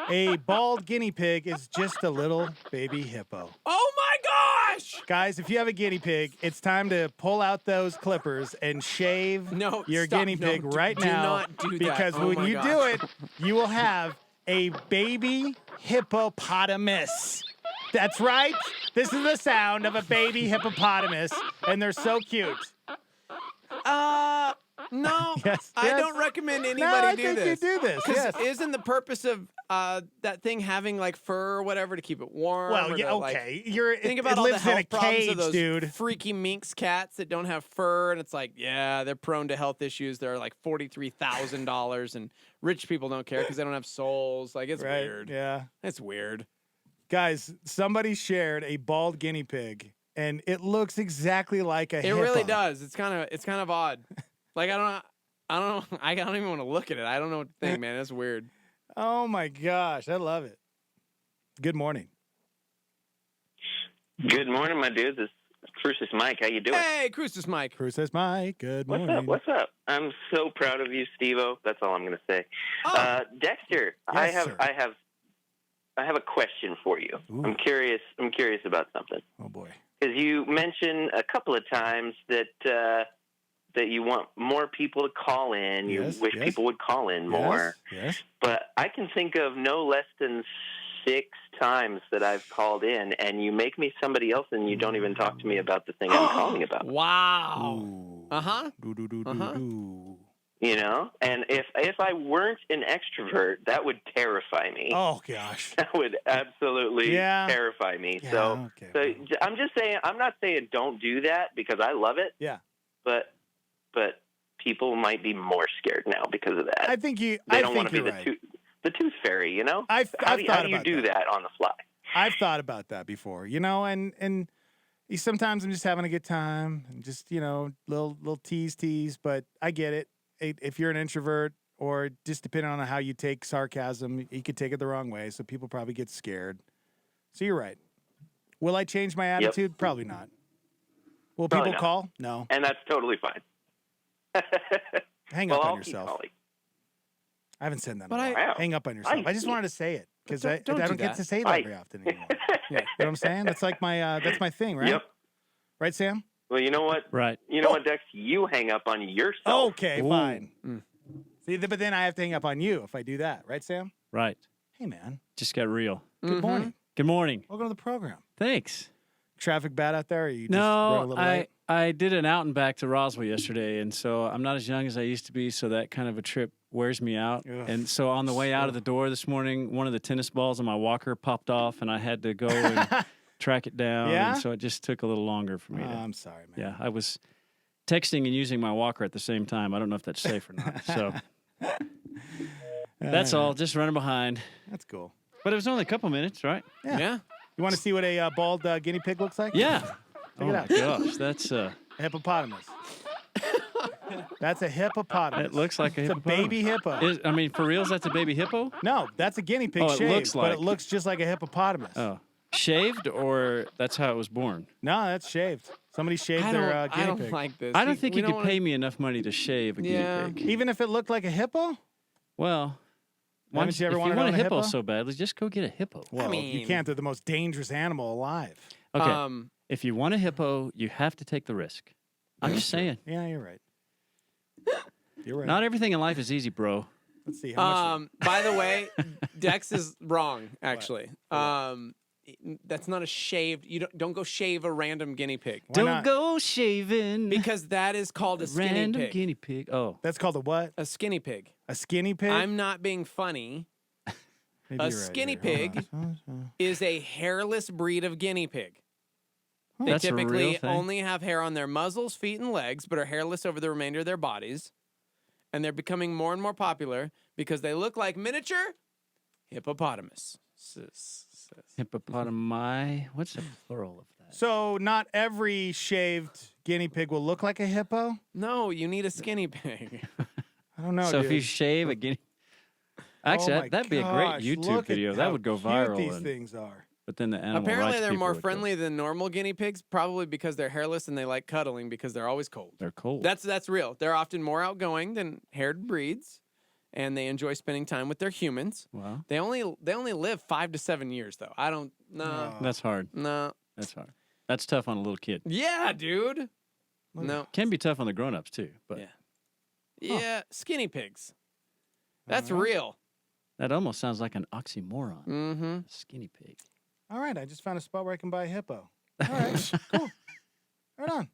A bald guinea pig is just a little baby hippo. Oh my gosh! Guys, if you have a guinea pig, it's time to pull out those clippers and shave your guinea pig right now. Do not do that. Because when you do it, you will have a baby hippopotamus. That's right. This is the sound of a baby hippopotamus, and they're so cute. No, Yes, I yes. don't recommend anybody I do think this. you do this, 'Cause yes. Isn't the purpose of that thing having like fur or whatever to keep it warm? Well, or yeah, to, like, okay. Think It about all the lives in a health problems cage, of those dude. freaky minx cats that don't have fur, and it's like, yeah, they're prone to health issues. They're like $43,000, and rich people don't care because they don't have souls. Like, it's Right, weird. yeah. It's weird. Guys, somebody shared a bald guinea pig, and it looks exactly like a It hippo. really does. It's kind of odd. Like, I don't know. I don't even want to look at it. I don't know what to think, man. It's weird. Oh my gosh, I love it. Good morning. Good morning, my dudes. It's Crucis Mike. How you doing? Hey, Crucis Mike. Crucis Mike. Good morning. What's up? I'm so proud of you, Steve-O. That's all I'm going to say. Dexter, Yes, sir. I have a question for you. Ooh. I'm curious about something. Oh boy. Because you mentioned a couple of times that you want more people to call in. You wish people would call in more. Yes. But I can think of no less than 6 times that I've called in, and you make me somebody else, and you don't even talk to me about the thing I'm calling about. Wow. Uh-huh. You know? And if I weren't an extrovert, that would terrify me. Oh gosh. That would absolutely terrify me. Yeah, So I'm just saying, I'm not saying don't do that because I love it. Yeah. But people might be more scared now because of that. I think They don't want to be the tooth fairy, you know? How do you do that on the fly? I've thought about that before, you know, and sometimes I'm just having a good time and just, you know, little tease, but I get it. If you're an introvert or just depending on how you take sarcasm, you could take it the wrong way. So people probably get scared. So you're right. Will I change my attitude? Probably not. Will Probably people not. call? No. And that's totally fine. Hang up on I'll keep yourself. calling. I haven't said that. But in a while. Hang up on yourself. I just wanted to say it because I don't do get that. to say that very often anymore. You know what I'm saying? That's like that's my thing, right? Yep. Right, Sam? Well, you know what? Right. You know what, Dex? You hang up on yourself. Okay, fine. See, but then I have to hang up on you if I do that, right, Sam? Right. Hey, man. Just got real. Good morning. Good morning. Welcome to the program. Thanks. traffic bad out there? Or you just run a No, little late? I did an out and back to Roswell yesterday, and so I'm not as young as I used to be, so that kind of a trip wears me out. Ugh. And so on the way out of the door this morning, one of the tennis balls on my walker popped off, and I had to go and track it down. Yeah? And so it just took a little longer for me. I'm sorry, man. Yeah, I was texting and using my walker at the same time. I don't know if that's safe or not. So that's all. Just running behind. That's cool. But it was only a couple minutes, right? Yeah. You want to see what a bald guinea pig looks like? Yeah. Check it out. Gosh, that's A hippopotamus. That's a hippopotamus. it looks like a It's hippo. a baby hippo. I mean, for reals, that's a baby hippo? No, that's a guinea pig Oh, it shaved, looks but like. it looks just like a hippopotamus. Oh. Shaved, or that's how it was born? No, that's shaved. Somebody shaved their guinea pig. like this. I don't think you could pay me enough money to shave a guinea pig. Even if it looked like a hippo? Well, Haven't you ever if wanted you to want own a a hippo hippo? so badly, just go get a hippo. Well, you can't. They're the most dangerous animal alive. Okay. If you want a hippo, you have to take the risk. I'm just saying. Yeah, you're right. You're right. Not everything in life is easy, bro. Let's see how much. By the way, Dex is wrong. Actually, that's not a shaved. You don't go shave a random guinea pig. Don't go shaving. Because that is called a skinny Random pig. guinea pig. Oh. That's called a what? A skinny pig. A skinny pig? I'm not being funny. Maybe A you're right skinny here. pig is a hairless breed of guinea pig. They That's a real typically thing? only have hair on their muzzles, feet, and legs, but are hairless over the remainder of their bodies. And they're becoming more and more popular because they look like miniature hippopotamus. Hippopotami. What's the plural of that? So not every shaved guinea pig will look like a hippo? No, you need a skinny pig. I don't know, So dude. if you shave a guinea... Actually, Oh my that'd be a great gosh, YouTube look at video. how That would go cute viral. these and- things are. But then the animal Apparently, rights they're people more would go, friendly than normal guinea pigs, probably because they're hairless and they like cuddling because they're always cold. They're cold. That's real. They're often more outgoing than haired breeds, and they enjoy spending time with their humans. Wow. They only live 5 to 7 years though. I don't no. That's hard. No. That's hard. That's tough on a little kid. Yeah, dude. No. Can be tough on the grown-ups too, but Yeah, skinny pigs. That's real. that almost sounds like an oxymoron. Mm-hmm. Skinny pig. All right, I just found a spot where I can buy a hippo. All right, cool. Right on.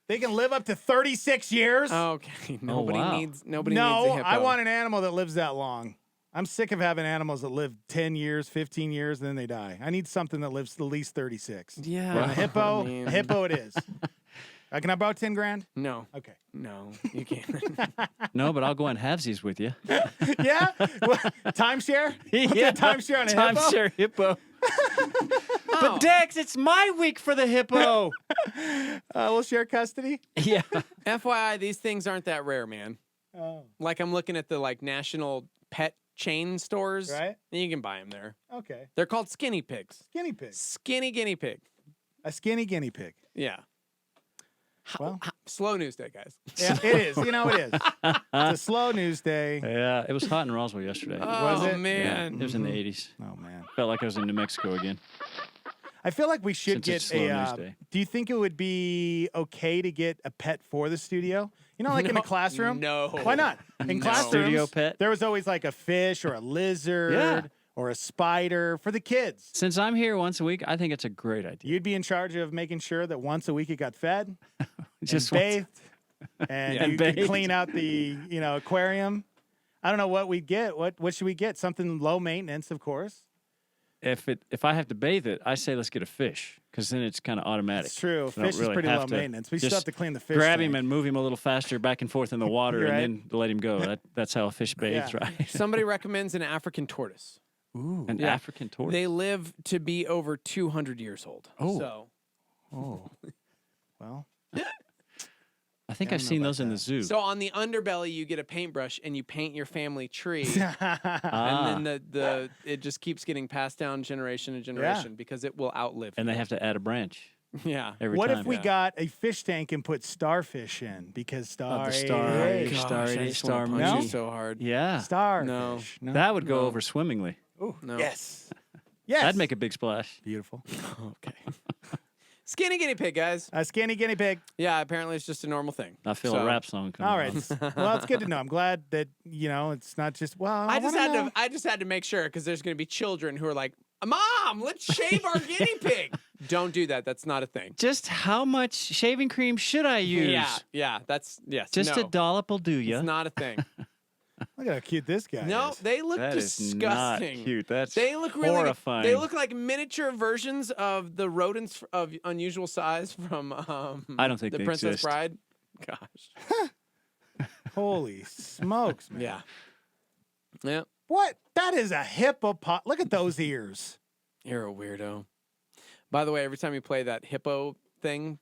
They can live up to 36 years? Okay. Nobody wow. needs nobody no, needs a hippo. I want an animal that lives that long. I'm sick of having animals that live 10 years, 15 years, and then they die. I need something that lives at least 36. Yeah. And a hippo, I mean- a hippo it is. Can I borrow 10 grand? No. Okay. No, you can't. No, but I'll go on halvesies with you. Yeah? What, timeshare? Let's get timeshare on a hippo? Timeshare hippo. But Dex, it's my week for the hippo. We'll share custody? Yeah. FYI, these things aren't that rare, man. Oh. Like I'm looking at the national pet chain stores. Right. And you can buy them there. Okay. They're called skinny pigs. Skinny pig. Skinny guinea pig. A skinny guinea pig. Yeah. Well, slow news day, guys. Yeah, it is. You know, it is. It's a slow news day. Yeah, it was hot in Roswell yesterday. Oh, Was it? man. Yeah, it was in the 80s. Oh, man. Felt like I was in New Mexico again. I feel like we should Since it's get slow news a. day. Do you think it would be okay to get a pet for the studio? You know, like in a classroom? No. Why not? In No. classrooms, Studio pet? there was always like a fish or a lizard Yeah. or a spider for the kids. Since I'm here once a week, I think it's a great idea. You'd be in charge of making sure that once a week it got fed, Just and once- bathed, and Yeah, you could bathed. clean out the aquarium. I don't know what we'd get. What should we get? Something low maintenance, of course. If I have to bathe it, I say let's get a fish because then it's kind of automatic. It's true. You don't Fish is really pretty have low to maintenance. We still just have to clean the fish Grab him tank. and move him a little faster back and forth in the water, You're and then let him go. That's how a fish bathes, Yeah. right? Somebody recommends an African tortoise. Ooh, an Yeah. African tortoise. They live to be over 200 years old. Oh. So. Oh. Well. I think Yeah, I I've don't know seen about those in the that. zoo. So on the underbelly, you get a paintbrush and you paint your family tree, Ah. and then it just keeps getting passed down generation to generation because it will outlive. And they have to add a branch. Yeah. Every What time. if we got a fish tank and put starfish in? Because the starfish. star punch movie. you so hard. Yeah. Starfish. No. That would go No. over swimmingly. Ooh, No. Yes. Yes. That'd make a big splash. Beautiful. Okay. Skinny guinea pig, guys. A skinny guinea pig. Yeah, apparently it's just a normal thing. I feel So- a rap song coming All right. on. Well, it's good to know. I'm glad that it's not just. Well, I just wanna had know. to. I just had to make sure because there's going to be children who are like, Mom, let's shave our guinea pig. Don't do that. That's not a thing. Just how much shaving cream should I use? Yeah. Yes. Just no. a dollop will do ya. It's not a thing. Look at how cute this guy No, is. they look That disgusting. is not cute. That's they look really horrifying. They look like miniature versions of the rodents of unusual size from I don't think the they Princess exist. Bride. Gosh. Holy smokes, man. Yeah. What? That is a hippopot. Look at those ears. You're a weirdo. By the way, every time you play that hippo thing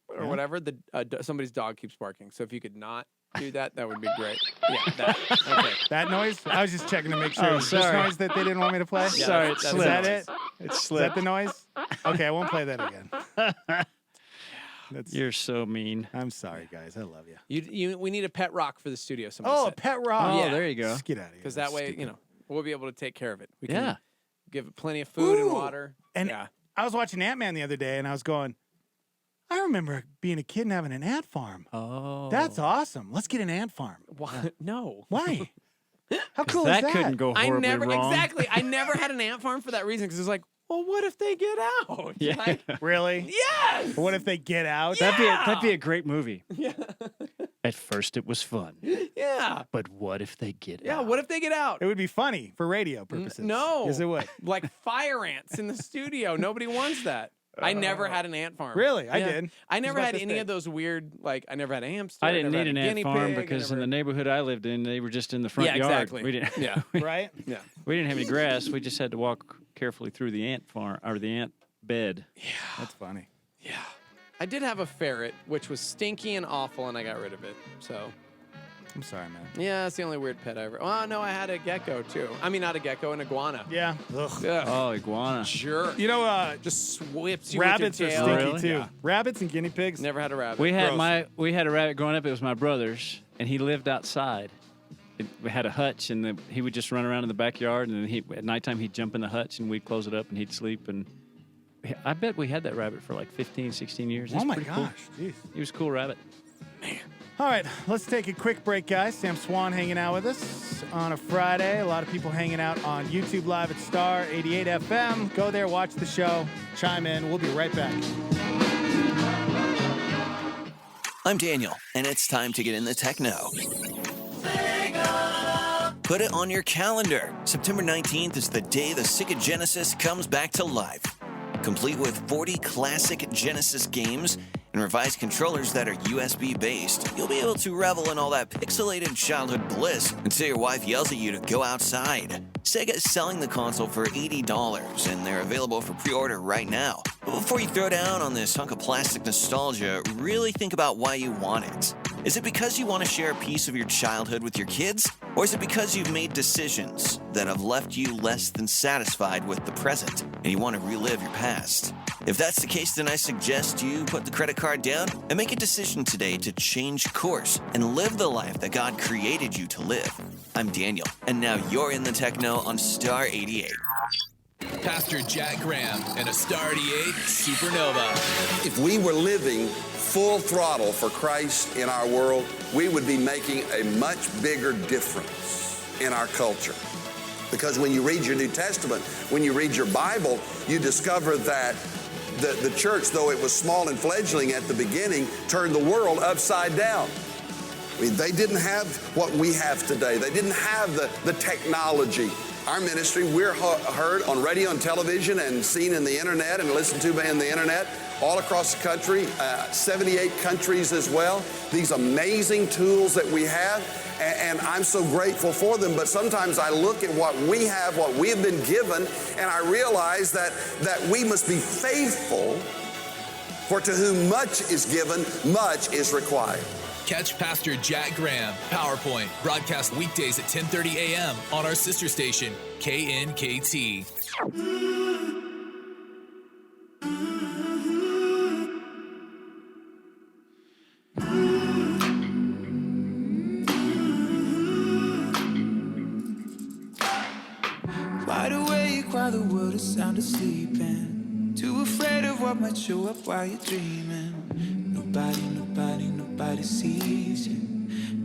or whatever, somebody's dog keeps barking. So if you could not do that, that would be great. Yeah, that. Okay. That noise? I was just checking to make sure. Oh, Is this sorry. noise that they didn't want me to play? Yeah, sorry, it Is slipped. that it? It Is slipped. that the noise? Okay, I won't play that again. You're so mean. I'm sorry, guys. I love you. We need a pet rock for the studio. Somebody Oh, said. a pet rock. Oh, there you go. Just get out of here. Because that way, we'll be able to take care of it. We can Yeah. give it plenty of food and Ooh. water. And yeah. I was watching Ant-Man the other day, and I was going, I remember being a kid and having an ant farm. Oh. That's awesome. Let's get an ant farm. Why? No. Why? How cool is That that? couldn't go horribly wrong. Exactly. I never had an ant farm for that reason because it's like, well, what if they get out? Yeah. Like, Really? yes. What if they get out? That'd be a great movie. Yeah. At first, it was fun. Yeah. But what if they get Yeah. out? What if they get out? It would be funny for radio purposes. No. Yes, it would. Like fire ants in the studio. Nobody wants that. I never had an ant farm. Really? I Yeah. did. I never It's about had this any big. of those weird, I never had a hamster. I didn't never need had an a ant guinea farm pig, I because in never- the neighborhood I lived in, they were just in the front Yeah, yard. exactly. We didn't. Yeah. Right? Yeah. We didn't have any grass. We just had to walk carefully through the ant farm or the ant bed. Yeah. That's funny. Yeah. I did have a ferret, which was stinky and awful, and I got rid of it. So, I'm sorry, man. yeah, that's the only weird pet I ever. Oh, no, I had a gecko, too. I mean, not a gecko, an iguana. Yeah. Ugh. Ugh. Oh, iguana. Sure. You know, Just whips you rabbits with are your stinky tail. Really? too. Yeah. Rabbits and guinea pigs. Never had a rabbit. We had Gross. we had a rabbit growing up. It was my brother's, and he lived outside. We had a hutch, and he would just run around in the backyard. And then at nighttime he'd jump in the hutch, and we'd close it up, and he'd sleep. And I bet we had that rabbit for like 15, 16 years. Oh It's my pretty gosh. cool. Jeez. He was a cool rabbit. All right, let's take a quick break, guys. Sam Swan hanging out with us on a Friday. A lot of people hanging out on YouTube Live at Star 88 FM. Go there, watch the show, chime in. We'll be right back. I'm Daniel, and it's time to get in the techno. Put it on your calendar. September 19th is the day the Sega Genesis comes back to life. Complete with 40 classic Genesis games and revised controllers that are USB-based, you'll be able to revel in all that pixelated childhood bliss until your wife yells at you to go outside. Sega is selling the console for $80, and they're available for pre-order right now. But before you throw down on this hunk of plastic nostalgia, really think about why you want it. Is it because you want to share a piece of your childhood with your kids? Or is it because you've made decisions that have left you less than satisfied with the present and you want to relive your past? If that's the case, then I suggest you put the credit card down and make a decision today to change course and live the life that God created you to live. I'm Daniel, and now you're in the techno on Star 88. Pastor Jack Graham and a Star 88 Supernova. If we were living full throttle for Christ in our world, we would be making a much bigger difference in our culture. Because when you read your New Testament, when you read your Bible, you discover that the church, though it was small and fledgling at the beginning, turned the world upside down. I mean, they didn't have what we have today. They didn't have the technology. Our ministry, we're heard on radio and television and seen in the internet and listened to in the internet all across the country, 78 countries as well. These amazing tools that we have, and I'm so grateful for them. But sometimes I look at what we have, what we have been given, and I realize that we must be faithful, for to whom much is given, much is required. Catch Pastor Jack Graham, PowerPoint, broadcast weekdays at 10:30 a.m. on our sister station, KNKT. Wide awake while the world is sound asleep, and too afraid of what might show up while you're dreaming. Nobody sees you.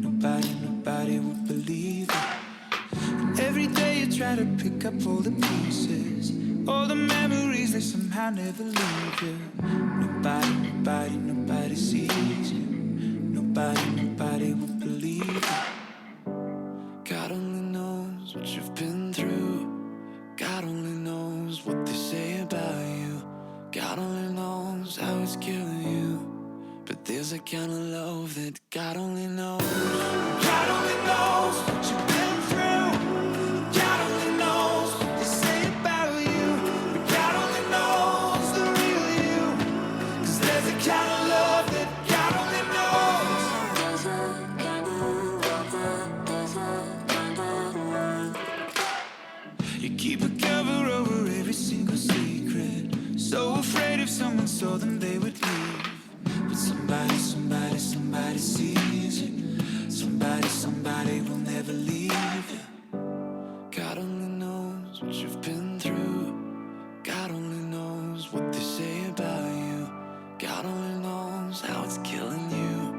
Nobody will believe it. And every day you try to pick up all the pieces, All the memories, they somehow never leave you. Nobody sees you. Nobody will believe you. God only knows what you've been through. God only knows what they say about you. God only knows how it's killing you. But there's a kind of love that God only knows. God only knows what you've been through. God only knows what they say about you. But God only knows the real you. 'Cause there's a kind of love that God only knows. You keep a cover over every single secret. So afraid if someone saw them they would leave. But somebody sees you. Somebody will never leave you. God only knows what you've been through. God only knows what they say about you. God only knows how it's killing you.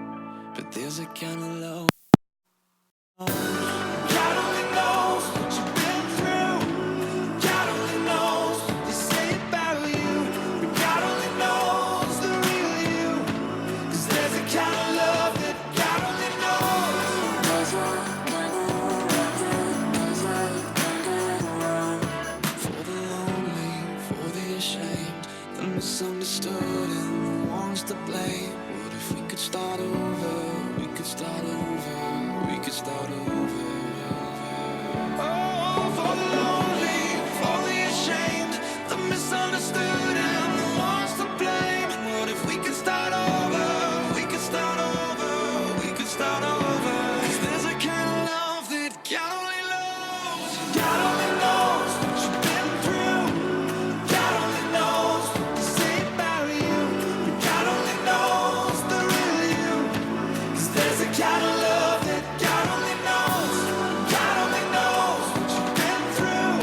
But there's a kind of love. God only knows what you've been through. God only knows what they say about you. But God only knows the real you. 'Cause there's a kind of love that God only knows. For the lonely, for the ashamed, the misunderstood and the ones to blame. What if we could start over? We could start over. We could start over. Oh, for the lonely, for the ashamed, the misunderstood and the ones to blame. What if we could start over? We could start over. We could start over. 'Cause there's a kind of love that God only knows. God only knows what you've been through. God only knows what they say about you. But God only knows the real you. 'Cause there's a kind of love that God only knows. God only knows what you've been through.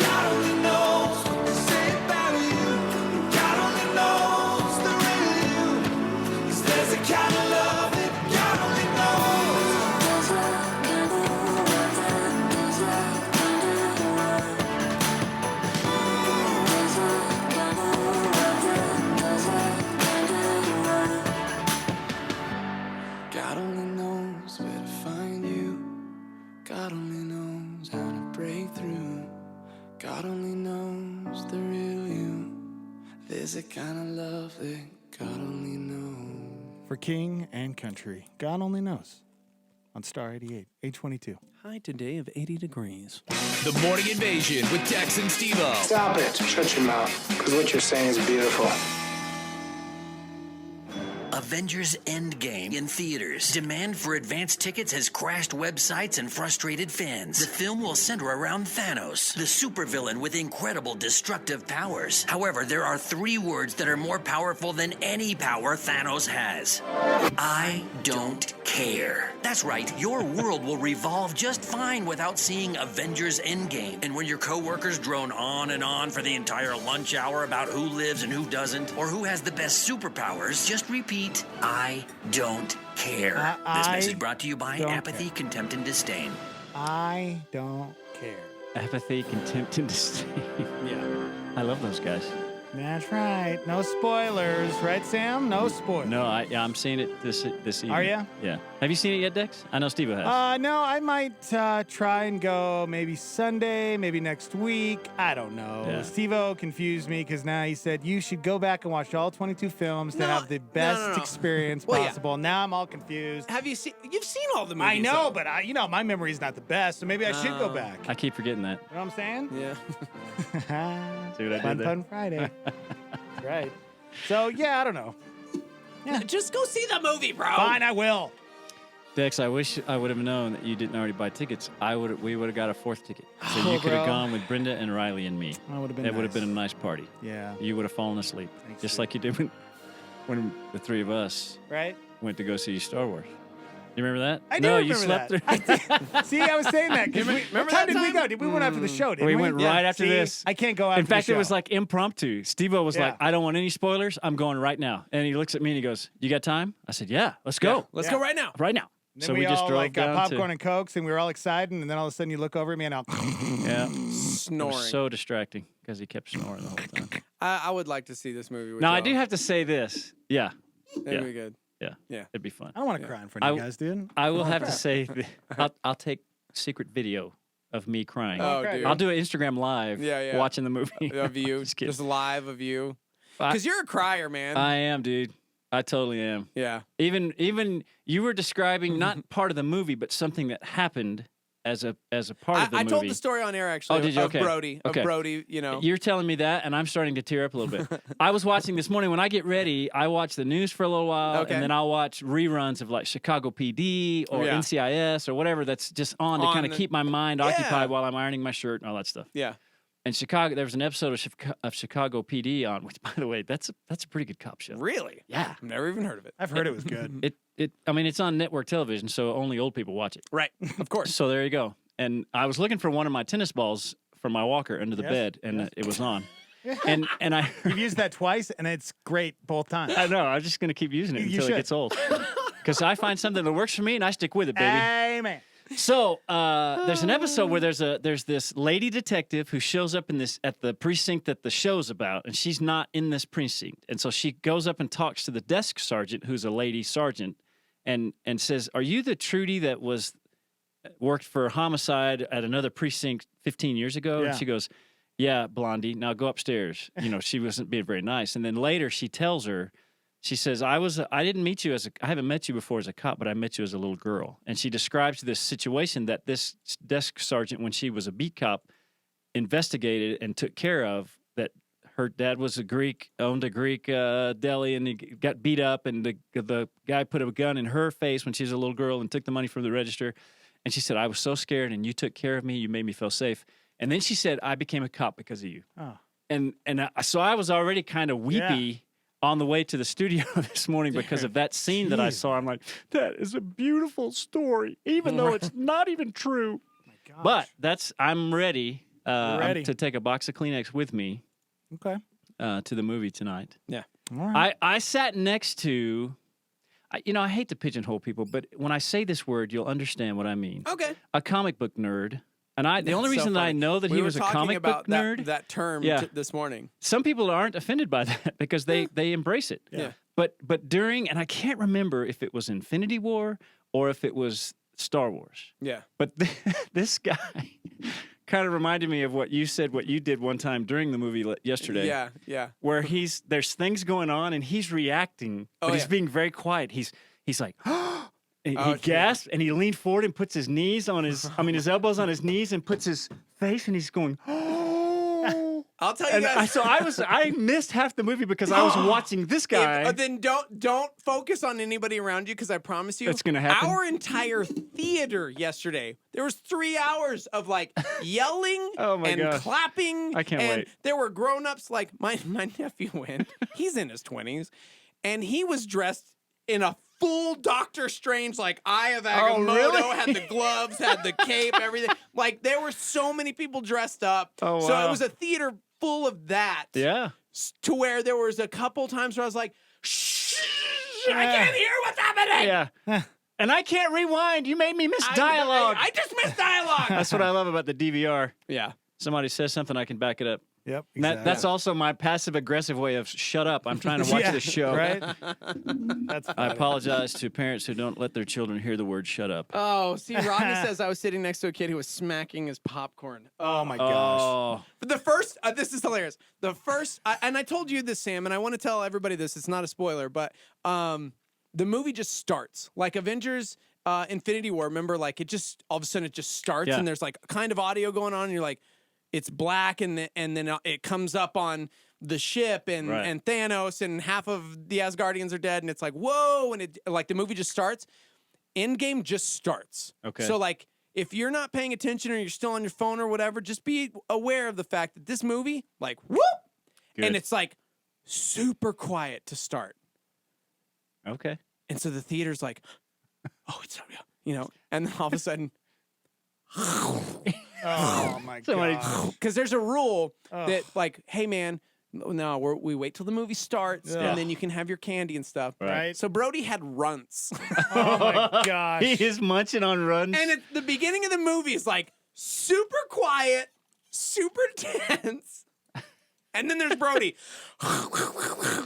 God only knows what they say about you. But God only knows the real you. 'Cause there's a kind of love that God only knows. God only knows where to find you. God only knows how to break through. God only knows the real you. There's a kind of love that God only knows. For King and Country, God Only Knows. On Star 88, 822. High today of 80 degrees. The Morning Invasion with Dex and Steve-O. Stop it. Shut your mouth. Because what you're saying is beautiful. Avengers Endgame in theaters. Demand for advance tickets has crashed websites and frustrated fans. The film will center around Thanos, the supervillain with incredible destructive powers. However, there are 3 words that are more powerful than any power Thanos has. I don't care. That's right, your world will revolve just fine without seeing Avengers Endgame. And when your coworkers drone on and on for the entire lunch hour about who lives and who doesn't, or who has the best superpowers, just repeat, I don't care. This message brought to you by apathy, contempt, and disdain. I don't care. Apathy, contempt, and disdain. Yeah. I love those guys. That's right. No spoilers, right, Sam? No spoilers. No, I'm seeing it this evening. Are you? Yeah. Have you seen it yet, Dex? I know Steve has. No, I might try and go maybe Sunday, maybe next week. I don't know. Yeah. Steve-O confused me because now he said you should go back and watch all 22 films to have the best experience possible. Now I'm all confused. Have you seen? You've seen all the movies. I know, though. but my memory is not the best, so maybe I should go back. I keep forgetting that. You know what I'm saying? Yeah. See what I did there? Fun Friday. That's right. So, yeah, I don't know. Yeah. Just go see the movie, bro. Fine, I will. Dex, I wish I would have known that you didn't already buy tickets. We would have got a 4th ticket. So you could have gone with Brenda and Riley and me. That would have been It would have been a nice party. Yeah. You would have fallen asleep. Just like you did when the 3 of us went to go see Star Wars. You remember that? I do remember you slept that. See, I was saying that. What time did we go? Did we went after the show? Didn't we? We went right after this. I can't go after In fact, the show. it was like impromptu. Steve-O was like, I don't want any spoilers. I'm going right now. And he looks at me and he goes, you got time? I said, yeah, let's go. Let's go right now. Right now. Then So we just all drove like got down popcorn to, and Cokes, and we were all excited, and then all of a sudden you look over at me and I'll yeah, Snoring. It was so distracting because he kept snoring the whole time. I would like to see this movie with Now, I y'all. do have to say this. Yeah. That'd be good. Yeah. Yeah. It'd be fun. I don't want to cry in front of you guys, dude. I will have to say, I'll take secret video of me crying. Oh, dude. I'll do an Instagram live Yeah. watching the movie. Of you. Just live of you. Because you're a crier, man. I am, dude. I totally am. Yeah. Even you were describing not part of the movie, but something that happened as a part of the movie. I told the story on air, actually, Oh, did you? of Okay. Brody. Okay. Of Brody, you know. You're telling me that, and I'm starting to tear up a little bit. I was watching this morning. When I get ready, I watch the news for a little while, Okay. and then I'll watch reruns of like Chicago PD or Yeah. NCIS or whatever that's just on to kind of keep my mind occupied while I'm ironing my shirt and all that stuff. Yeah. And Chicago, there was an episode of Chicago PD on, which, by the way, that's a pretty good cop show. Really? Yeah. I've never even heard of it. I've heard it was good. I mean, it's on network television, so only old people watch it. Right. Of course. So there you go. And I was looking for one of my tennis balls from my walker under the Yes, bed, and yes. it was on. And I You've used that twice, and it's great both times. I know. I'm just going to keep using it You until it should. gets old. Because I find something that works for me, and I stick with it, baby. Amen. So there's an episode where there's this lady detective who shows up at the precinct that the show's about, and she's not in this precinct. And so she goes up and talks to the desk sergeant, who's a lady sergeant, and says, "Are you the Trudy that worked for homicide at another precinct 15 years ago?" Yeah. And she goes, "Yeah, Blondie. Now go upstairs." You know, she wasn't being very nice. And then later she tells her, she says, I didn't meet you I haven't met you before as a cop, but I met you as a little girl. And she describes this situation that this desk sergeant, when she was a beat cop, investigated and took care of, that her dad was owned a Greek deli, and he got beat up, and the guy put a gun in her face when she was a little girl and took the money from the register. And she said, I was so scared, and you took care of me. You made me feel safe. And then she said, I became a cop because of you. Oh. So I was already kind of weepy on the way to the studio this morning because of that scene that I saw. I'm like, that is a beautiful story, even though it's not even true. But I'm ready, to take a box of Kleenex with me. Okay. To the movie tonight. Yeah. All right. I sat next to, I hate to pigeonhole people, but when I say this word, you'll understand what I mean. Okay. A comic book nerd. And the only reason that I know that he was a comic book nerd, that term this morning. Some people aren't offended by that because they embrace it. Yeah. But during, and I can't remember if it was Infinity War or if it was Star Wars. Yeah. But this guy kind of reminded me of what you did one time during the movie yesterday. Yeah, yeah. Where there's things going on and he's reacting, but he's being very quiet. He's like, and he gasped and he leaned forward and puts his elbows on his knees and puts his face, and he's going, I'll tell you guys. I missed half the movie because I was watching this guy. Then don't focus on anybody around you, because I promise you, that's going to happen. Our entire theater yesterday, there was 3 hours of like yelling and clapping. I can't wait. There were grown-ups, like my nephew went. He's in his 20s, and he was dressed in a full Doctor Strange, like Eye of Agamotto, really? had the gloves, had the cape, everything. Like, there were so many people dressed up. Oh, So wow. it was a theater full of that. Yeah. To where there was a couple times where I was like, shh, I can't hear what's happening. Yeah. And I can't rewind. You made me miss dialogue. I just missed dialogue. That's what I love about the DVR. Yeah. Somebody says something, I can back it up. Yep. Exactly. That's also my passive-aggressive way of shut up. I'm trying to watch this show. Right? That's funny. I apologize to parents who don't let their children hear the word shut up. Oh, see, Rodney says I was sitting next to a kid who was smacking his popcorn. Oh, my gosh. Oh. The first, this is hilarious. The first, and I told you this, Sam, and I want to tell everybody this. It's not a spoiler, but the movie just starts. Like Avengers Infinity War, remember, like it just, all of a sudden it just starts, and there's like kind of audio going on, and you're like, it's black, and then it comes up on the ship, and Thanos, and half of the Asgardians are dead, and it's like, whoa, and it, like the movie just starts. Endgame just starts. Okay. So like, if you're not paying attention or you're still on your phone or whatever, just be aware of the fact that this movie, like, whoop, and it's like super quiet to start. Okay. And so the theater's like, oh, it's, and then all of a sudden, Oh my god! because there's a rule that, like, hey man, No, we wait till the movie starts, Ugh. and then you can have your candy and stuff. Right. So Brody had runts. Oh my gosh. He is munching on runs. And at the beginning of the movie is like super quiet, super tense. And then there's Brody,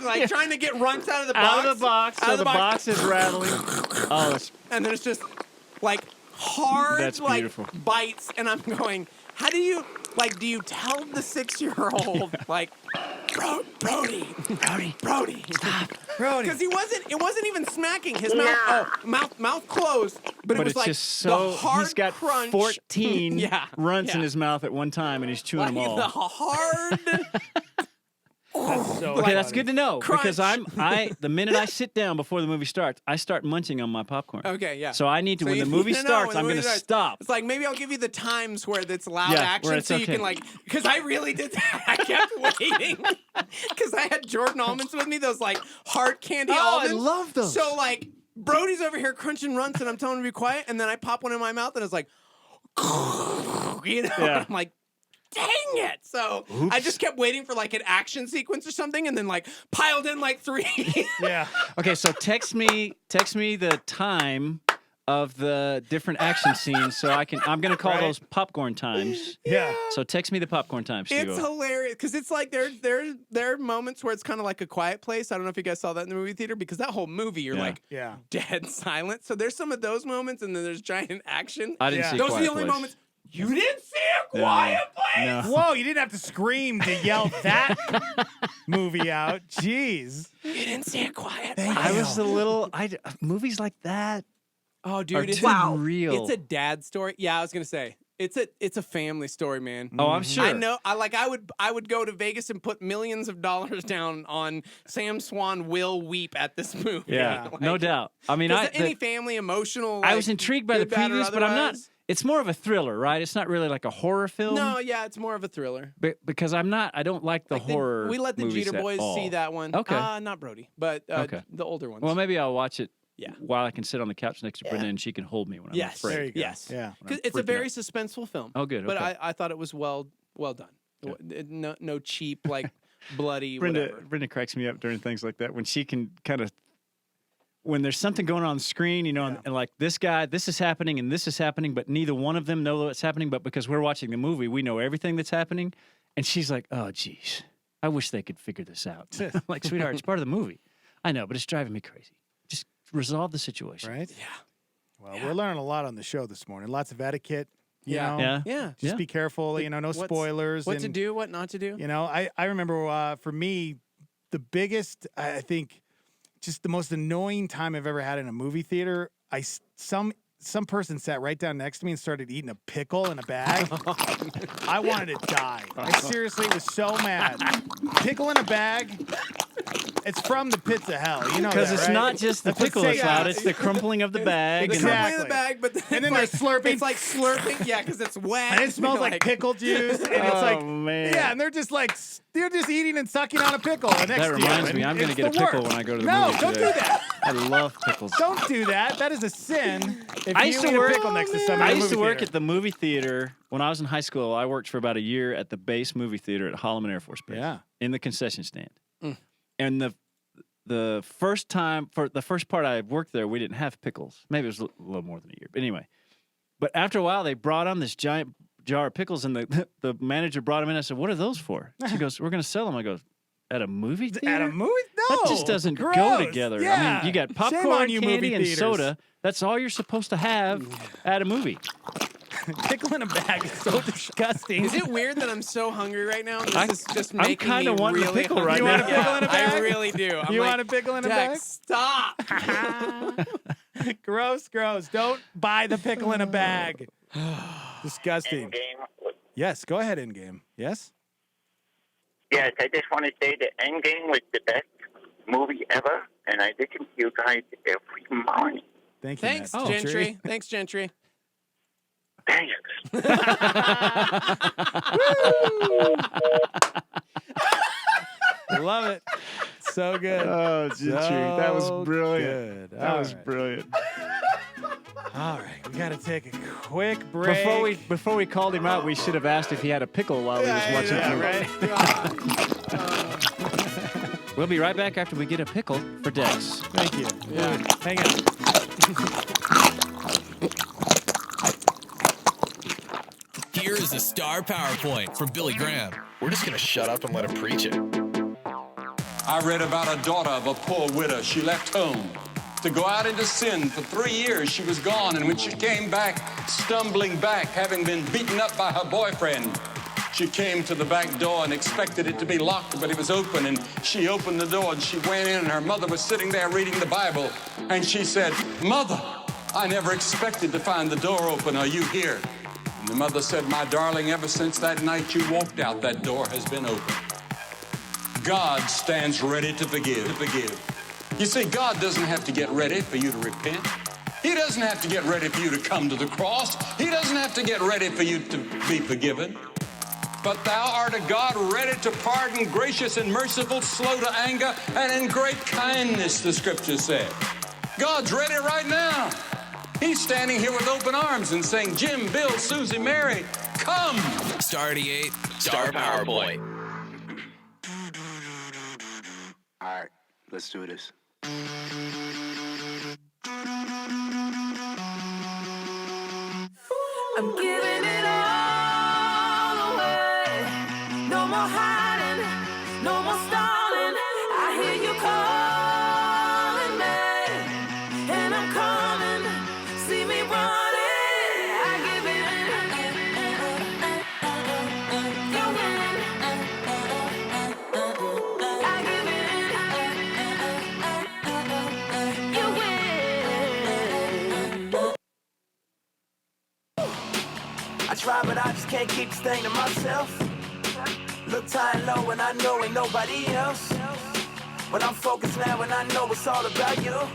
like trying to get runts out of the box. Out of the box, so the box is rattling. Oh, and then it's just like hard, That's like beautiful. bites. And I'm going, how do you, like, do you tell the 6-year-old, like, Brody, stop, Brody? Because it wasn't even smacking his mouth closed, but it was it's like just so the hard he's got crunch. 14 runts in his mouth at one time, and he's chewing them all. The hard. That's so Okay, that's funny. good to know because Crunch. the minute I sit down before the movie starts, I start munching on my popcorn. Okay, yeah. So I need to when you the need movie to know starts, when I'm the going movie to starts. stop. It's like maybe I'll give you the times where it's loud Yeah, action, where it's so you okay. can because I really did that. I kept waiting because I had Jordan almonds with me, those like hard candy almonds. I love those. So like Brody's over here crunching runts, and I'm telling him to be quiet, and then I pop one in my mouth, and it's like, Yeah. I'm like, dang it! So I just kept waiting for like an action sequence or something, and then like piled in like 3. Yeah. Okay, so text me the time of the different action scenes so I'm going to call those popcorn times. Yeah. So text me the popcorn times, Steve. It's hilarious because it's like there are moments where it's kind of like a quiet place. I don't know if you guys saw that in the movie theater because that whole movie you're like dead silent. So there's some of those moments, and then there's giant action. I didn't see those Quiet are the only Place. moments. You didn't see a quiet place. No. Whoa, you didn't have to scream to yell that movie out. Jeez. You didn't see a quiet place. I was a little movies like that. Oh, are dude, it's too real. It's a dad story. Yeah, I was gonna say it's a family story, man. Oh, I'm sure. I know. I would go to Vegas and put millions of dollars down on Sam Swan will weep at this movie. Yeah, no doubt. I mean, any family emotional. I like, was intrigued by the good, bad, or previews, but I'm not. otherwise. It's more of a thriller, right? It's not really like a horror film. No, yeah, it's more of a thriller. Because I don't like the horror. We let the movies Jeter at boys all. see that one. Okay. Not Brody, but the older ones. Well, maybe I'll watch it. Yeah. While I can sit on the couch next to Brenda and she can hold me when I'm Yes. afraid. There you go. Yes. Yeah. Because it's a very suspenseful film. Oh, good. But Okay. I thought it was well done. No cheap, like bloody whatever. Brenda cracks me up during things like that when she can kind of when there's something going on the screen, and like this is happening and this is happening, but neither one of them know what's happening. But because we're watching the movie, we know everything that's happening. And she's like, "Oh, geez, I wish they could figure this out." I'm like, sweetheart, it's part of the movie. I know, but it's driving me crazy. Just resolve the situation. Right? Yeah. Well, we're learning a lot on the show this morning. Lots of etiquette. You know? Just be careful. No spoilers. What to do, what not to do. I remember for me, the biggest, I think, just the most annoying time I've ever had in a movie theater. Some person sat right down next to me and started eating a pickle in a bag. I wanted to die. I seriously was so mad. Pickle in a bag. It's from the pits of hell. You know Because that, it's right? not just the pickle that's out; it's the crumpling of the bag. The crumpling of the bag, but and then they're slurping. It's like slurping, yeah, because it's wet. And it smells like pickle juice. And it's like, man. yeah, and they're just eating and sucking on a pickle. That reminds me, I'm going to get a pickle when I go to the movie. No, don't do that. I love pickles. Don't do that. That is a sin. If I you used eat to work. a pickle next to somebody, I used to work at the movie theater when I was in high school. I worked for about a year at the base movie theater at Holloman Air Force Base. Yeah. In the concession stand. And the first part I worked there, we didn't have pickles. Maybe it was a little more than a year. But anyway, after a while, they brought on this giant jar of pickles, and the manager brought them in. I said, "What are those for?" She goes, "We're going to sell them." I go, "At a movie theater? At a movie? No. That just doesn't go Gross. together. Yeah. I mean, you got Shame popcorn, on you, candy, movie and theaters. soda. That's all you're supposed to have at a movie." Pickle in a bag is so disgusting. Is it weird that I'm so hungry right now? This is just I'm making kind of me wanting really a pickle hungry. right You now. want a pickle in a bag? I really do. I'm You like, want a pickle in a Dex, bag? Stop. Gross. Don't buy the pickle in a bag. Disgusting. Endgame. Yes, go ahead, Endgame. Yes? Yes, I just want to say that Endgame was the best movie ever, and I listen to you guys every morning. Thank you. Thanks, Matt. Gentry. Thanks, Gentry. Thanks. Love it. So good. Oh, Gentry. That was brilliant. Good. That was brilliant. All right, we got to take a quick break. Before we called him out, we should have asked if he had a pickle while he was watching the movie. Right? We'll be right back after we get a pickle for Dex. Thank you. Yeah. Hang on. Here is a star PowerPoint from Billy Graham. We're just going to shut up and let him preach it. I read about a daughter of a poor widow. She left home to go out into sin. For 3 years, she was gone. And when she came back, stumbling back, having been beaten up by her boyfriend, she came to the back door and expected it to be locked, but it was open. And she opened the door and she went in, and her mother was sitting there reading the Bible. And she said, "Mother, I never expected to find the door open. Are you here?" And the mother said, "My darling, ever since that night you walked out, that door has been open." God stands ready to forgive. You see, God doesn't have to get ready for you to repent. He doesn't have to get ready for you to come to the cross. He doesn't have to get ready for you to be forgiven. But thou art a God ready to pardon, gracious and merciful, slow to anger, and in great kindness, the scripture said. God's ready right now. He's standing here with open arms and saying, "Jim, Bill, Susie, Mary, come." Star 88, Star PowerPoint. All right, let's do this. I'm giving it all away. No more hiding, no more stalling. I hear you calling me, and I'm coming. See me running. I give it. You win. I give it. You win. I try, but I just can't keep this thing to myself. Look high and low, and I know ain't nobody else. But I'm focused now, and I know it's all about you.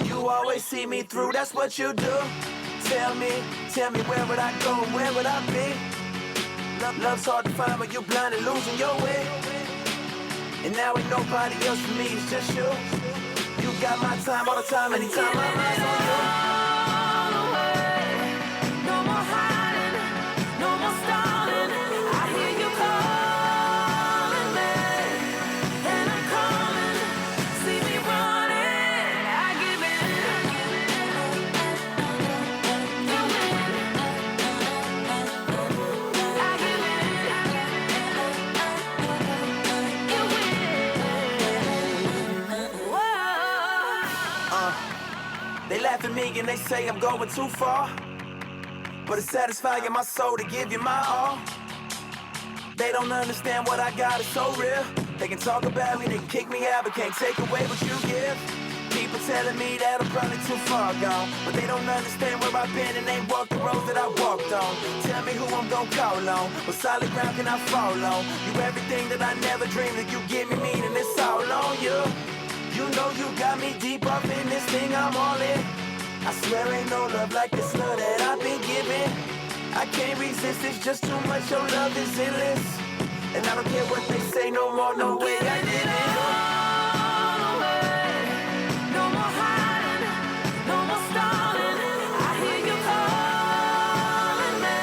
You always see me through, that's what you do. Tell me, where would I go, where would I be? Love's hard to find, but you're blind and losing your way. And now ain't nobody else for me, it's just you. You got my time all the time, anytime my mind's on you. No more hiding, no more stalling. I hear you calling me, and I'm coming. See me running. I give it. You win. I give it. You win. Whoa. They laugh at me and they say I'm going too far. But it's satisfying my soul to give you my all. They don't understand what I got is so real. They can talk about me, they can kick me out, but can't take away what you give. People telling me that I'm probably too far gone, but they don't understand where I've been and ain't walked the roads that I walked on. Tell me who I'm gonna call on. What solid ground can I fall on? You everything that I never dreamed of. You give me meaning, it's all on you. You know you got me deep up in this thing, I'm all in. I swear ain't no love like this love that I've been given. I can't resist, it's just too much, your love is endless. And I don't care what they say no more, no way I did it. No more hiding, no more stalling. I hear you calling me,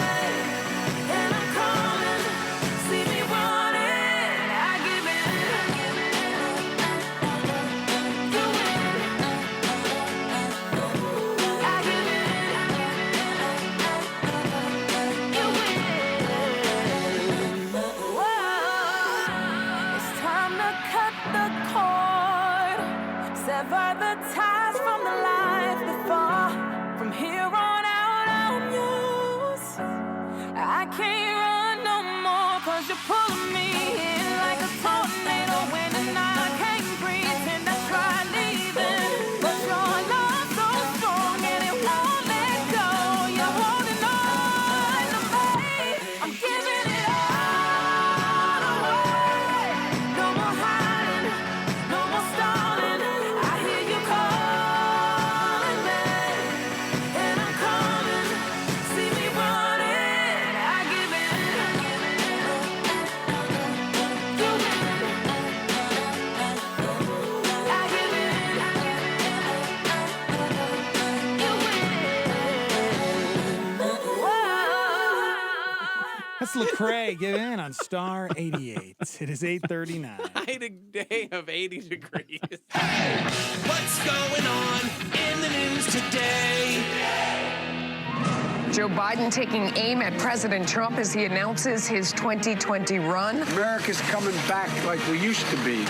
and I'm coming. See me running. I give it. You win. I give it. You win. Whoa. It's time to Lecrae, get in on Star 88. It is 8:39. I had a day of 80 degrees. What's going on in the news today? Joe Biden taking aim at President Trump as he announces his 2020 run. America's coming back like we used to be.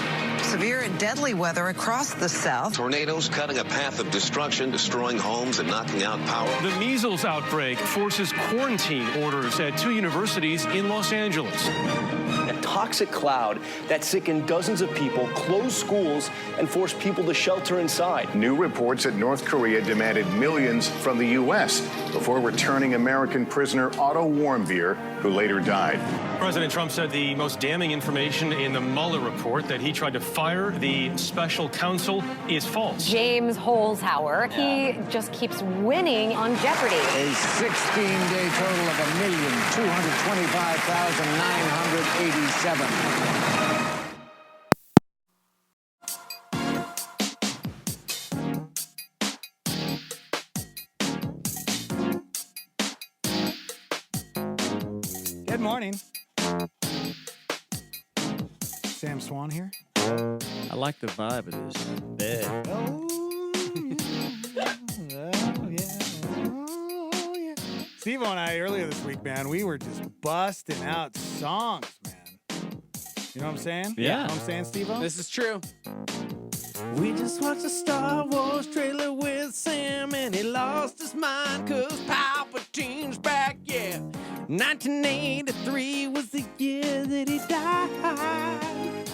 Severe and deadly weather across the South. Tornadoes cutting a path of destruction, destroying homes and knocking out power. The measles outbreak forces quarantine orders at 2 universities in Los Angeles. A toxic cloud that sickened dozens of people, closed schools, and forced people to shelter inside. New reports that North Korea demanded millions from the U.S. before returning American prisoner Otto Warmbier, who later died. President Trump said the most damning information in the Mueller report, that he tried to fire the special counsel, is false. James Holzhauer, he just keeps winning on Jeopardy. A 16-day total of 1,225,987. Good morning. Sam Swan here. I like the vibe of this bed. Steve and I, earlier this week, man, we were just busting out songs, man. You know what I'm saying? Yeah. You know what I'm saying, Steve? This is true. We just watched a Star Wars trailer with Sam, and he lost his mind because Palpatine's back, yeah. 1983 was the year that he died.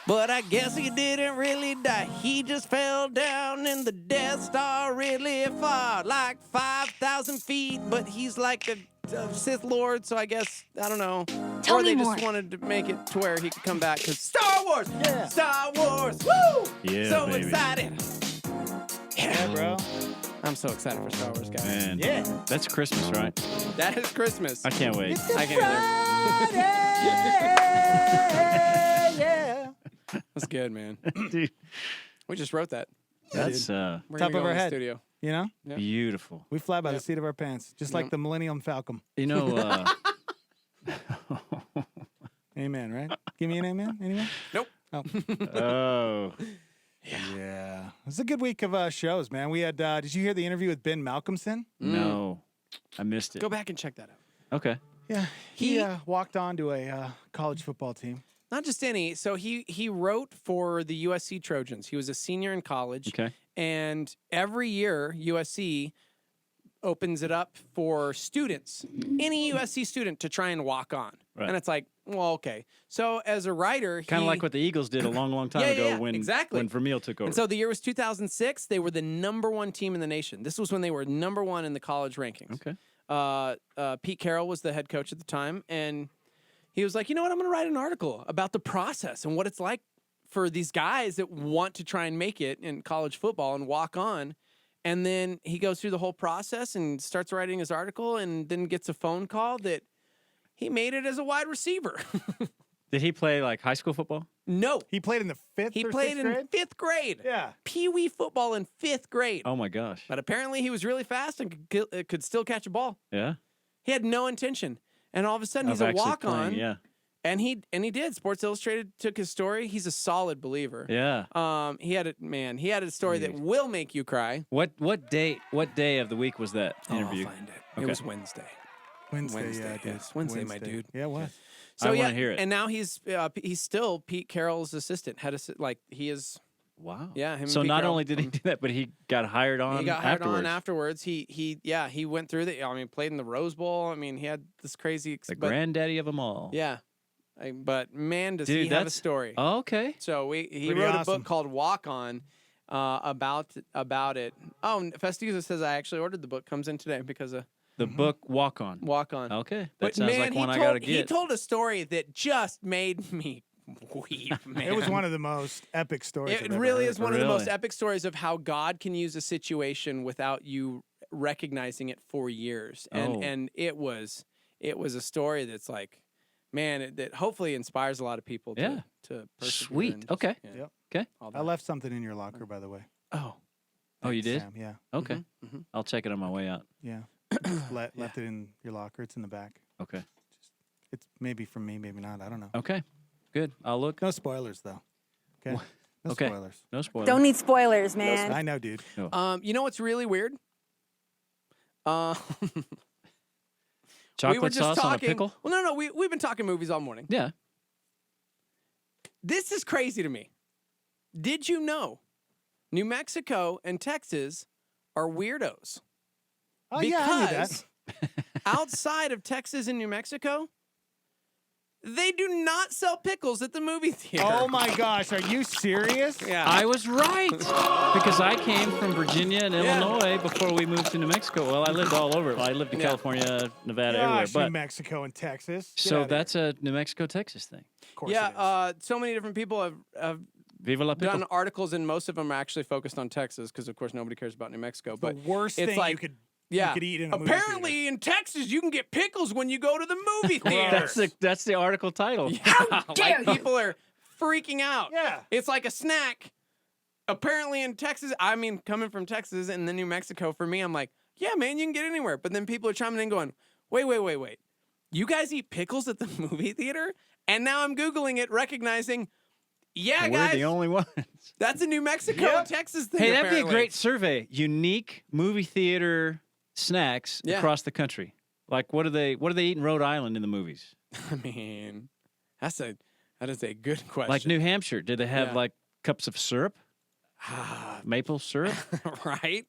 But I guess he didn't really die. He just fell down in the Death Star really far, like 5,000 feet. But he's like a Sith Lord, so I guess, I don't know. Tell or me they more. just wanted to make it to where he could come back, because Star Wars! Yeah. Star Wars! Woo! Yeah, so baby. excited. Yeah, bro. I'm so excited for Star Wars, guys. Man, Yeah. that's Christmas, right? That is Christmas. I can't wait. I can't either. Yeah. That's good, man. Dude, We just wrote that. that's We're Top gonna of go our in the head. studio. You know? Yeah. beautiful. We fly by Yep. the seat of our pants, just like Yep. the Millennium Falcon. You know, Amen, right? Give me an amen, anyone? Nope. Oh. oh, Yeah. It was a good week of shows, man. We had, did you hear the interview with Ben Malcolmson? no. I missed it. Go back and check that out. Okay. Yeah. He walked on to a college football team. Not just any. So he wrote for the USC Trojans. He was a senior in college. Okay. And every year, USC opens it up for students, any USC student, to try and walk on. Right. And it's like, well, okay. So as a writer, Kind of like what the Eagles did a long, long time Yeah, ago yeah, when exactly. when Vermeil took over. And so the year was 2006. They were the #1 team in the nation. This was when they were #1 in the college rankings. Okay. Pete Carroll was the head coach at the time, and he was like, you know what, I'm going to write an article about the process and what it's like for these guys that want to try and make it in college football and walk on. And then he goes through the whole process and starts writing his article, and then gets a phone call that he made it as a wide receiver. Did he play like high school football? No. He played in the fifth He or played sixth in grade? 5th grade. Yeah. Pee-wee football in 5th grade. Oh my gosh. But apparently he was really fast and could still catch a ball. Yeah. He had no intention. And all of a sudden he's Of a actually walk-on. playing, yeah. And he did. Sports Illustrated took his story. He's a solid believer. Yeah. He had a story that will make you cry. What day of the week was that interview? I'll find it. Okay. It was Wednesday. Wednesday, yeah, dude. Yes. Wednesday, my dude. Yeah, it was. So I yeah, wanna hear it. And now he's still Pete Carroll's assistant. He is. Wow. Yeah. Him So and Pete not Carroll- only did he do that, but he got hired on. He got hired afterwards. on afterwards. He went through played in the Rose Bowl. I mean, he had this crazy. The granddaddy of them all. Yeah. But man, does Dude, he have a that's- story. Oh, okay. So he Pretty wrote a awesome. book called Walk On about it. Oh, Festiza says I actually ordered the book. Comes in today because of The book Walk On. Walk On. Okay. That But sounds man, like one he I told, got to he get. told a story that just made me weep, man. It was one of the most epic stories. It really is one of the most epic stories of how God can use a situation without you recognizing it for years. And it was a story that's like, man, that hopefully inspires a lot of people to persevere. Sweet. and- Okay. yeah, Yep. Okay. all I that. left something in your locker, by the way. Oh, Oh, you did? Sam, yeah. Okay. I'll check it on my way out. Yeah. Left it in your locker. It's in the back. Okay. It's maybe from me, maybe not. I don't know. Okay. Good. I'll look. No spoilers, though. Okay. No Okay. spoilers. No spoilers. Don't need spoilers, man. I know, dude. You know what's really weird? Chocolate we were just sauce talking, on a pickle? Well, no. We've been talking movies all morning. Yeah. This is crazy to me. Did you know New Mexico and Texas are weirdos? Oh, yeah, I knew that. Outside of Texas and New Mexico, they do not sell pickles at the movie theater. Oh, my gosh. Are you serious? Yeah. I was right because I came from Virginia and Illinois before we moved to New Mexico. Well, I lived all over. I lived in California, Nevada, everywhere. But New Mexico and Texas. Get so outta that's a New Mexico, Texas thing. Of course so many different people have Viva la pickle. done articles, and most of them are actually focused on Texas because, of course, nobody cares about New Mexico. But the worst it's thing like, you could eat in a movie apparently in Texas you can get pickles when you go to the movie theater. That's the article title. How dare you? People are freaking out. Yeah. It's like a snack. Apparently in Texas, I mean, coming from Texas and then New Mexico, for me, I'm like, yeah, man, you can get anywhere. But then people are chiming in going, wait. You guys eat pickles at the movie theater? And now I'm Googling it, recognizing, yeah, We're guys. the only ones. That's a New Mexico, Texas thing. Hey, that'd be a apparently. great survey. Unique movie theater snacks across the country. Like, what do they eat in Rhode Island in the movies? I mean, that is a good question. Like New Hampshire, did they have like cups of syrup? Maple syrup? Right?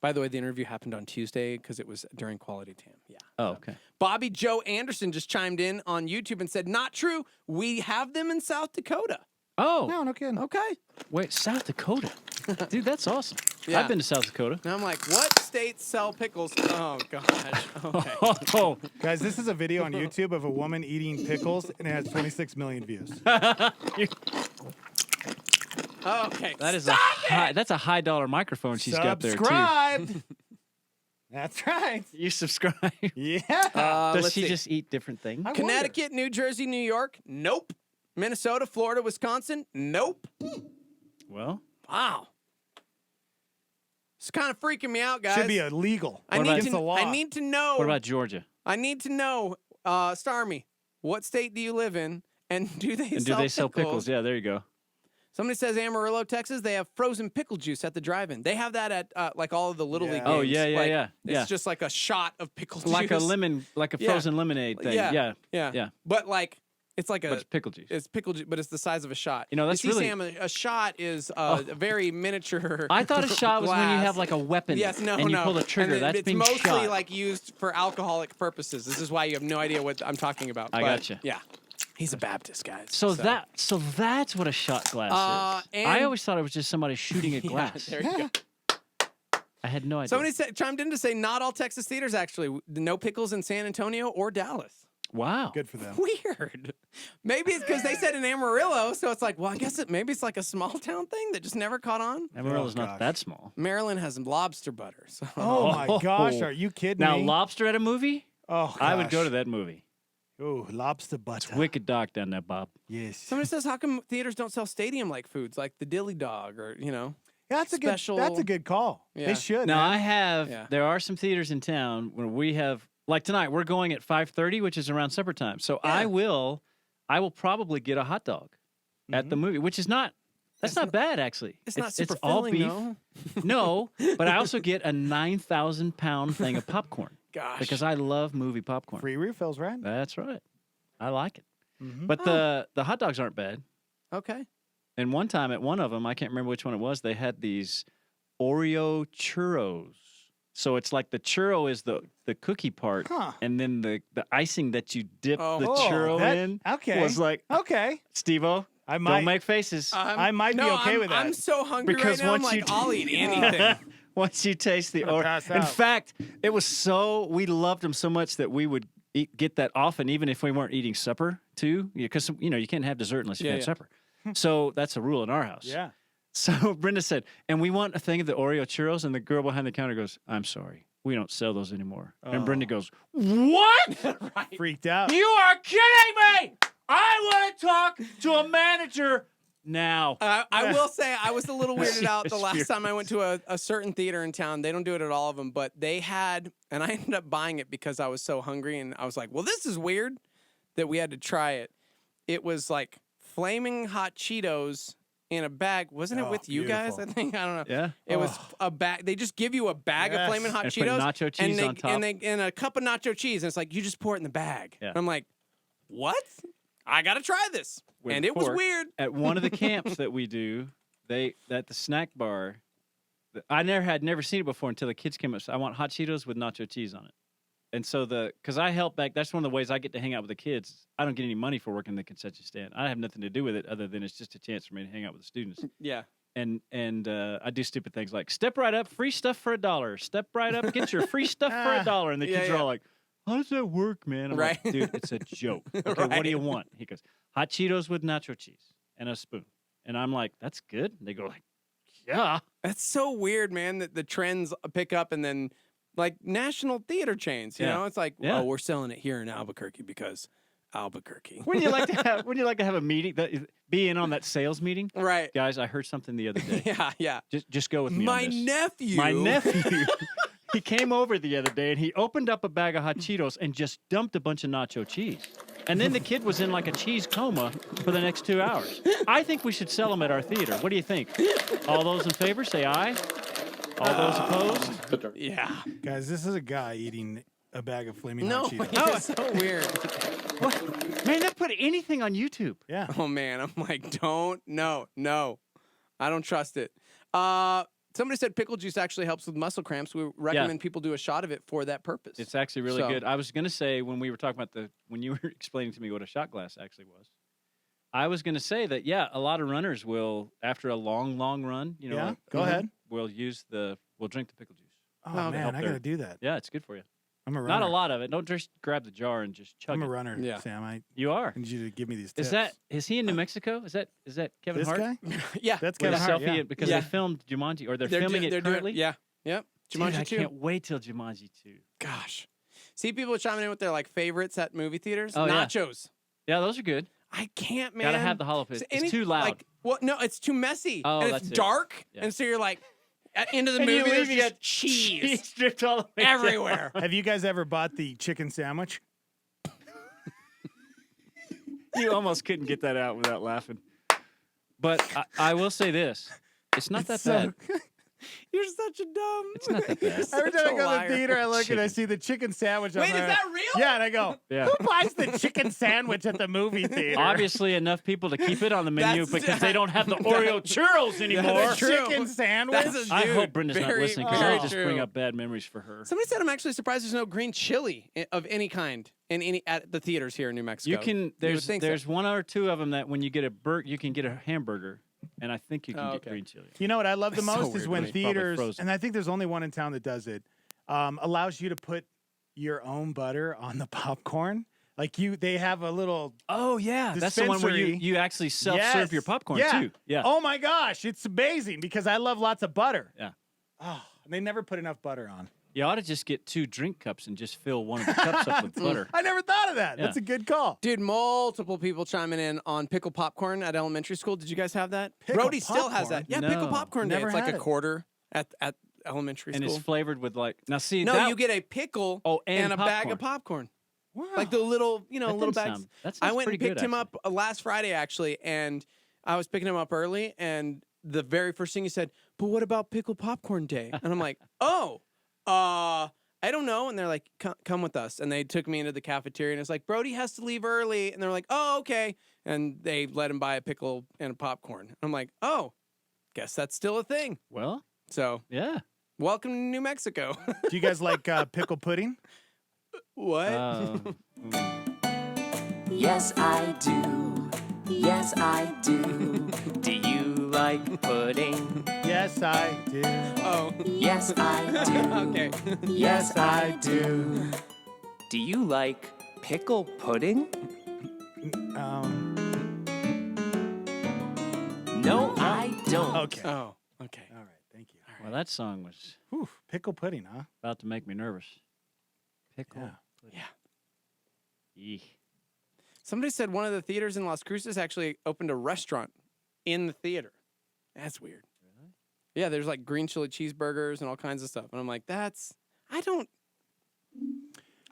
By the way, the interview happened on Tuesday because it was during Quality Time. Yeah. Oh, okay. Bobby Joe Anderson just chimed in on YouTube and said, not true. We have them in South Dakota. Oh. No kidding. Okay. Wait, South Dakota. Dude, that's awesome. Yeah. I've been to South Dakota. And I'm like, what states sell pickles? Oh, gosh. Okay. Oh. Guys, this is a video on YouTube of a woman eating pickles, and it has 26 million views. Okay. That is that's a high dollar microphone she's got there too. Subscribe. That's right. You subscribe. Yeah. Does let's she see. just eat different things? Connecticut, New Jersey, New York? Nope. Minnesota, Florida, Wisconsin? Nope. Well, wow. It's kind of freaking me out, guys. Should be illegal. I against the law. need to know. What about Georgia? I need to know, Starmy, what state do you live in, and do they sell pickles? Yeah, there you go. Somebody says Amarillo, Texas. They have frozen pickle juice at the drive-in. They have that at like all of the Little League games. Oh, yeah. It's just like a shot of pickle juice. Like a frozen lemonade thing. Yeah. But like it's like it's pickle juice. It's pickle juice, but it's the size of a shot. You know, that's really Sam, a shot is a very miniature. I thought a shot was when you glass. have like a weapon. Yes, no, and you pull the trigger. And That's it's being mostly shot. like used for alcoholic purposes. This is why you have no idea what I'm talking about. I gotcha. Yeah. He's a Baptist, guys. So that's what a shot glass is. and- I always thought it was just somebody shooting a glass. There you go. I had no idea. Somebody chimed in to say not all Texas theaters actually. No pickles in San Antonio or Dallas. Wow. Good for them. Weird. Maybe it's because they said in Amarillo, so it's like, well, I guess maybe it's like a small town thing that just never caught on. Amarillo's not that small. Maryland has lobster butter. So. Oh my gosh, are you kidding now, me? lobster at a movie? Oh, gosh. I would go to that movie. Ooh, lobster butter. It's wicked dark down there, Bob. Yes. Somebody says, how come theaters don't sell stadium-like foods like the dilly dog or, That's a good call. Yeah. They should. Now, man. there are some theaters in town where we have, like tonight, we're going at 5:30, which is around supper time. So I will probably get a hot dog at the movie, which is that's not bad, actually. It's not super all filling, beef. no? No, but I also get a 9,000-pound thing of popcorn. Gosh. Because I love movie popcorn. Free refills, right? That's right. I like it. Mm-hmm. But the hot dogs aren't bad. Okay. And one time at one of them, I can't remember which one it was, they had these Oreo churros. So it's like the churro is the cookie part, and then the icing that you dip the churro in was like, okay, Steve-O, don't make faces. I might be okay with that. I'm so hungry Because right now, I'm once you like, I'll eat anything. Once you taste the Oreo. In fact, it was we loved them so much that we would get that often, even if we weren't eating supper, too. Because, you can't have dessert unless you had supper. So that's a rule in our house. Yeah. So Brenda said, and we want a thing of the Oreo churros, and the girl behind the counter goes, I'm sorry, we don't sell those anymore. And Brenda goes, what? Freaked out. You are kidding me! I want to talk to a manager now. I will say I was a little weirded out the Serious last fear. time I went to a certain theater in town. They don't do it at all of them, but they had, and I ended up buying it because I was so hungry, and I was like, well, this is weird that we had to try it. It was like flaming hot Cheetos in a bag. Wasn't it with you guys? I think. I don't know. Yeah. It was a bag. They just give you a bag of flaming hot And put Cheetos. nacho cheese and on top. and a cup of nacho cheese. And it's like, you just pour it in the bag. Yeah. And I'm like, what? I got to try this. With and it was pork. weird. At one of the camps that we do, at the snack bar, I had never seen it before until the kids came up. So I want hot Cheetos with nacho cheese on it. And so because I help back, that's one of the ways I get to hang out with the kids. I don't get any money for working the concession stand. I have nothing to do with it other than it's just a chance for me to hang out with the students. Yeah. And I do stupid things like step right up, free stuff for $1. Step right up, get your free stuff for $1. And the kids are all like, how does that work, man? I'm like, dude, it's a joke. Okay, what do you want? He goes, hot Cheetos with nacho cheese and a spoon. And I'm like, that's good. And they go like, yeah. That's so weird, man, that the trends pick up and then like national theater chains, you know? It's like, oh, we're selling it here in Albuquerque because Albuquerque. Wouldn't you like to have a meeting, be in on that sales meeting? Right. Guys, I heard something the other day. Yeah. Just go with me My on this. nephew. My nephew. He came over the other day and he opened up a bag of hot Cheetos and just dumped a bunch of nacho cheese. And then the kid was in like a cheese coma for the next 2 hours. I think we should sell them at our theater. What do you think? All those in favor, say aye. All those opposed? Yeah. Guys, this is a guy eating a bag of flaming No, hot Cheetos. oh, it's so weird. What? Man, they put anything on YouTube. Yeah. Oh, man. I'm like, no. I don't trust it. Somebody said pickle juice actually helps with muscle cramps. We recommend people do a shot of it for that purpose. It's actually really good. I was going to say when we were talking about when you were explaining to me what a shot glass actually was, I was going to say that, a lot of runners will, after a long, long run, go ahead. We'll drink the pickle juice. Oh, man, I got to do that. Yeah, it's good for you. I'm a runner. Not a lot of it. Don't just grab the jar and just chug it. I'm a runner, Sam. You are. I need you to give me these tips. Is he in New Mexico? Is that Kevin this Hart? guy? Yeah. That's With Kevin a Hart, selfie because they filmed Jumanji, or they're filming it currently? Yep. Dude, Jumanji I 2. can't wait till Jumanji 2. Gosh. See people chiming in with their like favorites at movie theaters. Oh, yeah. Nachos. Yeah, those are good. I can't, man. Gotta have the hollow pit. It's too loud. No, it's too messy. Oh, and that's it's it. dark. Yeah. And so you're like, at the end of the And you movie, there's leave, you just got cheese dripped all the way down. everywhere. Have you guys ever bought the chicken sandwich? You almost couldn't get that out without laughing. But I will say this. It's not that bad. You're such a dumb. It's not that bad. Every time I go to liar. the theater, I look and I see the chicken sandwich. Wait, I'm is like, that real? Yeah, and I go, Yeah. who buys the chicken sandwich at the movie theater? Obviously, enough people to keep it on the menu That's- because they don't have the Oreo churros anymore. That's true. Chicken sandwich? That's a I dude. hope Brenda's not Very, listening because very I'll just true. bring up bad memories for her. Somebody said I'm actually surprised there's no green chili of any kind at the theaters here in New Mexico. You can. would There's think so. one or two of them that when you get you can get a hamburger, and I think you can get green chili. You know what I love the That's so most is weird, when right? theaters, Probably frozen. and I think there's only one in town that does it, allows you to put your own butter on the popcorn. Like they have a little. Oh yeah, that's the one where dispensary. you actually self-serve your popcorn too. Yeah. Oh my gosh, it's amazing because I love lots of butter. Yeah. Oh, and they never put enough butter on. You ought to just get 2 drink cups and just fill one of the cups up with butter. I never thought of that. Yeah. That's a good call. Dude, multiple people chiming in on pickle popcorn at elementary school. Did you guys have that? Pickle Brody still has that. popcorn? Yeah, No, pickle popcorn day. never It's like had a it. quarter at elementary And school. it's flavored with no, you get a pickle and a bag popcorn. of popcorn. Wow. Like the little, That little didn't bags. sound- that I sounds went and pretty picked good, him up last Friday, actually, and I was picking him up early, and the very first thing he said, but what about pickle popcorn day? And I'm like, I don't know. And they're like, come with us. And they took me into the cafeteria, and it's like, Brody has to leave early. And they're like, oh, okay. And they let him buy a pickle and a popcorn. I'm like, oh, guess that's still a thing. Well, So yeah. welcome to New Mexico. Do you guys like pickle pudding? What? Yes, I do. Yes, I do. Do you like pudding? Yes, I do. Oh. Yes, I do. Okay. Yes, I do. Do you like pickle pudding? No, I don't. Okay. Oh, okay. All right. Thank you. Well, that song was Whew, pickle pudding, huh? about to make me nervous. Pickle. Yeah. pudding. Yeah. Eek. Somebody said one of the theaters in Las Cruces actually opened a restaurant in the theater. That's weird. Really? Yeah, there's like green chili cheeseburgers and all kinds of stuff. And I'm like,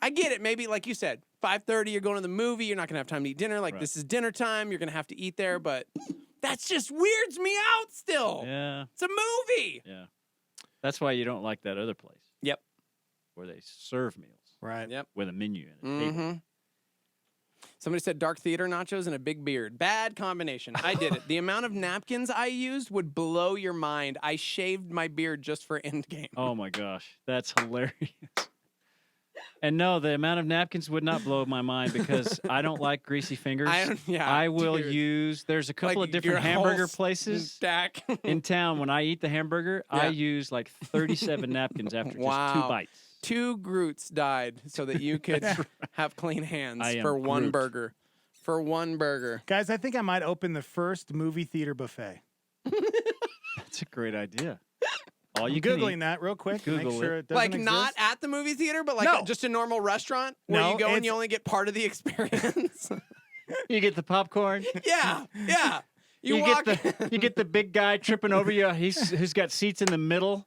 I get it. Maybe, like you said, 5:30, you're going to the movie. You're not going to have time to eat dinner. Like, this is dinner time. You're going to have to eat there. But that's just weirds me out still. Yeah. It's a movie. Yeah. That's why you don't like that other place. Yep. Where they serve meals. Right. Yep. With a menu in it. Mm-hmm. Somebody said dark theater nachos and a big beard. Bad combination. I did it. The amount of napkins I used would blow your mind. I shaved my beard just for Endgame. Oh, my gosh. That's hilarious. And no, the amount of napkins would not blow my mind because I don't like greasy fingers. I will use, there's a couple of different hamburger places in town. When I eat the hamburger, I use like 37 napkins after just 2 bites. 2 Groots died so that you could have clean hands for one Groot. burger. For one burger. Guys, I think I might open the first movie theater buffet. That's a great idea. All I'm you can Googling eat. that real quick. to Google make sure it. it doesn't Like exist. not at the movie theater, but like just a normal restaurant where No, you go and it's- you only get part of the experience. You get the popcorn. Yeah. You get the big guy tripping over you. Who's got seats in the middle,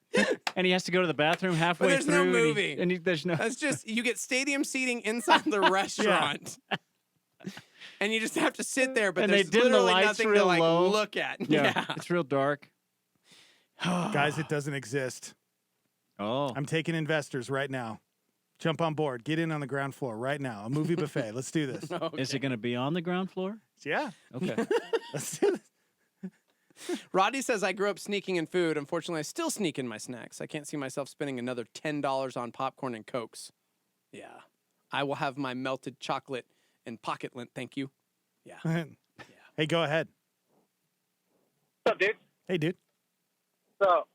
and he has to go to the bathroom halfway But there's through. no movie. There's no. That's just, you get stadium seating inside the restaurant. And you just have to sit there, but And they there's dim the literally lights nothing to real like low. look at. Yeah, it's real dark. Guys, it doesn't exist. Oh. I'm taking investors right now. Jump on board. Get in on the ground floor right now. A movie buffet. Let's do this. Is it going to be on the ground floor? Yeah. Okay. Let's do this. Roddy says, I grew up sneaking in food. Unfortunately, I still sneak in my snacks. I can't see myself spending another $10 on popcorn and Cokes. Yeah. I will have my melted chocolate and pocket lint, thank you. Yeah. Hey, go ahead. What's up, dude? Hey, dude. So,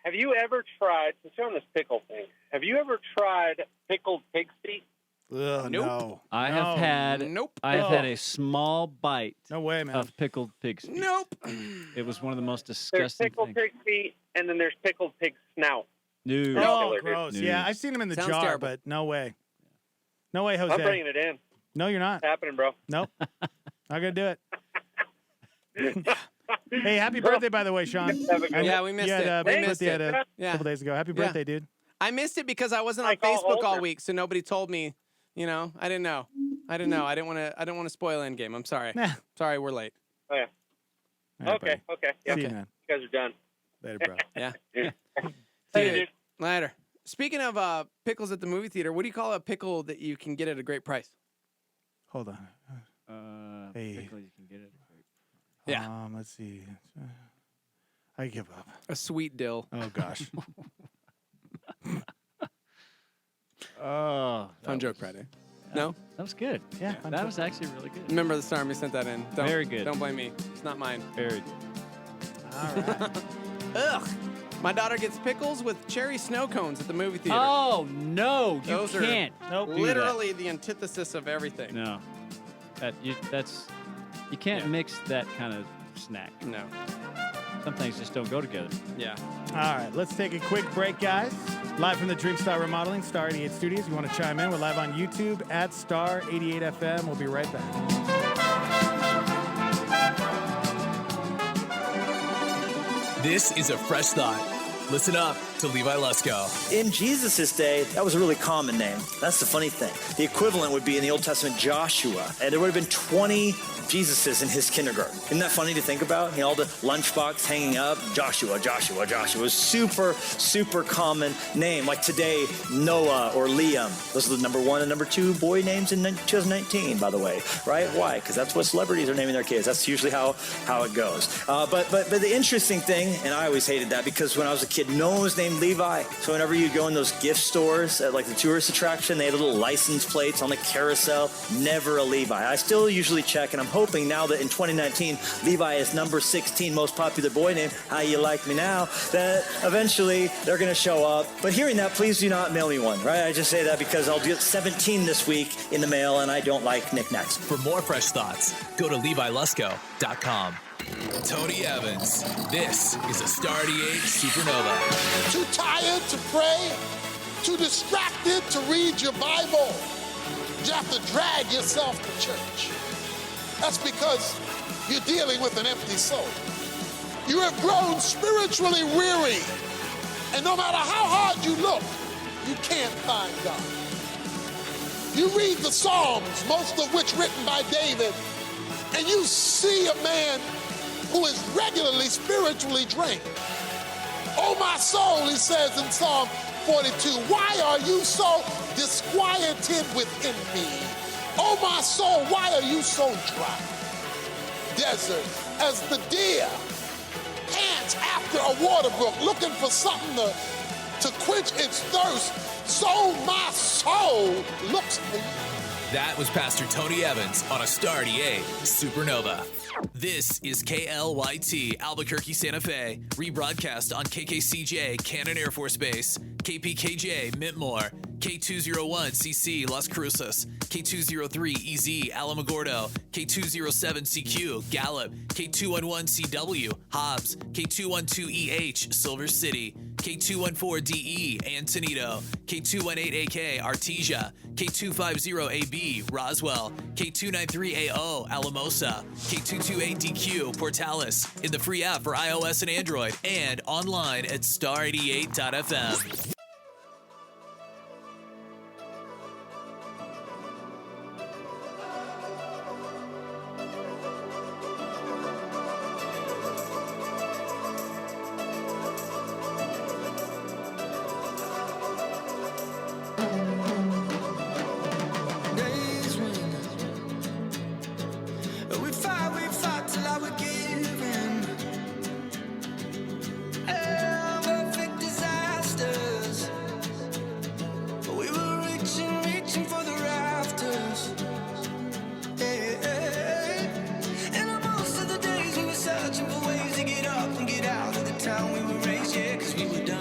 have you ever tried, since you're on this pickle thing, have you ever tried pickled pig's feet? Ugh, Nope. No. I have had. Nope. I have had a small bite. No way, man. Of pickled pig's feet. Nope. It was one of the most There's disgusting pickled things. pig's feet, and then there's pickled pig's snout. No. Oh, Killer, dude. gross. Dude. Yeah, I've seen them in the Sounds jar, terrible. but no way. No way, Jose. I'm bringing it in. No, you're not. It's happening, bro. Nope. Not going to do it. Hey, happy birthday, by the way, Sean. Yeah, we missed it. We We missed missed it it. a Yeah. couple days ago. Happy Yeah. birthday, dude. I missed it because I wasn't on Like all Facebook all older. week, so nobody told me. You know, I didn't know. I didn't want to spoil Endgame. I'm sorry. Nah. Sorry, we're late. Oh, yeah. All right, Okay. Yeah. See you, Okay. man. You guys are done. Later, bro. Yeah. Hey, Dude, dude. later. Speaking of pickles at the movie theater, what do you call a pickle that you can get at a great price? Hold on. Hey. Pickle you can get it. Yeah. Let's see. I give up. A sweet dill. Oh, gosh. Oh, Fun joke, Friday. No? that was good. Yeah, that was actually really good. Remember the Storm, we sent that in. Don't, Very good. Don't blame me. It's not mine. Very. All right. Ugh. My daughter gets pickles with cherry snow cones at the movie theater. Oh no, you Those can't. are do literally the antithesis of everything. that. No, you can't mix that kind of snack. No. Some things just don't go together. Yeah. All right, let's take a quick break, guys. Live from the Dream Star Remodeling, Star 88 Studios. You want to chime in? We're live on YouTube at Star 88 FM. We'll be right back. This is a fresh thought. Listen up to Levi Lusko. In Jesus' day, that was a really common name. That's the funny thing. The equivalent would be in the Old Testament Joshua, and there would have been 20 Jesuses in his kindergarten. Isn't that funny to think about? You know, all the lunchbox hanging up, Joshua. Super, super common name. Like today, Noah or Liam. Those are the number 1 and number 2 boy names in 2019, by the way, right? Why? Because that's what celebrities are naming their kids. That's usually how it goes. But the interesting thing, and I always hated that because when I was a kid, no one was named Levi. So whenever you go in those gift stores at like the tourist attraction, they had little license plates on the carousel. Never a Levi. I still usually check, and I'm hoping now that in 2019, Levi is number 16 most popular boy name, How You Like Me Now, that eventually they're going to show up. But hearing that, please do not mail me one, right? I just say that because I'll get 17 this week in the mail, and I don't like knickknacks. For more fresh thoughts, go to LeviLusko.com. Tony Evans, this is a Star 88 Supernova. Too tired to pray? Too distracted to read your Bible? You have to drag yourself to church. That's because you're dealing with an empty soul. You have grown spiritually weary, and no matter how hard you look, you can't find God. You read the Psalms, most of which written by David, and you see a man who is regularly spiritually drained. Oh, my soul, he says in Psalm 42, why are you so disquieted within me? Oh, my soul, why are you so dry? Desert, as the deer pants after a water brook, looking for something to quench its thirst, so my soul looks for you. That was Pastor Tony Evans on a Star 88 Supernova. This is KLYT Albuquerque, Santa Fe, rebroadcast on KKCJ Cannon Air Force Base, KPKJ Mintmore, K201CC Las Cruces, K203EZ Alamogordo, K207CQ Gallup, K211CW Hobbs, K212EH Silver City, K214DE Antonito, K218AK Artesia, K250AB Roswell, K293AO Alamosa, K228DQ Portales, in the free app for iOS and Android, and online at star88.fm. We fought till I would give in. Perfect disasters. But we were reaching for the rafters. And most of the days we were searching for ways to get up and get out of the town we were raised, yeah, 'cause we were done.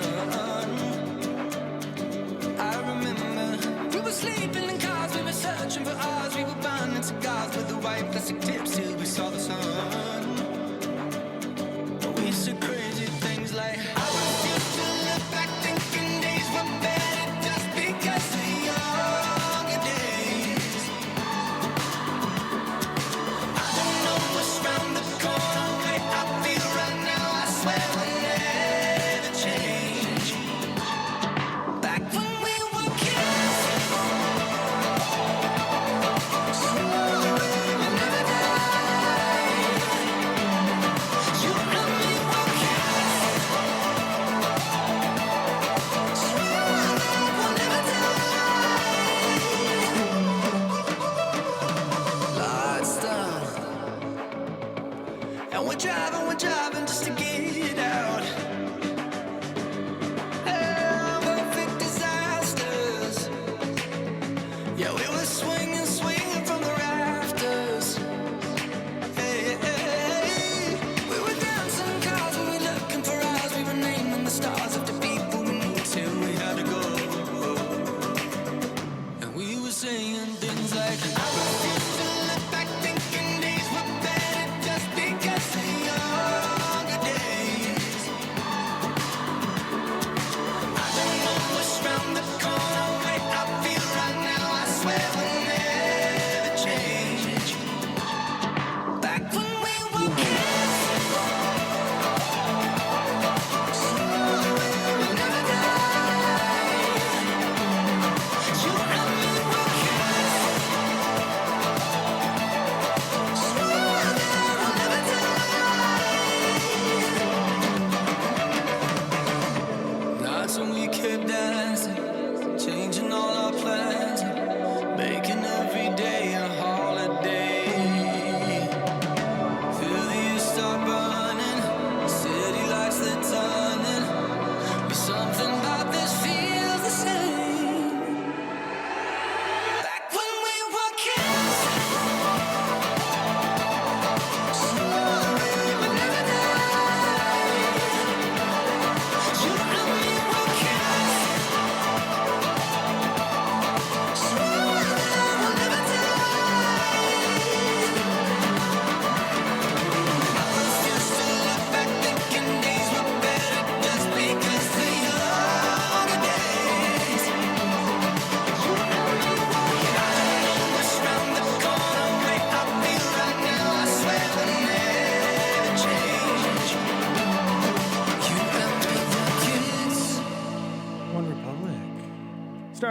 I remember we were sleeping in cars, we were searching for ours, we were burning cigars with the white plastic tips till we saw the sun. We said crazy things like, I refuse to look back thinking days were better just because the younger days. I don't know what's round the corner, way I feel right now, I swear I'll never change. Back when we were kids, and we're driving just to get out. Perfect disasters. Yeah, we were swinging from the rafters. Hey, we were dancing in cars, we were looking for ours, we were naming the stars of the people we knew till we had to go. And we were saying things like, I refuse to look back thinking days were better just because they are.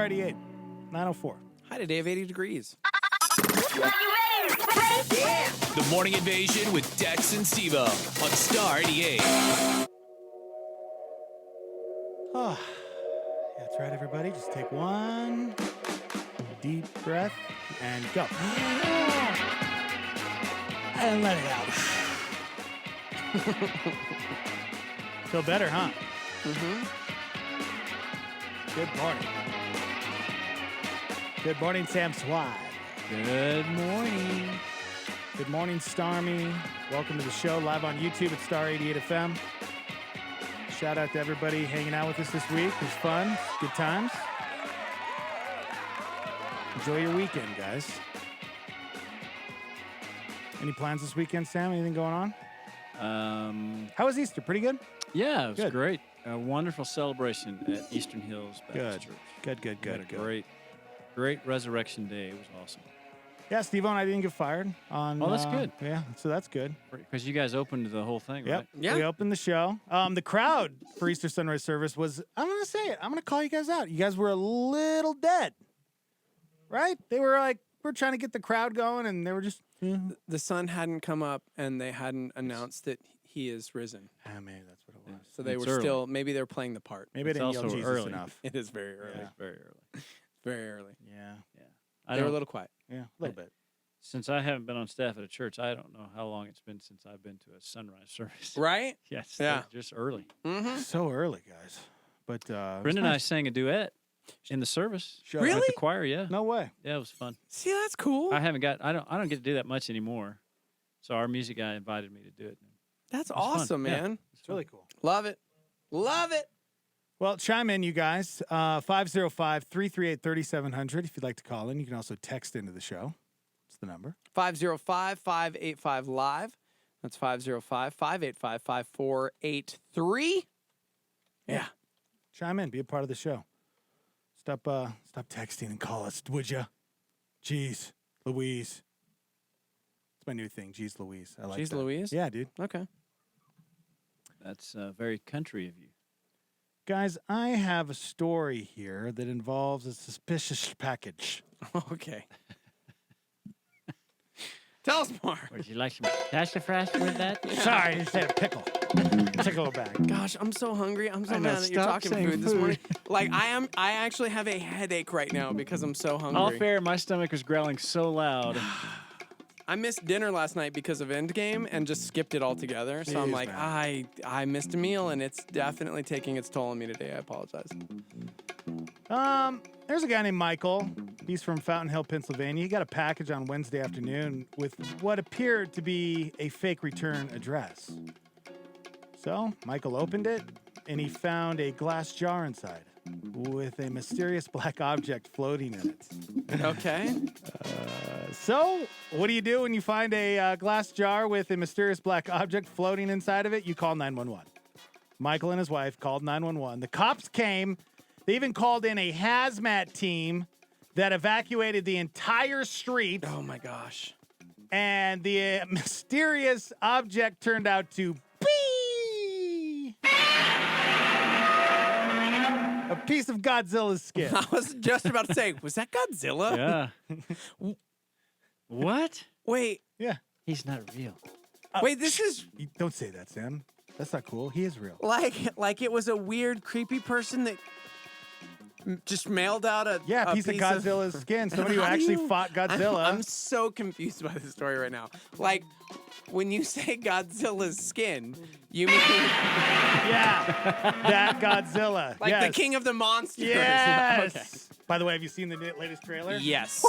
Star 88, 904. Hi to Dave, 80 degrees. The Morning Invasion with Dex and Steve-O on Star 88. Oh, that's right, everybody. Just take one deep breath and go. And let it out. Feel better, huh? Mm-hmm. Good morning. Good morning, Sam Swad. Good morning. Good morning, Starmy. Welcome to the show, live on YouTube at Star 88 FM. Shout out to everybody hanging out with us this week. It was fun. Good times. Enjoy your weekend, guys. Any plans this weekend, Sam? Anything going on? How was Easter? Pretty good? Yeah, it was Good. great. A wonderful celebration at Eastern Hills Baptist Good. Church. Good. Had a great Resurrection Day. It was awesome. Yeah, Steve-O and I didn't get fired on. Oh, that's good. Yeah, so that's good. Because you guys opened the whole thing, Yep. right? Yeah. We opened the show. The crowd for Easter sunrise service was, I'm going to say it. I'm going to call you guys out. You guys were a little dead. Right? They were like, we're trying to get the crowd going, and they were just. The sun hadn't come up, and they hadn't announced that he is risen. Maybe that's what it was. So they It's were early. still, maybe they were playing the part. Maybe I It's didn't yell also Jesus early. enough. It is very early. Yeah. It's very early. Very early. Yeah. I They were a don't- little quiet. Yeah, a little bit. Since I haven't been on staff at a church, I don't know how long it's been since I've been to a sunrise service. Right? Yes. Yeah. Just early. Mm-hmm. So early, guys. But Brenda and I sang a duet in the service. Shut Really? With the choir, yeah. No way. Yeah, it was fun. See, that's cool. I don't get to do that much anymore. So our music guy invited me to do it. That's It was fun. awesome, Yeah. man. It's really cool. Love it. Love it. Well, chime in, you guys. 505-338-3700 if you'd like to call in. You can also text into the show. What's the number? 505-585-LIVE. That's 505-585-5483. Yeah. Chime in. Be a part of the show. Stop texting and call us, would you? Jeez, Louise. It's my new thing, Jeez Louise. I like Jeez that. Louise? Yeah, dude. Okay. That's very country of you. Guys, I have a story here that involves a suspicious package. Okay. Tell us more. Would you like some sassafras with that? Sorry, I just had a pickle. Pickle bag. Gosh, I'm so hungry. I'm so I know, mad that you're stop talking saying food this food. morning. Like I actually have a headache right now because I'm so hungry. All fair, my stomach was growling so loud. I missed dinner last night because of Endgame and just skipped it altogether. So I'm Jeez, like, man. I missed a meal and it's definitely taking its toll on me today. I apologize. There's a guy named Michael. He's from Fountain Hill, Pennsylvania. He got a package on Wednesday afternoon with what appeared to be a fake return address. So Michael opened it and he found a glass jar inside with a mysterious black object floating in it. Okay. So what do you do when you find a glass jar with a mysterious black object floating inside of it? You call 911. Michael and his wife called 911. The cops came. They even called in a hazmat team that evacuated the entire street. Oh my gosh. And the mysterious object turned out to be a piece of Godzilla's skin. I was just about to say, was that Godzilla? Yeah. What? Wait. Yeah. He's not real. Wait, this is Don't say that, Sam. That's not cool. He is real. like it was a weird, creepy person that just mailed out a piece of Godzilla's skin. Somebody who How do actually you- fought Godzilla. I'm so confused by this story right now. Like, when you say Godzilla's skin, you mean Yeah, that Godzilla. like yes. the king of the monsters? Yes. Okay. By the way, have you seen the latest trailer? Yes.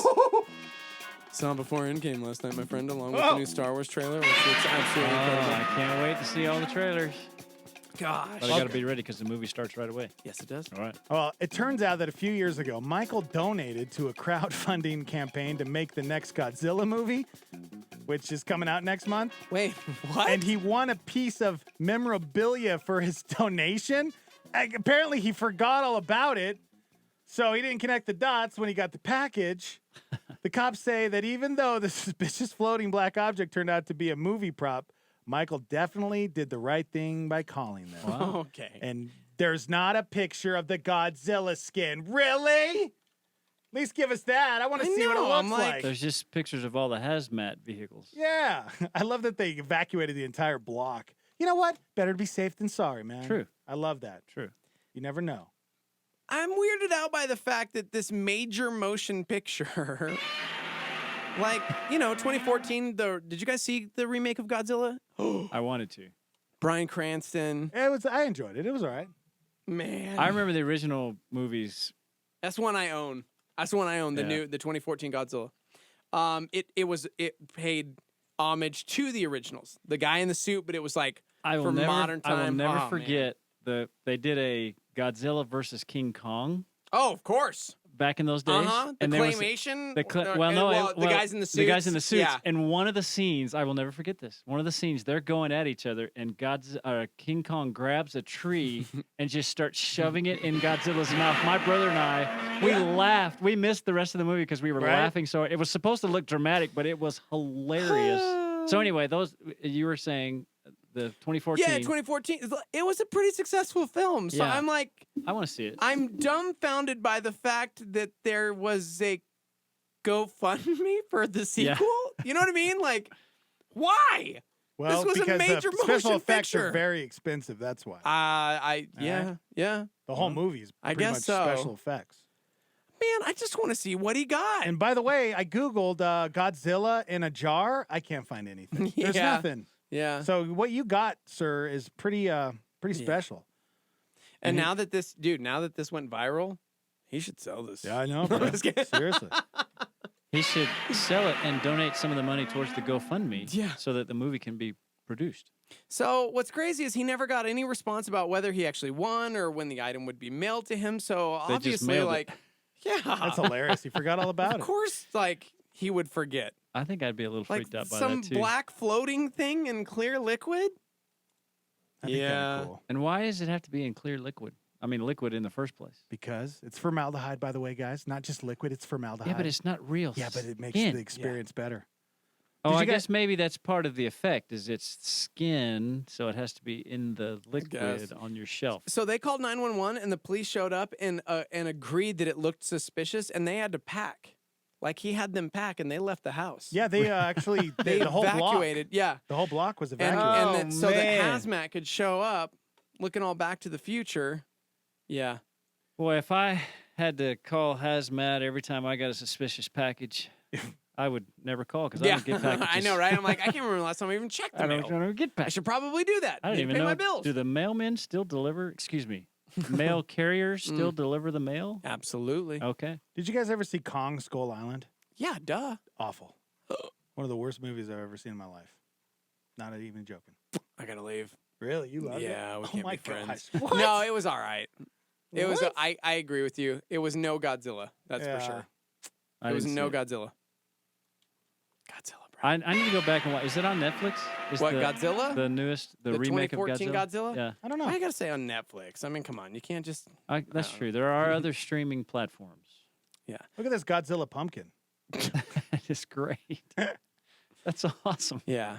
Saw before Endgame last night, my friend, along with the new Star Wars trailer, which looks absolutely incredible. I can't wait to see all the trailers. Gosh. But I got to be ready because the movie starts right away. Yes, it does. All right. Well, it turns out that a few years ago, Michael donated to a crowdfunding campaign to make the next Godzilla movie, which is coming out next month. Wait, what? And he won a piece of memorabilia for his donation. Apparently, he forgot all about it, so he didn't connect the dots when he got the package. The cops say that even though the suspicious floating black object turned out to be a movie prop, Michael definitely did the right thing by calling them. Wow. Okay. And there's not a picture of the Godzilla skin. Really? At least give us that. I want to see what it looks like. There's just pictures of all the hazmat vehicles. Yeah. I love that they evacuated the entire block. You know what? Better to be safe than sorry, man. True. I love that. True. You never know. I'm weirded out by the fact that this major motion picture, like, 2014, did you guys see the remake of Godzilla? I wanted to. Bryan Cranston. I enjoyed it. It was all right. Man. I remember the original movies. That's one I own. The 2014 Godzilla. It paid homage to the originals. The guy in the suit, but it was like modern time. I will never forget they did a Godzilla versus King Kong. Oh, of course. Back in those days. The and claymation. The guys in the suits. The guys in the suits. Yeah. And one of the scenes, I will never forget this. One of the scenes, they're going at each other, and King Kong grabs a tree and just starts shoving it in Godzilla's mouth. My brother and I, we laughed. We missed the rest of the movie because we were laughing so it was supposed to look dramatic, but it was hilarious. So anyway, you were saying the 2014. Yeah, 2014. It was a pretty successful film. So Yeah. I'm like, I want to see it. I'm dumbfounded by the fact that there was a GoFundMe for the sequel. You know what I mean? Like, why? Well, this was because a major special motion effects picture. are very expensive. That's why. Yeah. The whole movie is I pretty guess much so. special effects. Man, I just want to see what he got. And by the way, I Googled Godzilla in a jar. I can't find anything. There's Yeah. nothing. Yeah. So what you got, sir, is pretty special. And now that this went viral, he should sell this. Yeah, I know. Bro. Seriously. He should sell it and donate some of the money towards the GoFundMe so that the movie can be produced. So what's crazy is he never got any response about whether he actually won or when the item would be mailed to him. So They just obviously, mailed like, it. That's hilarious. He forgot all about it. Of course, like, he would forget. I think I'd be a little Like freaked out by some that too. black floating thing in clear liquid? That'd be kinda cool. And why does it have to be in clear liquid? I mean, liquid in the first place. Because it's formaldehyde, by the way, guys. Not just liquid, it's formaldehyde. Yeah, but it's not real. Yeah, but it makes skin. the experience better. Oh, Did you I guys- guess maybe that's part of the effect. Is it's skin, so it has to be in the liquid on your shelf. So they called 911 and the police showed up and agreed that it looked suspicious and they had to pack. Like he had them pack and they left the house. Yeah, they actually They the whole evacuated. block. Yeah. The whole block was And, evacuated. so that hazmat could show up looking all Back to the Future. Yeah. Boy, if I had to call hazmat every time I got a suspicious package, I would never call because I don't get packages. I know, right? I'm like, I can't remember the last time I even checked the I mail. don't get I packages. should probably do that. I don't Need to even pay know. my bills. Do the mailmen still deliver? Excuse me. Mail carriers still deliver the mail? Absolutely. Okay. Did you guys ever see Kong Skull Island? Yeah, duh. Awful. One of the worst movies I've ever seen in my life. Not even joking. I gotta leave. Really? You love it? Yeah, we Oh can't my be friends. gosh. What? No, it was all right. It was. What? I agree with you. It was no Godzilla. That's for sure. It was no Godzilla. Godzilla, bro. I need to go back and watch. Is it on Netflix? Is What, Godzilla? The newest, the remake of 2014 Godzilla? Godzilla? Yeah. I don't know. I gotta say on Netflix. I mean, come on, you can't just. That's true. There are other streaming platforms. Yeah. Look at this Godzilla pumpkin. It's great. That's awesome. Yeah.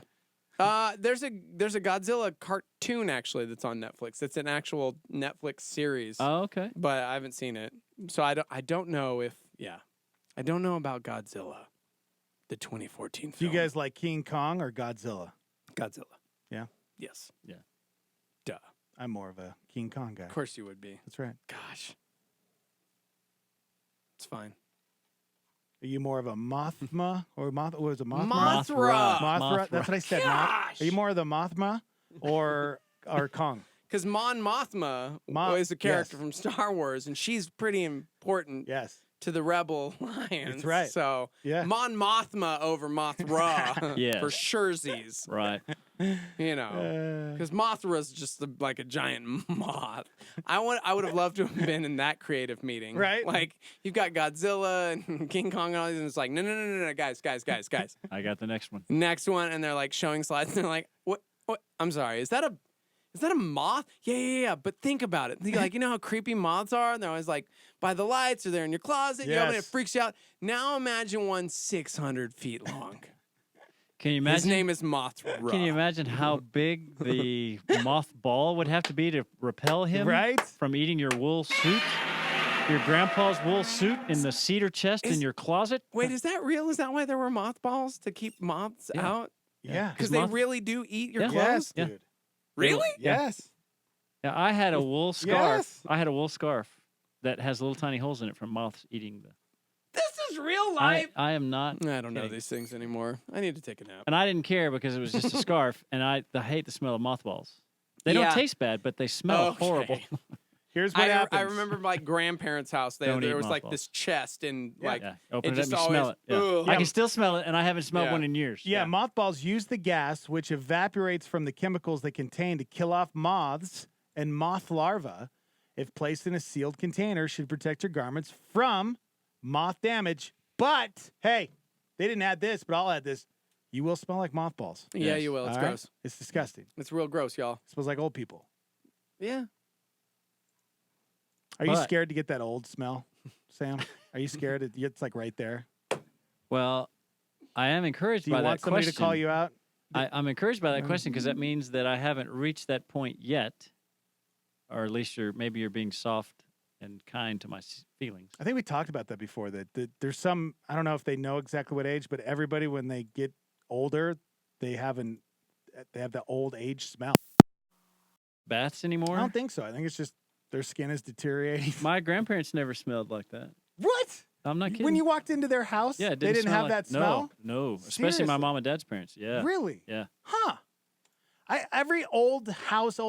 There's a Godzilla cartoon actually that's on Netflix. It's an actual Netflix series. Oh, okay. But I haven't seen it, so I don't know if I don't know about Godzilla, the 2014 Do you film. guys like King Kong or Godzilla? Godzilla? Yeah. Yes. Yeah. Duh. I'm more of a King Kong guy. Of course you would be. That's right. Gosh. It's fine. Are you more of a Mothma or What was it? Mothra? Mothra. Mothra. That's what I said. Gosh. Are you more of the Mothma or Kong? Because Mon Mothma is a character from Star Wars, and she's pretty important. Yes. To the Rebel Alliance. That's right. So Yeah. Mon Mothma over Mothra Yes. for surezies. Right. You know, because Mothra's just like a giant moth. I would have loved to have been in that creative meeting. Right. Like you've got Godzilla and King Kong and all these, and it's like no, guys. I got the next one. Next one, and they're like showing slides, and they're like, what? I'm sorry, is that a moth? Yeah. But think about it. Like, you know how creepy moths are? And they're always like by the lights or they're in your closet. You know, and it Yes. freaks you out. Now imagine one 600 feet long. Can you imagine? His name is Mothra. Can you imagine how big the moth ball would have to be to repel him Right? from eating your wool suit? Your grandpa's wool suit in the cedar chest in your closet? Wait, is that real? Is that why there were mothballs to keep moths out? Yeah. Because they really do eat your clothes? Yes, Yeah. dude. Really? Yes. Yeah, I had a wool scarf. Yes. I had a wool scarf that has little tiny holes in it from moths eating the. This is real life. I am not. I don't know kidding. these things anymore. I need to take a nap. And I didn't care because it was just a scarf, and I hate the smell of mothballs. They don't taste bad, but they smell horrible. Here's what happens. I remember my grandparents' house. Don't There eat was like mothballs. this chest, and like Open it just up and always, smell it. Yeah. ugh. I can still smell it, and I haven't smelled Yeah. one in years. Yeah, mothballs use the gas which evaporates from the chemicals they contain to kill off moths and moth larvae. If placed in a sealed container, should protect your garments from moth damage. But hey, they didn't add this, but I'll add this. You will smell like mothballs. Yeah, you will. It's All right? gross. It's disgusting. It's real gross, y'all. It smells like old people. Yeah. Are you But- scared to get that old smell, Sam? Are you scared? It's like right there. Well, I am encouraged Do you by want that somebody question. to call you out? I'm encouraged by that question because that means that I haven't reached that point yet, or at least maybe you're being soft and kind to my feelings. I think we talked about that before. That there's some. I don't know if they know exactly what age, but everybody when they get older, they have the old age smell. Baths anymore? I don't think so. I think it's just their skin is deteriorating. My grandparents never smelled like that. What? I'm not kidding. When you walked into their house, yeah, it they didn't smell have like, that smell? No, especially my Seriously? mom and dad's parents. Yeah. Really? Yeah. Huh. Every old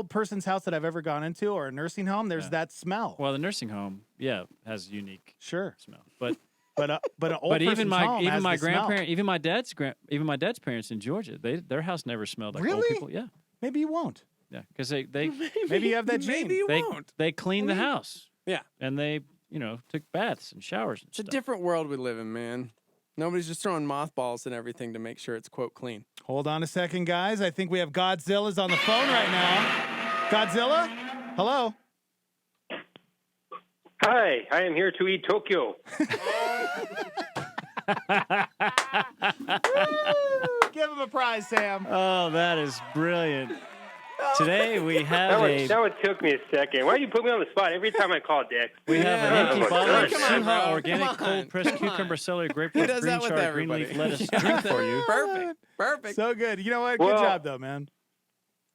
person's house that I've ever gone into or a nursing home, there's that smell. Well, the nursing home, has unique sure smell. But but an old but even person's my home even has my the smell. grandparent even my dad's parents in Georgia, their house never smelled like old Really? people. Yeah. Maybe you won't. Yeah, because they Maybe you have that gene. Maybe you they, won't. they cleaned the house. Yeah. And they, took baths and showers and It's a stuff. different world we live in, man. Nobody's just throwing mothballs and everything to make sure it's, quote, clean. Hold on a second, guys. I think we have Godzilla's on the phone right now. Godzilla? Hello? Hi, I am here to eat Tokyo. Give him a prize, Sam. Oh, that is brilliant. Today we have that one took me a second. Why do you put me on the spot every time I call Dick? We have an empty bottle of Come on, Suha bro. organic Come on. cold pressed cucumber, celery, Who grapefruit, does green that with chard, green everybody? leaf lettuce drink for you. Perfect. So good. You know what? Good Well- job, though, man.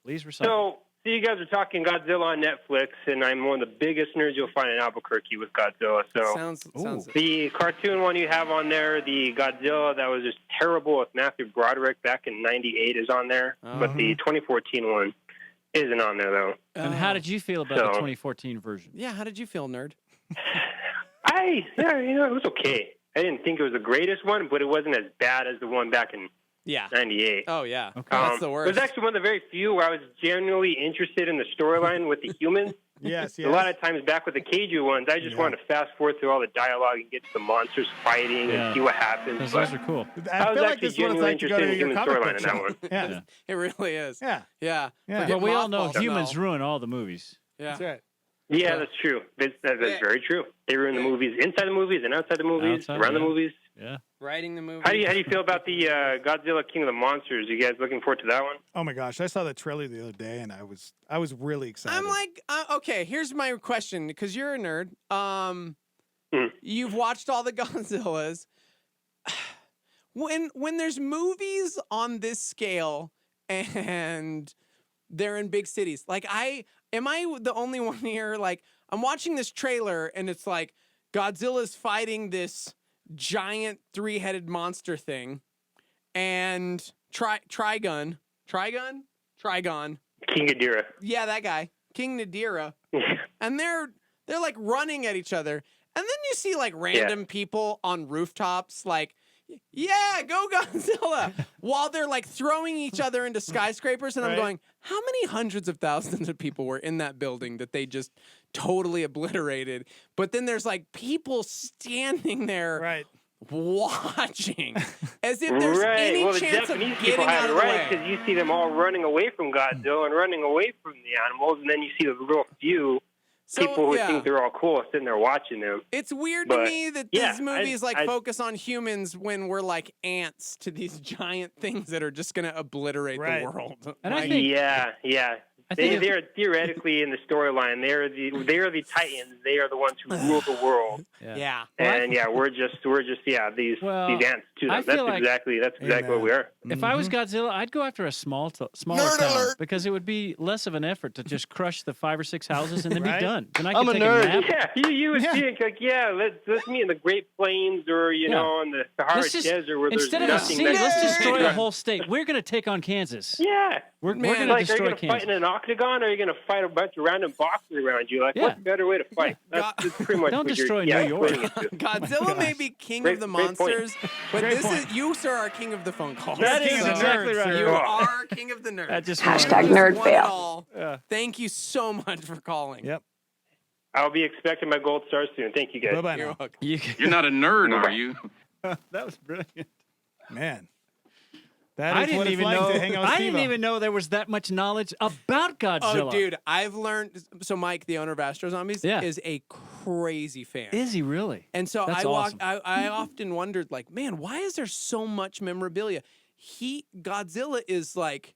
Please recycle. So you guys are talking Godzilla on Netflix, and I'm one of the biggest nerds you'll find in Albuquerque with Godzilla. So sounds the cartoon one you have on there, the Godzilla that was just terrible with Matthew Broderick back in '98 is on there, but the 2014 one isn't on there though. And how did you feel about the 2014 version? Yeah, how did you feel, nerd? It was okay. I didn't think it was the greatest one, but it wasn't as bad as the one back in '98. Oh, yeah. Okay. That's the It worst. was actually one of the very few where I was genuinely interested in the storyline with the humans. Yes. A lot of times back with the Kaiju ones, I just wanted to fast forward through all the dialogue and get to the monsters fighting and see what happens. Those But are cool. I was feel like actually this is what it's genuinely like to go interested to in the your human comic storyline book in that show. one. Yeah. It really is. Yeah. Yeah. Yeah. Forget But we all know mothballs humans smell. ruin all the movies. Yeah. That's right. Yeah, that's true. That's very true. They ruin the movies inside the movies and outside the movies, Outside, around the yeah. movies. Yeah. Writing the movie. How do you feel about the Godzilla King of the Monsters? You guys looking forward to that one? Oh my gosh, I saw the trailer the other day and I was really excited. I'm like, okay, here's my question, because you're a nerd. You've watched all the Godzillas. When there's movies on this scale and they're in big cities, like am I the only one here? Like, I'm watching this trailer and it's like Godzilla's fighting this giant 3-headed monster thing, and Trigon, King Ghidorah. yeah, that guy, King Nadira, and they're like running at each other, and then you see like random people on rooftops, like, yeah, go Godzilla, while they're like throwing each other into skyscrapers, and I'm going, how many hundreds of thousands of people were in that building that they just totally obliterated? But then there's like people standing there, watching, as if there's any well, the chance of Japanese getting people out have of it the right way. because you see them all running away from Godzilla and running away from the animals, and then you see the real few people who think they're all cool sitting there watching them. It's weird But, to me that yeah, these movies I- focus on humans when we're like ants to these giant things that are just going to obliterate the world. And I Like, think yeah. They are theoretically in the storyline. They are the Titans. They are the ones who rule the world. Yeah. And we're just these ants to them. That's exactly what we are. If I was Godzilla, I'd go after a smaller town because it would be less of an effort to just crush the 5 or 6 houses and then be done. Then I could take a nap. Yeah, you would think like, let's meet in the Great Plains or on the Sahara Desert where there's instead nothing. of a sea, let's destroy a whole state. We're going to take on Kansas. Yeah. We're going to like, destroy are you going to fight in an octagon or are you going to fight a bunch of random boxes around you? Like, what's a better way to fight? That's pretty much Don't what destroy you're, New York. Godzilla may be king of the monsters, but you, sir, are king of the phone calls. That is exactly right. You are king of the nerds. Hashtag nerd fail. Thank you so much for calling. Yep. I'll be expecting my gold star soon. Thank you, guys. Bye-bye You're now. welcome. You're not a nerd, are you? That was brilliant. Man. I didn't even even know there was that much knowledge about Godzilla. Oh, dude, I've learned. So, Mike, the owner of Astro Zombies, is a crazy fan. Is he really? And so That's awesome. I often wondered, like, man, why is there so much memorabilia? Godzilla is like,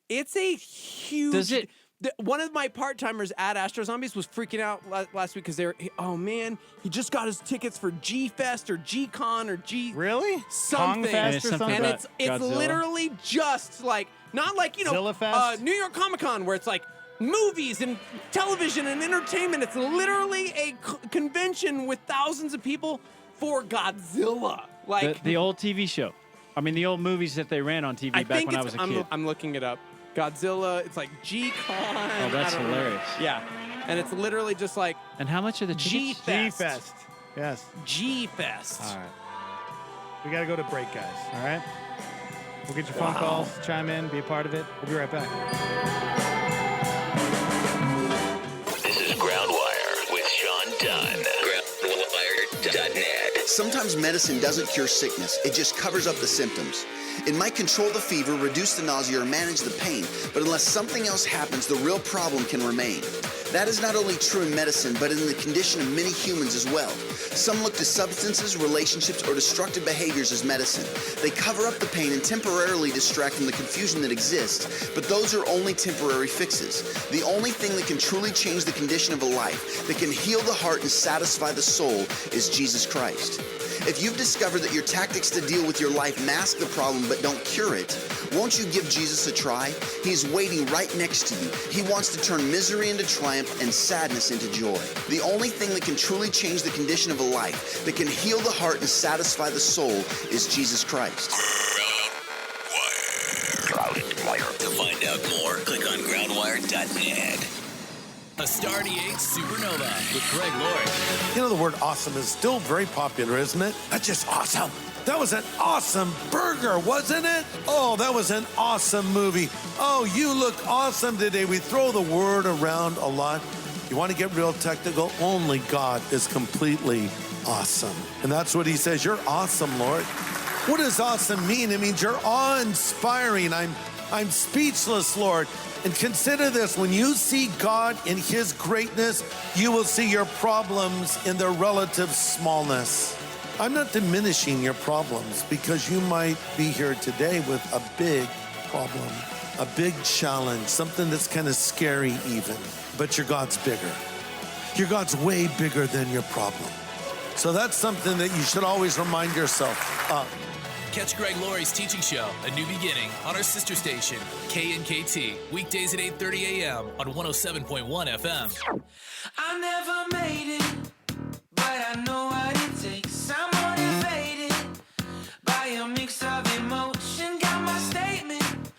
it's a huge. Does it? One of my part-timers at Astro Zombies was freaking out last week because he just got his tickets for G-Fest or G-Con or Really? something. Kong-Fest or something? And it's literally just like, not like, New York Comic-Con where it's like movies and television and entertainment. It's literally a convention with thousands of people for Godzilla. Like the old TV show. I mean, the old movies that they ran on TV back when I was a kid. I'm looking it up. Godzilla, it's like G-Con. Oh, that's hilarious. Yeah. And it's literally just like... And how much are the tickets? G-Fest. Yes. G-Fest. All right. We got to go to break, guys. All right? We'll get your phone calls, chime in, be a part of it. We'll be right back. This is Groundwire with Sean Dunn. Groundwire.net. Sometimes medicine doesn't cure sickness. It just covers up the symptoms. It might control the fever, reduce the nausea, or manage the pain, but unless something else happens, the real problem can remain. That is not only true in medicine, but in the condition of many humans as well. Some look to substances, relationships, or destructive behaviors as medicine. They cover up the pain and temporarily distract from the confusion that exists, but those are only temporary fixes. The only thing that can truly change the condition of a life, that can heal the heart and satisfy the soul, is Jesus Christ. If you've discovered that your tactics to deal with your life mask the problem but don't cure it, won't you give Jesus a try? He's waiting right next to you. He wants to turn misery into triumph and sadness into joy. The only thing that can truly change the condition of a life, that can heal the heart and satisfy the soul, is Jesus Christ. Groundwire. To find out more, click on groundwire.net. A Stardy 8 Supernova with Greg Laurie. You know, the word awesome is still very popular, isn't it? That's just awesome. That was an awesome burger, wasn't it? Oh, that was an awesome movie. Oh, you look awesome today. We throw the word around a lot. You want to get real technical? Only God is completely awesome. And that's what he says. You're awesome, Lord. What does awesome mean? It means you're awe-inspiring. I'm speechless, Lord. And consider this, when you see God in his greatness, you will see your problems in their relative smallness. I'm not diminishing your problems because you might be here today with a big problem, a big challenge, something that's kind of scary even, but your God's bigger. Your God's way bigger than your problem. So that's something that you should always remind yourself of. Catch Greg Laurie's teaching show, A New Beginning, on our sister station, KNKT, weekdays at 8:30 a.m. on 107.1 FM. I never made it, but I know what it takes. I'm motivated by a mix of emotion. Got my statement,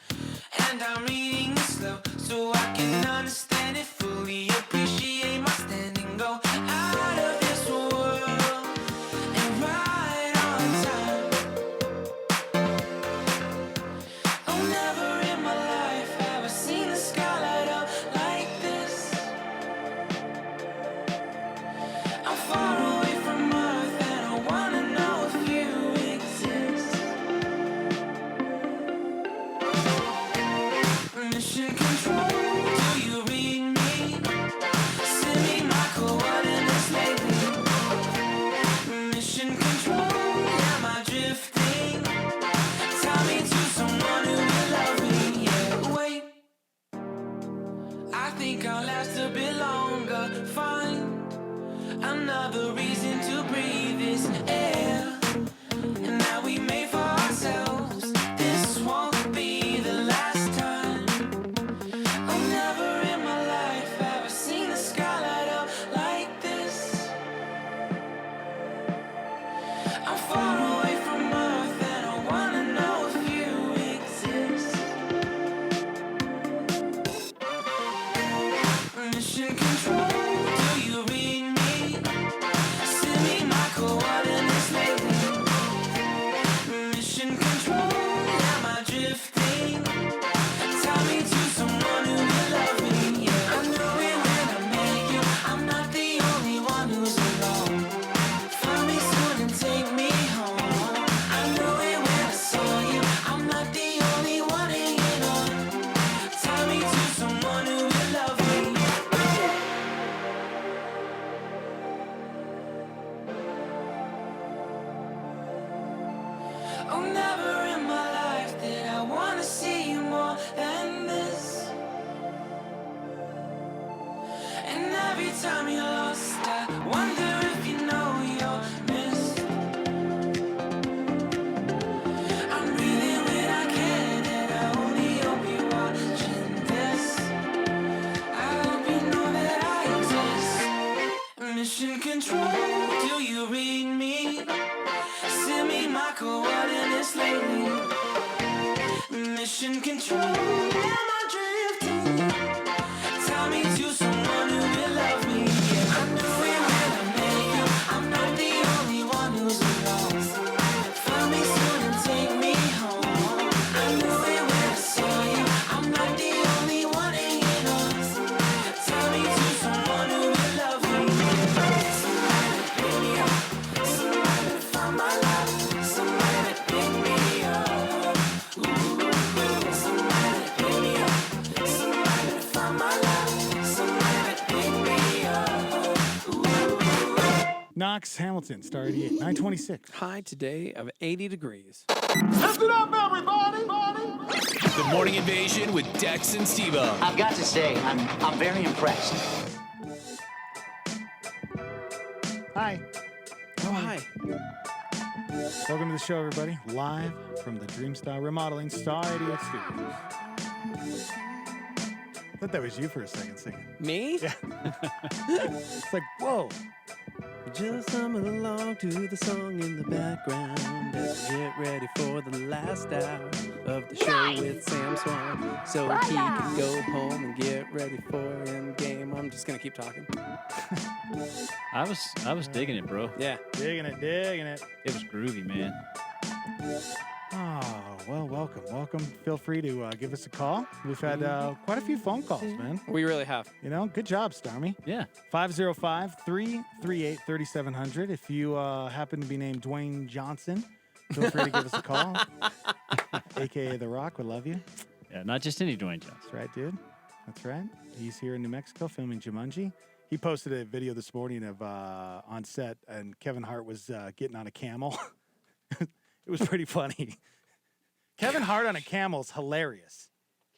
and I'm reading it slow so I can understand it fully. Appreciate my standing, go out of this world and right on time. Oh, never in my life have I seen the sky light up like this. I'm far away from Earth and I wanna know if you exist. Mission control, do you read me? Send me my coordinates lately. Mission control, am I drifting? Tie me to someone who will love me, yeah, wait. you control me. Am I drifting? Tell me to someone who will love me. Yeah, I knew it when I met you. I'm not the only one who's lost. Find me soon and take me home. I knew it when I saw you. I'm not the only one hanging on. Tell me to someone who will love me. Somebody pick me up. Somebody find my love. Somebody pick me up. Somebody pick me up. Somebody find my love. Somebody pick me up. Knox Hamilton, Star 88, 926. High today of 80 degrees. Listen up, everybody! The Morning Invasion with Dex and Steve-O. I've got to say, I'm very impressed. Hi. Oh, hi. Welcome to the show, everybody. Live from the Dreamstyle Remodeling Star 88 Studios. I thought that was you for a second singing. Me? Yeah. It's like, whoa. Just humming along to the song in the background as we get ready for the last hour of the show with Sam Swan, so he can go home and get ready for Endgame. I'm just gonna keep talking. I was digging it, bro. Yeah, Digging it. It was groovy, man. Oh, well, welcome. Feel free to give us a call. We've had quite a few phone calls, man. we really have. You know, good job, Starmy. Yeah. 505-338-3700. If you happen to be named Dwayne Johnson, feel free to give us a call. AKA The Rock, would love you. Yeah, not just any Dwayne Johnson. That's right, dude. That's right. He's here in New Mexico filming Jumanji. He posted a video this morning of on set, and Kevin Hart was getting on a camel. It was pretty funny. Kevin Hart on a camel is hilarious.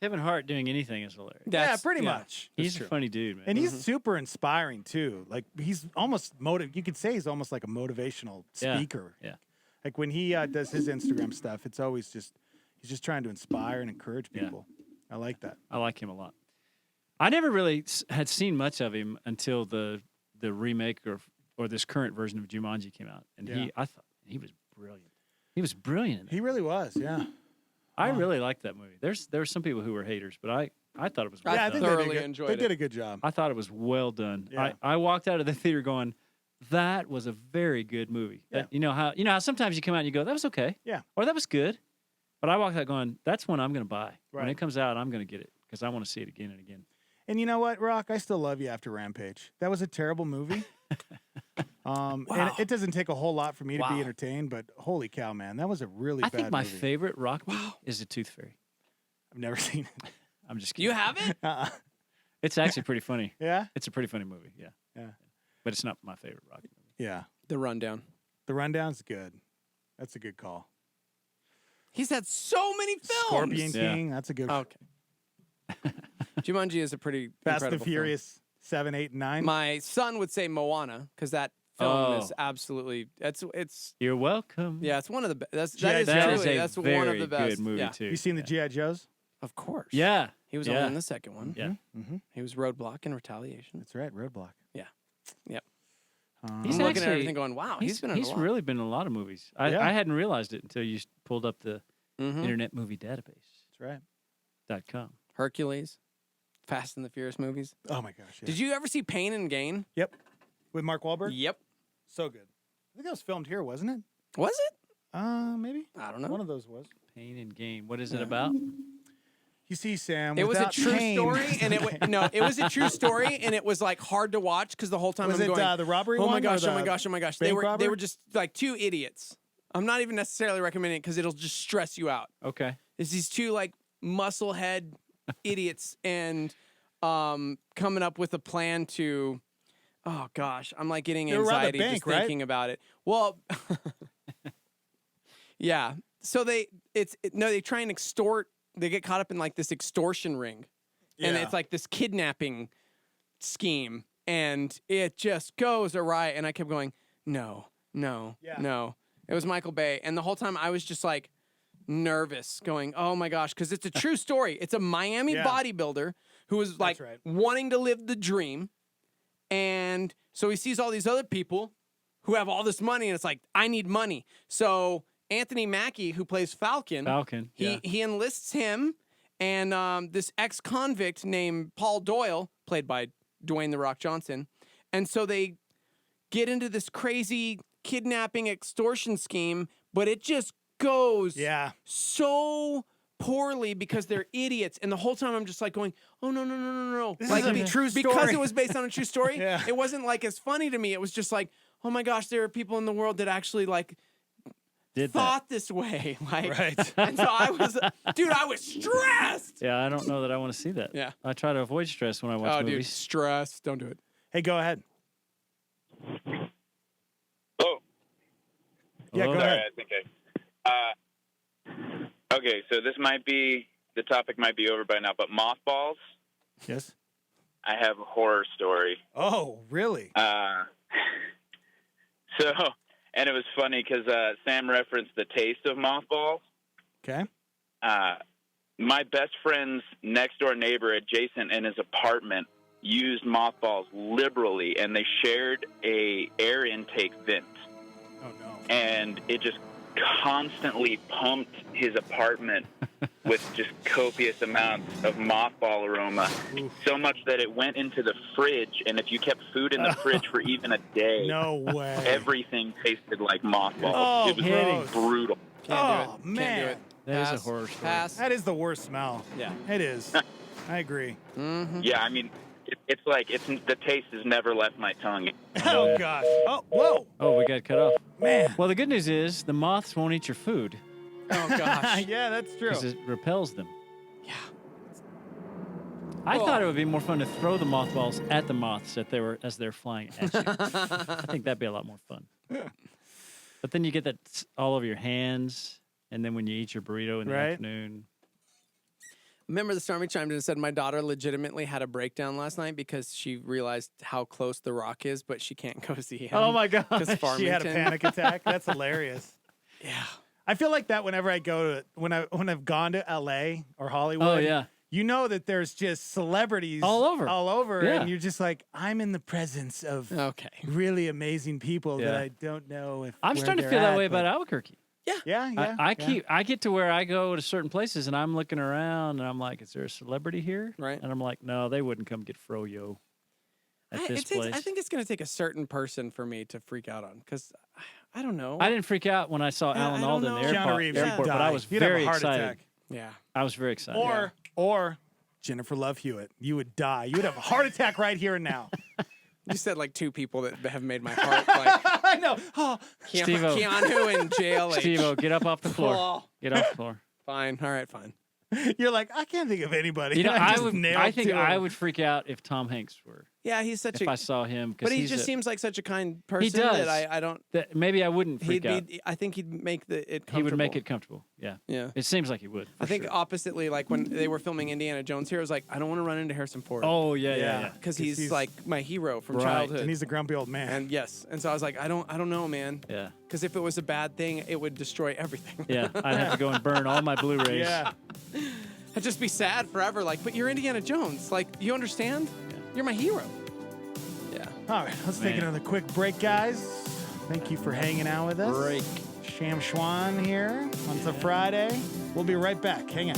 Kevin Hart doing anything is hilarious. Yeah, pretty much. He's a funny dude, man. And he's super inspiring, too. Like, he's almost you could say he's almost like a motivational speaker. Yeah. Like, when he does his Instagram stuff, it's always just, he's just trying to inspire and encourage people. I like that. I like him a lot. I never really had seen much of him until the remake or this current version of Jumanji came out. And I thought he was brilliant. He was brilliant. He really was, yeah. I really liked that movie. There were some people who were haters, but I thought it was well I done. think they did a good job. I thought it was well done. Yeah. I walked out of the theater going, that was a very good movie. Yeah. You know how sometimes you come out and you go, that was okay. Yeah. Or that was good. But I walked out going, that's one I'm going to buy. Right. When it comes out, I'm going to get it because I want to see it again and again. And you know what, Rock? I still love you after Rampage. That was a terrible movie. And it doesn't take a whole lot for me to be entertained, but holy cow, man, that was a really bad movie. I think my favorite Rock movie is The Tooth Fairy. I've never seen it. I'm just kidding. You haven't? It's actually pretty funny. Yeah? It's a pretty funny movie, yeah. But it's not my favorite Rock movie. Yeah. The Rundown. The Rundown's good. That's a good call. He's had so many films. Scorpion King, that's a good Okay. Jumanji is a pretty Fast and incredible Furious 7, 8, and 9. My son would say Moana because that film is absolutely it's. You're welcome. Yeah, it's one of the best. That's That is that's a one of very the best. good movie yeah. too. You seen the G.I. Joes? Of course. Yeah. He was only in the second one. Yeah. Mm-hmm. He was Roadblock in Retaliation. That's right, Roadblock. Yeah. Yep. He's I'm looking actually, at everything going, wow, he's been in a lot. really been in a lot of movies. I hadn't realized it until you pulled up the Internet Movie Database. That's right. .com. Hercules, Fast and the Furious movies. Oh my gosh. Yeah. Did you ever see Pain and Gain? Yep. With Mark Wahlberg? Yep. So good. I think that was filmed here, wasn't it? Was it? Maybe. I don't know. One of those was. Pain and Gain. What is it about? You see, Sam, it was a without true pain- story, and it was a true story, and it was like hard to watch because the whole time Was I'm it, going, the robbery oh my one or gosh, oh the my gosh, oh my gosh. bank They robber? were just like two idiots. I'm not even necessarily recommending it because it'll just stress you out. Okay. It's these two like musclehead idiots and coming up with a plan to. Oh gosh, I'm like getting They were robbing a anxiety bank, just right? thinking about it. Well, yeah. So they try and extort. They get caught up in like this extortion ring, and Yeah. it's like this kidnapping scheme, and it just goes awry. And I kept going, no. It was Michael Bay, and the whole time I was just like nervous, going, oh my gosh, because it's a true story. It's a Miami bodybuilder who was like wanting to live the dream. And so he sees all these other people who have all this money, and it's like, I need money. So Anthony Mackie, who plays Falcon, yeah. he enlists him, and this ex-convict named Paul Doyle, played by Dwayne "The Rock" Johnson, and so they get into this crazy kidnapping extortion scheme, but it just goes so poorly because they're idiots. And the whole time I'm just like going, oh, no. This like, is a true story. Because it was based on a true story, Yeah. it wasn't like as funny to me. It was just like, oh my gosh, there are people in the world that actually like thought this way. Like, right. And so I was stressed. Yeah, I don't know that I want to see that. Yeah. I try to avoid stress when I watch movies. Dude, stress. Don't do it. Hey, go ahead. Yeah, go Sorry, ahead. I think okay, so the topic might be over by now, but mothballs. Yes. I have a horror story. Oh, really? And it was funny because Sam referenced the taste of mothballs. Okay. My best friend's next door neighbor adjacent in his apartment used mothballs liberally, and they shared a air intake vent. Oh, no. And it just constantly pumped his apartment with just copious amounts of mothball aroma, so much that it went into the fridge, and if you kept food in the fridge for even a day, no way, everything tasted like mothballs. Oh, it was gross. brutal. Oh, man. Can't do it. That is a horror story. Pass. That is the worst smell. Yeah. It is. I agree. Mm-hmm. Yeah, I mean, it's like the taste has never left my tongue. Oh, gosh. Oh, whoa. Oh, we got cut off. Man. Well, the good news is the moths won't eat your food. Oh, gosh. Yeah, that's true. Because it repels them. Yeah. I thought it would be more fun to throw the mothballs at the moths as they're flying at you. I think that'd be a lot more fun. But then you get that all over your hands, and then when you eat your burrito in the afternoon. Remember the Stormy chimed in and said my daughter legitimately had a breakdown last night because she realized how close The Rock is, but she can't go see him. Oh, my gosh. 'cause She had a Farmington. panic attack. That's hilarious. Yeah. I feel like that whenever I go to, when I've gone to LA or Hollywood. Oh, yeah. You know that there's just celebrities all over, and you're just like, I'm in the presence of really amazing people that I don't know if I'm where starting to they're feel that at, way but- about Albuquerque. Yeah. I get to where I go to certain places and I'm looking around and I'm like, is there a celebrity here? Right. And I'm like, no, they wouldn't come get Froyo at this place. I think it's going to take a certain person for me to freak out on because I don't know. I didn't freak out when I saw Alan Alda in the airport, but I was You'd have a very heart excited. attack. Yeah. I was very excited. Or Jennifer Love Hewitt. You would die. You would have a heart attack right here and now. You said like two people that have made my heart like. I know. Oh, Steve-O. Keanu in jail. Steve-O, get up off the floor. Oh. Get off the floor. Fine. All right. Fine. You're like, I can't think of anybody. You know, I I think I would freak out if Tom Hanks were. Yeah, he's such if I saw him. But he just seems like such a kind person. He does. That I don't. That maybe I wouldn't freak out. I think he'd make it comfortable. He would make it comfortable. Yeah. Yeah. It seems like he would. I think oppositely, like when they were filming Indiana Jones here, I was like, I don't want to run into Harrison Ford. Oh yeah. Because he's like my hero from Right. childhood, And he's a grumpy old man. And yes, and so I was like, I don't know, man. Yeah. Because if it was a bad thing, it would destroy everything. Yeah. I'd have to go and burn all my Blu-rays. Yeah. I'd just be sad forever. Like, but you're Indiana Jones. Like, you understand? Yeah. You're my hero. Yeah. All right, let's take another quick break, guys. Thank you for hanging out with us. Break. Sham Schwan here on a Friday. We'll be right back. Hang on.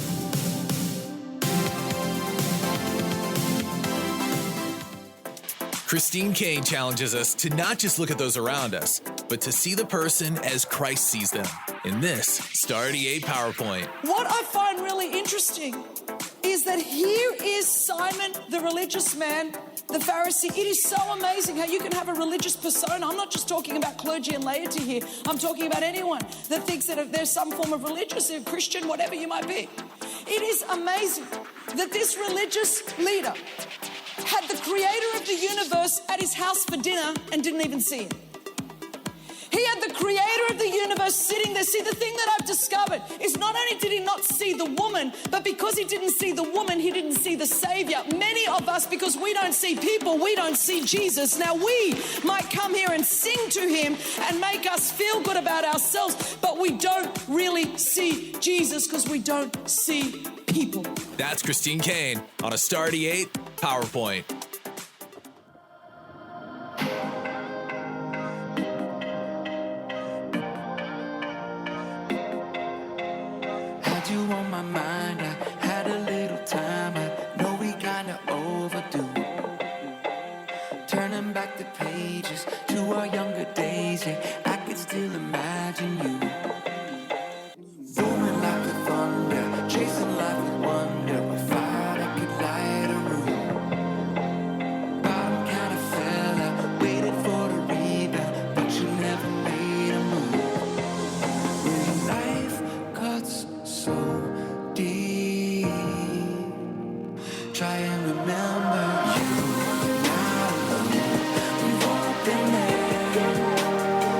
Christine Kane challenges us to not just look at those around us, but to see the person as Christ sees them in this Star 88 PowerPoint. What I find really interesting is that here is Simon, the religious man, the Pharisee. It is so amazing how you can have a religious persona. I'm not just talking about clergy and laity here. I'm talking about anyone that thinks that there's some form of religious, or Christian, whatever you might be. It is amazing that this religious leader had the creator of the universe at his house for dinner and didn't even see him. He had the creator of the universe sitting there. See, the thing that I've discovered is not only did he not see the woman, but because he didn't see the woman, he didn't see the Savior. Many of us, because we don't see people, we don't see Jesus. Now, we might come here and sing to him and make us feel good about ourselves, but we don't really see Jesus because we don't see people. That's Christine Kane on a Star 88 PowerPoint. Had you on my mind, I had a little Try and remember you. You're not alone. We've all been there.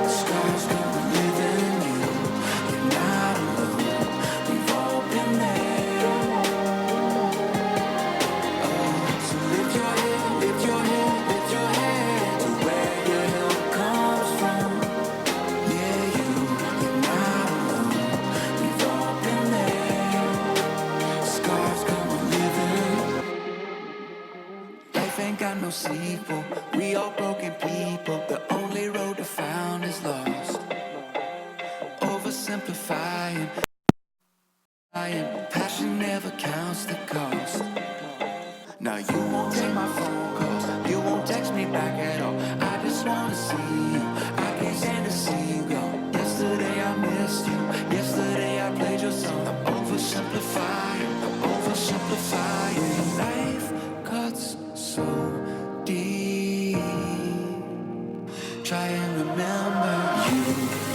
Scars come and live in you. You're not alone. We've all been there. Oh, so lift your head, lift your head, lift your head to where your help comes from. Yeah, you're not alone. We've all been there. Scars come and live in. Life ain't got no sequel. We all broken people. The only road to found is lost. Oversimplifying. Passion never counts the cost. Now you won't take my phone calls. You won't text me back at all. I just wanna see you. I can't stand to see you go. Yesterday I missed you. Yesterday I played your song. I'm oversimplifying. I'm oversimplifying. Life cuts so deep. Try and remember you.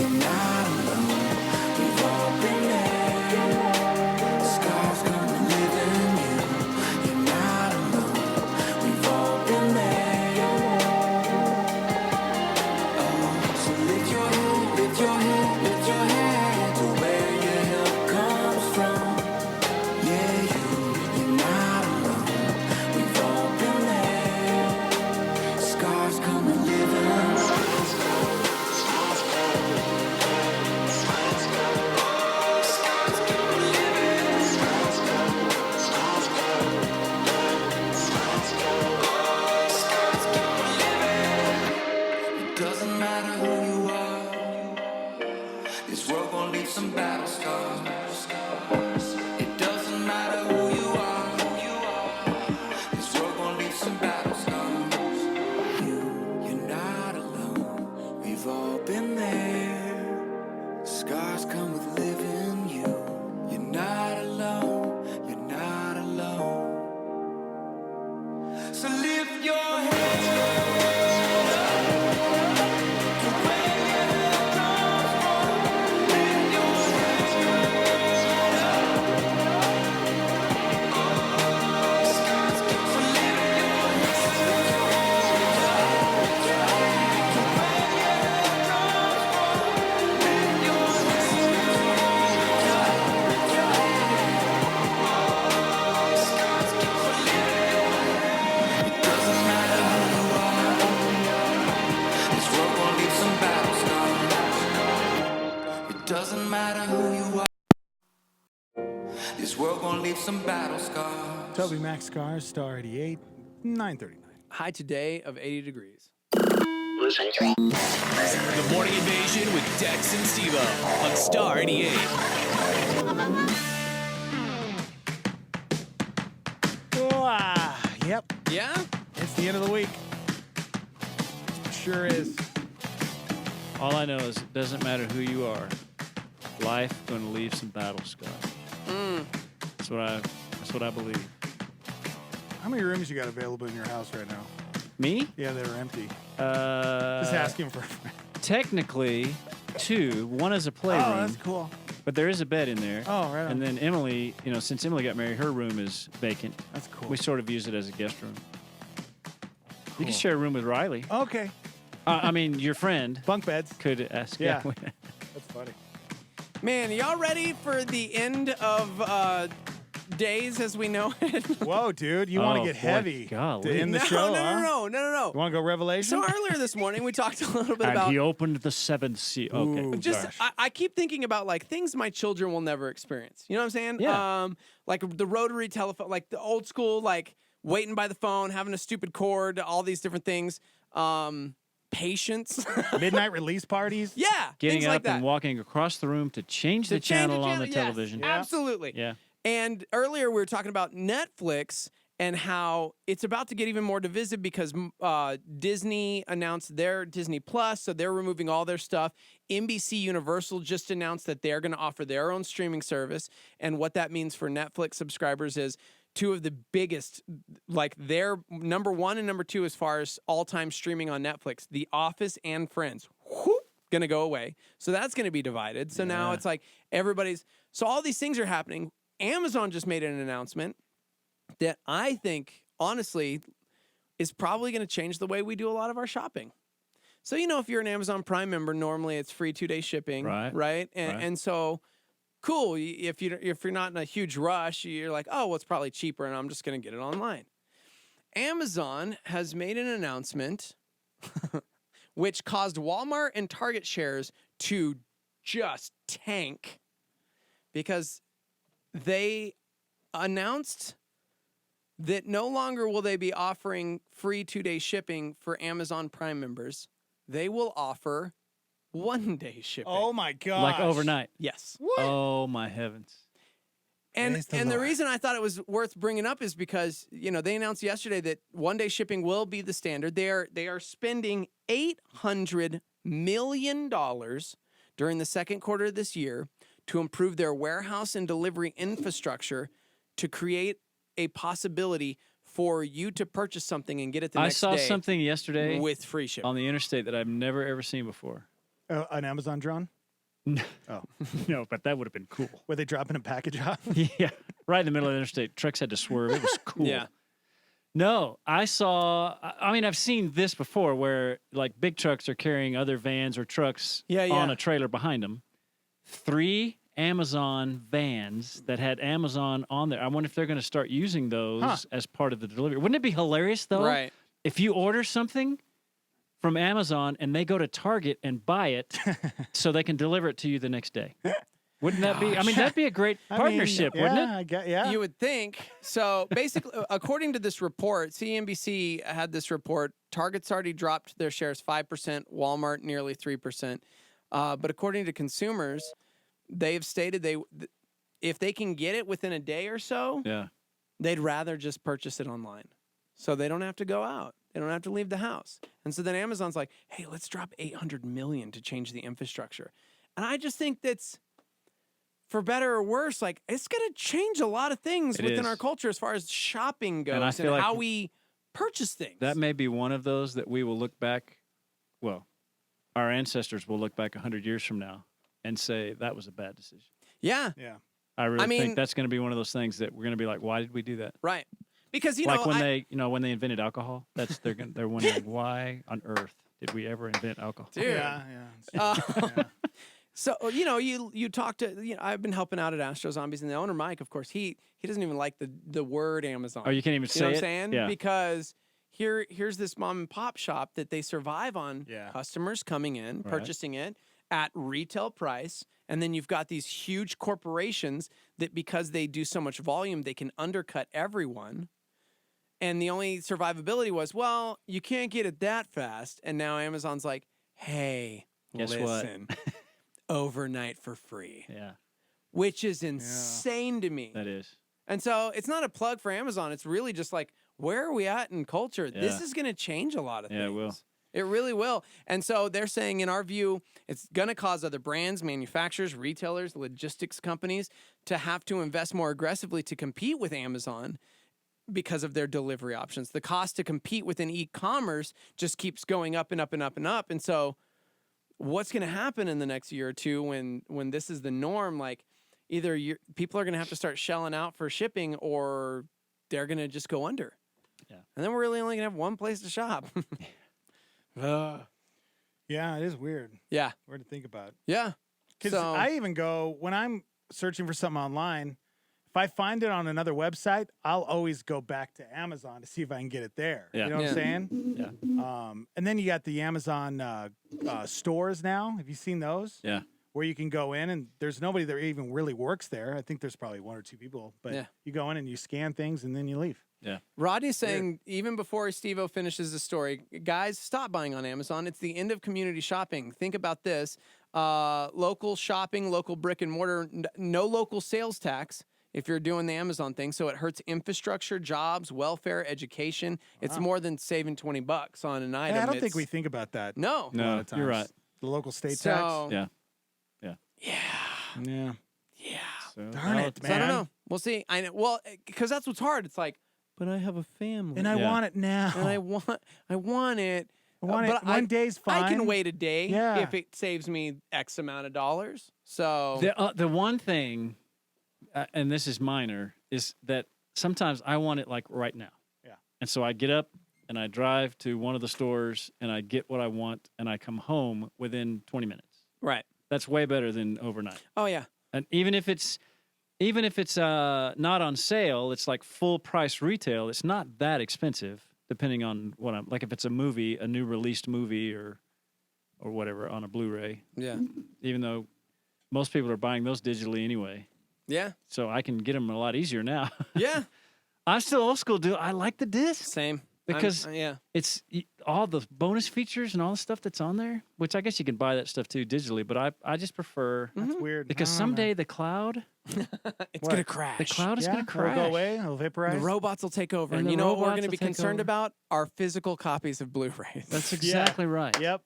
You're not alone. We've all been there. Scars come and live in you. You're not alone. We've all been there. Oh, so lift your head, lift your head, lift your head to where your help comes from. Yeah, you're not alone. We've all been there. Scars come and live in us. It doesn't matter who you are. This world gon' leave some battle scars. It doesn't matter who you are. This world gon' leave some battle scars. You're not alone. We've all been there. Scars come with living you. You're not alone. You're not alone. So lift your head. Doesn't matter who you are. This world gon' leave some battle scars. Toby Mac Scars, Star 88, 939. High today of 80 degrees. The Morning Invasion with Dex and Steve-O on Star 88. Yep. Yeah? It's the end of the week. Sure is. All I know is it doesn't matter who you are. Life going to leave some battle scars. That's what I believe. How many rooms you got available in your house right now? Me? Yeah, they're empty. Just asking for. Technically, 2. One is a playroom. Oh, that's cool. But there is a bed in there. Oh, right on. And then Emily, since Emily got married, her room is vacant. That's cool. We sort of use it as a guest room. Cool. You can share a room with Riley. Okay. I mean, your friend. Bunk beds. Could ask. Yeah. That's funny. Man, y'all ready for the end of days as we know it? Whoa, dude. You want to get heavy to end the show, huh? No. You want to go Revelation? So earlier this morning, we talked a little bit about... And he opened the 7th seal. Okay. I keep thinking about, things my children will never experience. You know what I'm saying? Yeah. Like the rotary telephone, like the old school, waiting by the phone, having a stupid cord, all these different things. Patience. Midnight release parties. Yeah. Getting things up like that. and walking across the room to change the channel on the television. Yes, absolutely. Yeah. And earlier we were talking about Netflix and how it's about to get even more divisive because Disney announced their Disney Plus, so they're removing all their stuff. NBC Universal just announced that they're going to offer their own streaming service. And what that means for Netflix subscribers is 2 of the biggest, their number 1 and number 2 as far as all-time streaming on Netflix, The Office and Friends, going to go away. So that's going to be divided. So now it's everybody's... So all these things are happening. Amazon just made an announcement that I think, honestly, is probably going to change the way we do a lot of our shopping. So, if you're an Amazon Prime member, normally it's free 2-day shipping, right? And so, cool. If you're not in a huge rush, you're like, oh, well, it's probably cheaper, and I'm just going to get it online. Amazon has made an announcement which caused Walmart and Target shares to just tank because they announced that no longer will they be offering free 2-day shipping for Amazon Prime members. They will offer 1-day shipping. Oh, my gosh. Like overnight. Yes. What? Oh, my heavens. And the reason I thought it was worth bringing up is because, they announced yesterday that 1-day shipping will be the standard. They are spending $800 million during the second quarter of this year to improve their warehouse and delivery infrastructure to create a possibility for you to purchase something and get it the next day. I saw something yesterday with free shipping on the interstate that I've never, ever seen before. An Amazon drone? Oh. No, but that would have been cool. Were they dropping a package off? Yeah. Right in the middle of the interstate. Trucks had to swerve. It was cool. Yeah. No, I've seen this before where like big trucks are carrying other vans or trucks on a trailer behind them. 3 Amazon vans that had Amazon on there. I wonder if they're going to start using those as part of the delivery. Wouldn't it be hilarious, though? Right. If you order something from Amazon and they go to Target and buy it so they can deliver it to you the next day. Wouldn't that be? I mean, that'd be a great partnership, wouldn't it? Yeah. You would think. So basically, according to this report, CNBC had this report. Target's already dropped their shares 5%, Walmart nearly 3%. But according to consumers, they've stated if they can get it within a day or so, they'd rather just purchase it online. So they don't have to go out. They don't have to leave the house. And so then Amazon's like, hey, let's drop $800 million to change the infrastructure. And I just think that's, for better or worse, like it's going to change a lot of things within our culture as far as shopping goes and how we purchase things. That may be one of those that we will look back, well, our ancestors will look back 100 years from now and say that was a bad decision. Yeah. Yeah. I really think that's going to be one of those things that we're going to be like, why did we do that? Right. Because when they invented alcohol, they're wondering why on earth did we ever invent alcohol? Dude. Yeah. So you talk to I've been helping out at Astro Zombies, and the owner Mike, of course, he doesn't even like the word Amazon. Oh, you can't even say it? You know what I'm saying? Yeah. Because here's this mom and pop shop that they survive on customers coming in, purchasing it at retail price. And then you've got these huge corporations that because they do so much volume, they can undercut everyone. And the only survivability was, well, you can't get it that fast. And now Amazon's like, hey, guess listen, overnight for free. Yeah. Which is insane to me. That is. And so it's not a plug for Amazon. It's really just like, where are we at in culture? Yeah. This is going to change a lot of things. Yeah, it will. It really will. And so they're saying, in our view, it's going to cause other brands, manufacturers, retailers, logistics companies to have to invest more aggressively to compete with Amazon because of their delivery options. The cost to compete within e-commerce just keeps going up and up and up and up. And so what's going to happen in the next year or two when this is the norm? Like either people are going to have to start shelling out for shipping or they're going to just go under. Yeah. And then we're really only going to have one place to shop. Yeah, it is weird. Yeah. Weird to think about. Yeah. Because I even go, when I'm searching for something online, if I find it on another website, I'll always go back to Amazon to see if I can get it there. Yeah. You know what I'm saying? Yeah. And then you got the Amazon stores now. Have you seen those? Yeah. Where you can go in and there's nobody that even really works there. I think there's probably 1 or 2 people. But you go in and you scan things and then you leave. Yeah. Rodney's saying, even before Steve-O finishes the story, guys, stop buying on Amazon. It's the end of community shopping. Think about this. Local shopping, local brick and mortar, no local sales tax if you're doing the Amazon thing. So it hurts infrastructure, jobs, welfare, education. It's more than saving $20 on an item. I don't think we think about that. No. A lot of times. You're right. The local state So- tax. Yeah. Yeah. So, Darn it, So man. I don't know. We'll see. I know. Well, because that's what's hard. It's like, but I have a family. And I want it now. And I want it. I want it. But One day's fine. I can wait a day Yeah. if it saves me X amount of dollars. So the one thing, and this is minor, is that sometimes I want it like right now. Yeah. And so I get up and I drive to one of the stores and I get what I want and I come home within 20 minutes. Right. That's way better than overnight. Oh yeah. And even if it's not on sale, it's like full price retail. It's not that expensive, depending on what I'm like. If it's a movie, a new released movie, or whatever on a Blu-ray. Yeah. Even though most people are buying those digitally anyway. Yeah. So I can get them a lot easier now. Yeah. I'm still old school, dude. I like the disc. Same. Because yeah. it's all the bonus features and all the stuff that's on there, which I guess you can buy that stuff too digitally, but I just prefer. That's weird. Because someday the cloud. It's going to crash. The cloud is going to crash. It'll go away. It'll vaporize. The robots will take over. And the you know what we're robots going to will be take concerned over. about? Our physical copies of Blu-rays. That's exactly right. Yep.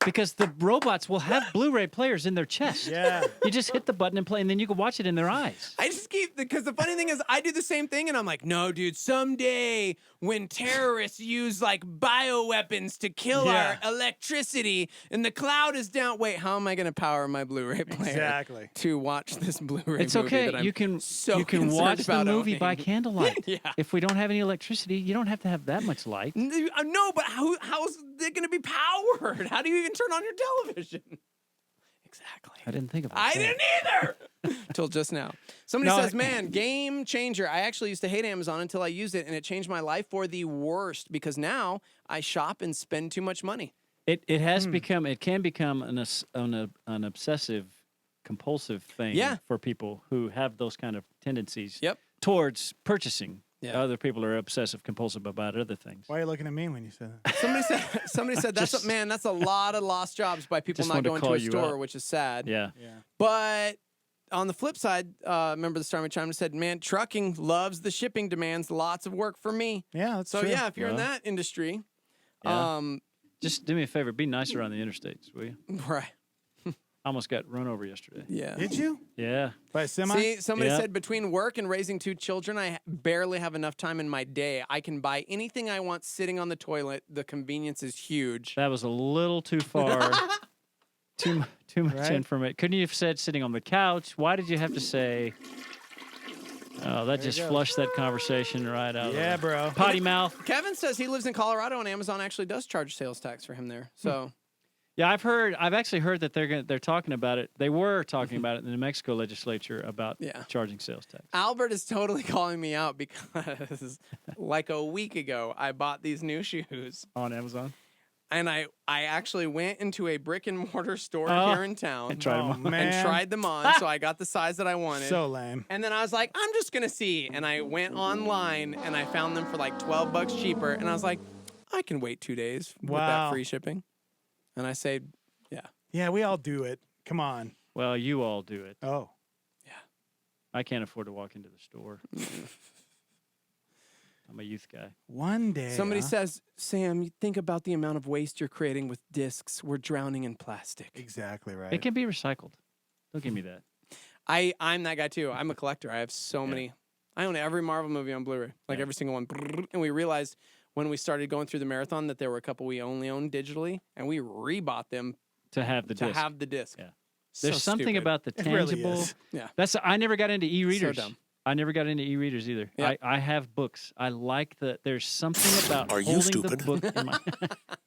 Because the robots will have Blu-ray players in their chest. Yeah. You just hit the button and play, and then you can watch it in their eyes. I just keep, because the funny thing is, I do the same thing, and I'm like, no, dude, someday when terrorists use like bioweapons to kill our electricity and the cloud is down, wait, how am I going to power my Blu-ray player Exactly. to watch this Blu-ray It's movie okay. that I'm You can concerned watch the about movie owning? by candlelight. Yeah. If we don't have any electricity, you don't have to have that much light. No, but how's it going to be powered? How do you even turn on your television? Exactly. I didn't think about I that. didn't either. Till just now. Somebody No, says, man, game changer. I actually used to hate Amazon until I used it, and it changed my life for the worst because now I shop and spend too much money. It can become an obsessive, compulsive thing for people who have those kind of tendencies towards purchasing. Yeah. Other people are obsessive compulsive about other things. Why are you looking at me when you said that? Somebody said that's a lot of lost jobs by people Just not wanted to going to call a you store, out. which is sad. Yeah. But on the flip side, remember the Starman Chime said, man, trucking loves the shipping demands, lots of work for me. Yeah, that's so true. yeah, if you're in that industry, Just do me a favor, be nicer on the interstates, will you? right. I almost got run over yesterday. Yeah. Did you? Yeah. By a semi? See, somebody Yep. said between work and raising 2 children, I barely have enough time in my day. I can buy anything I want sitting on the toilet. The convenience is huge. That was a little too far. too much Right? information. Couldn't you have said sitting on the couch? Why did you have to say? Oh, that just you go. flushed that conversation right out. Yeah, of bro. Potty mouth. Kevin says he lives in Colorado and Amazon actually does charge sales tax for him there. So Yeah, I've actually heard that they're talking about it. They were talking about it in the New Mexico legislature about charging sales tax. Albert is totally calling me out because like a week ago, I bought these new shoes. On Amazon? And I actually went into a brick and mortar store Oh, here in town and tried 'em on. man. and tried them on. So I got the size that I wanted. So lame. And then I was like, I'm just going to see. And I went online and I found them for like $12 cheaper. And I was like, I can wait 2 days with that Wow. free shipping. And I say, yeah. Yeah, we all do it. Come on. Well, you all do it. Oh. I can't afford to walk into the store. I'm a youth guy. One day. Somebody says, Sam, you think about the amount of waste you're creating with discs. We're drowning in plastic. Exactly right. It can be recycled. Don't give me that. I'm that guy too. I'm a collector. I have so many. I own every Marvel movie on Blu-ray, like every single one. And we realized when we started going through the marathon that there were a couple we only owned digitally, and we rebought them To have the to disc. have the disc. Yeah. So There's something stupid. about the It really tangible. is. Yeah. I never got into e-readers. dumb. I never got into e-readers either. Yeah. I have books. I like there's something about Are you holding the stupid? book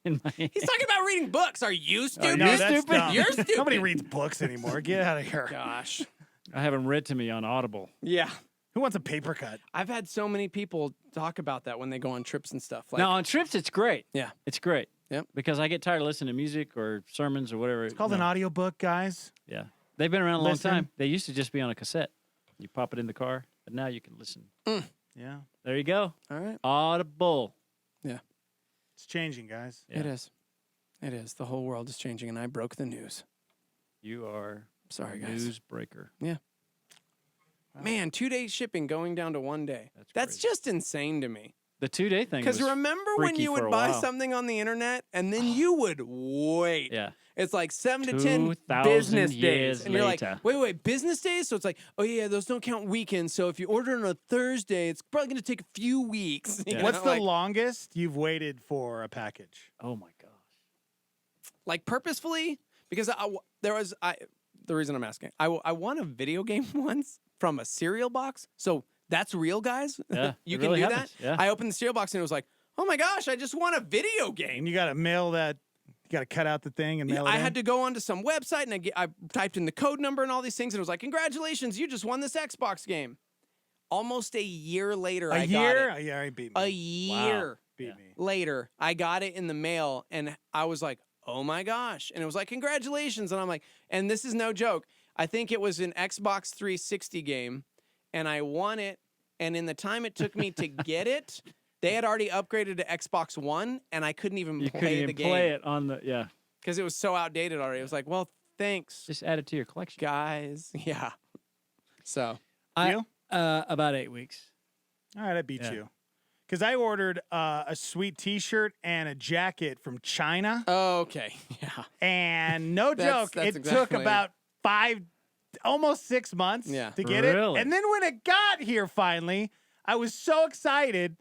in my hand. He's talking about reading books. Are you stupid? No, that's stupid? dumb. You're stupid. Nobody reads books anymore. Get out of here. Gosh. I have them read to me on Audible. Yeah. Who wants a paper cut? I've had so many people talk about that when they go on trips and stuff. Like, Now on trips, it's great. yeah. It's great. Yep. Because I get tired of listening to music or sermons or whatever. It's called an audiobook, guys. Yeah. They've been around a long Listen. time. They used to just be on a cassette. You pop it in the car, but now you can listen. Yeah. There you go. All right. Audible. Yeah. It's changing, guys. Yeah. It is. It is. The whole world is changing, and I broke the news. You are Sorry, a guys. newsbreaker. Yeah. Man, 2-day shipping going down to 1 day. That's crazy. just insane to me. The 2-day thing. Because was remember when freaky you for would a buy while. something on the internet and then you would wait. Yeah. It's like 7 to 10 2,000 business years days. And you're like, later. wait, business days? So it's like, oh yeah, those don't count weekends. So if you order on a Thursday, it's probably going to take a few weeks. You What's know, the like, longest you've waited for a package? Oh my gosh. like purposefully? Because the reason I'm asking, I won a video game once from a cereal box. So That's real, guys? Yeah, You it can really do happens. that? Yeah. I opened the cereal box and it was like, oh my gosh, I just won a video game. And you got to mail that. You got to cut out the thing and mail it I in? had to go onto some website and I typed in the code number and all these things and it was like, congratulations, you just won this Xbox game. Almost a year later, I got it. Yeah, he beat me. A year Wow. Beat me. later, I got it in the mail and I was like, oh my gosh. And it was like, congratulations. And I'm like, and this is no joke. I think it was an Xbox 360 game and I won it. And in the time it took me to get it, they had already upgraded to Xbox One and I couldn't even play the game. Play it on the, yeah. Because it was so outdated already. It was like, well, thanks. Just add it to your collection. Guys. Yeah. So. You? About 8 weeks. All right, I beat you. Because I ordered a sweet T-shirt and a jacket from China. Oh, okay. Yeah. And no joke, that's it took exactly- about almost 6 months to get it. Really? And then when it got here finally, I was so excited.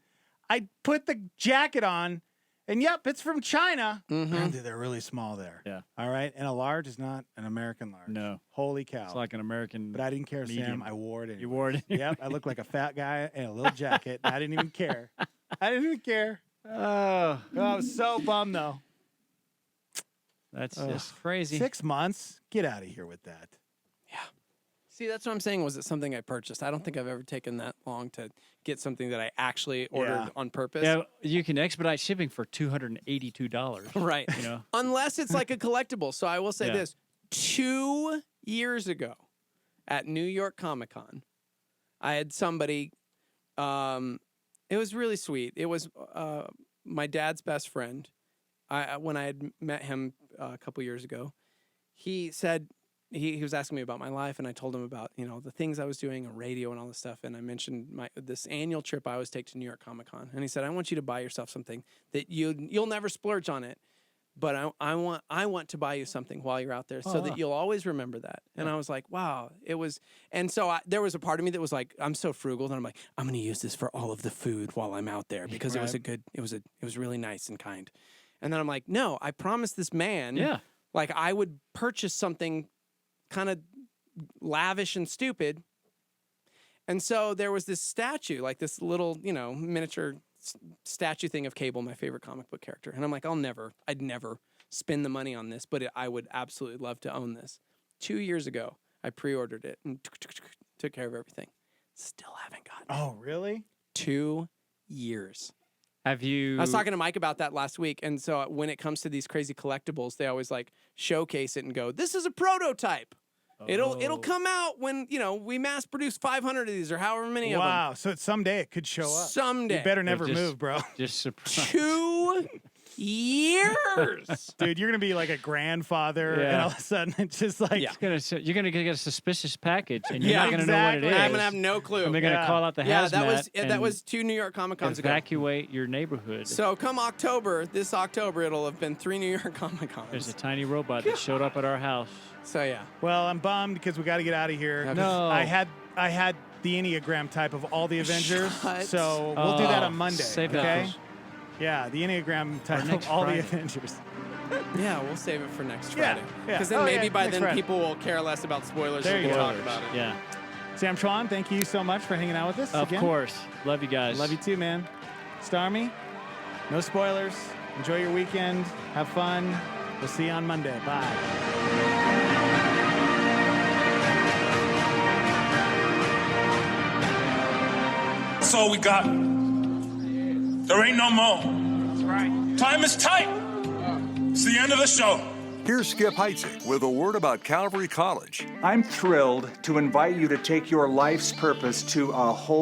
I put the jacket on, and yep, it's from China. Granted, they're really small there. Yeah. All right. And a large is not an American large. No. Holy cow. It's like an American. But I didn't care, medium. Sam. I wore it. You wore it. Yep. I looked like a fat guy in a little jacket. I didn't even care. I didn't even care. Oh, I was so bummed, though. that's just crazy. 6 months? Get out of here with that. See, that's what I'm saying. Was it something I purchased? I don't think I've ever taken that long to get something that I actually ordered on purpose. Yeah, you can expedite shipping for $282. Right. You know. Unless it's like a collectible. So I will say Yeah. this. 2 years ago at New York Comic Con, I had somebody, it was really sweet. It was my dad's best friend. When I had met him a couple years ago, he said, he was asking me about my life, and I told him about, the things I was doing on radio and all this stuff. And I mentioned this annual trip I always take to New York Comic Con. And he said, I want you to buy yourself something that you'll never splurge on it. But I want to buy you something while you're out there so that you'll always remember that. And I was like, wow, it was. And so there was a part of me that was like, I'm so frugal. And I'm like, I'm going to use this for all of the food while I'm out there because it was really nice and kind. And then I'm like, no, I promised this man, like I would purchase something kind of lavish and stupid. And so there was this statue, like this little, miniature statue thing of Cable, my favorite comic book character. And I'm like, I'd never spend the money on this, but I would absolutely love to own this. 2 years ago, I pre-ordered it and took care of everything. Still haven't gotten it. Oh, really? 2 years. Have you? I was talking to Mike about that last week. And so when it comes to these crazy collectibles, they always like showcase it and go, this is a prototype. It'll come out when, we mass produce 500 of these or however many of them. Wow. So someday it could show up. Someday. You better never move, bro. Just surprise. 2 years. Dude, you're going to be like a grandfather, and all of a sudden it's just like... You're gonna get a suspicious package, and you're not going to know what it is. I'm going to have no clue. And they're going to call out the hazmat. That was 2 New York Comic Cons ago. Evacuate your neighborhood. So come this October, it'll have been 3 New York Comic Cons. There's a tiny robot that showed up at our house. So yeah. Well, I'm bummed because we got to get out of here. No. I had the Enneagram type of all the Avengers, so we'll do that on Monday. Save okay? that. Yeah, the Enneagram type next of all Friday. the Avengers. Yeah, we'll save it for next Yeah, Friday. yeah. Because then Oh, maybe yeah, by next then Friday. people will care less about spoilers There and you we can go. talk about it. Yeah. Sam Tron, thank you so much for hanging out with us Of again. course. Love you guys. Love you too, man. Starmy, no spoilers. Enjoy your weekend. Have fun. We'll see you on Monday. Bye. That's all we got. There ain't no more. That's right. Time is tight. It's the end of the show. Here's Skip Heitzig with a word about Calvary College. I'm thrilled to invite you to take your life's purpose to a whole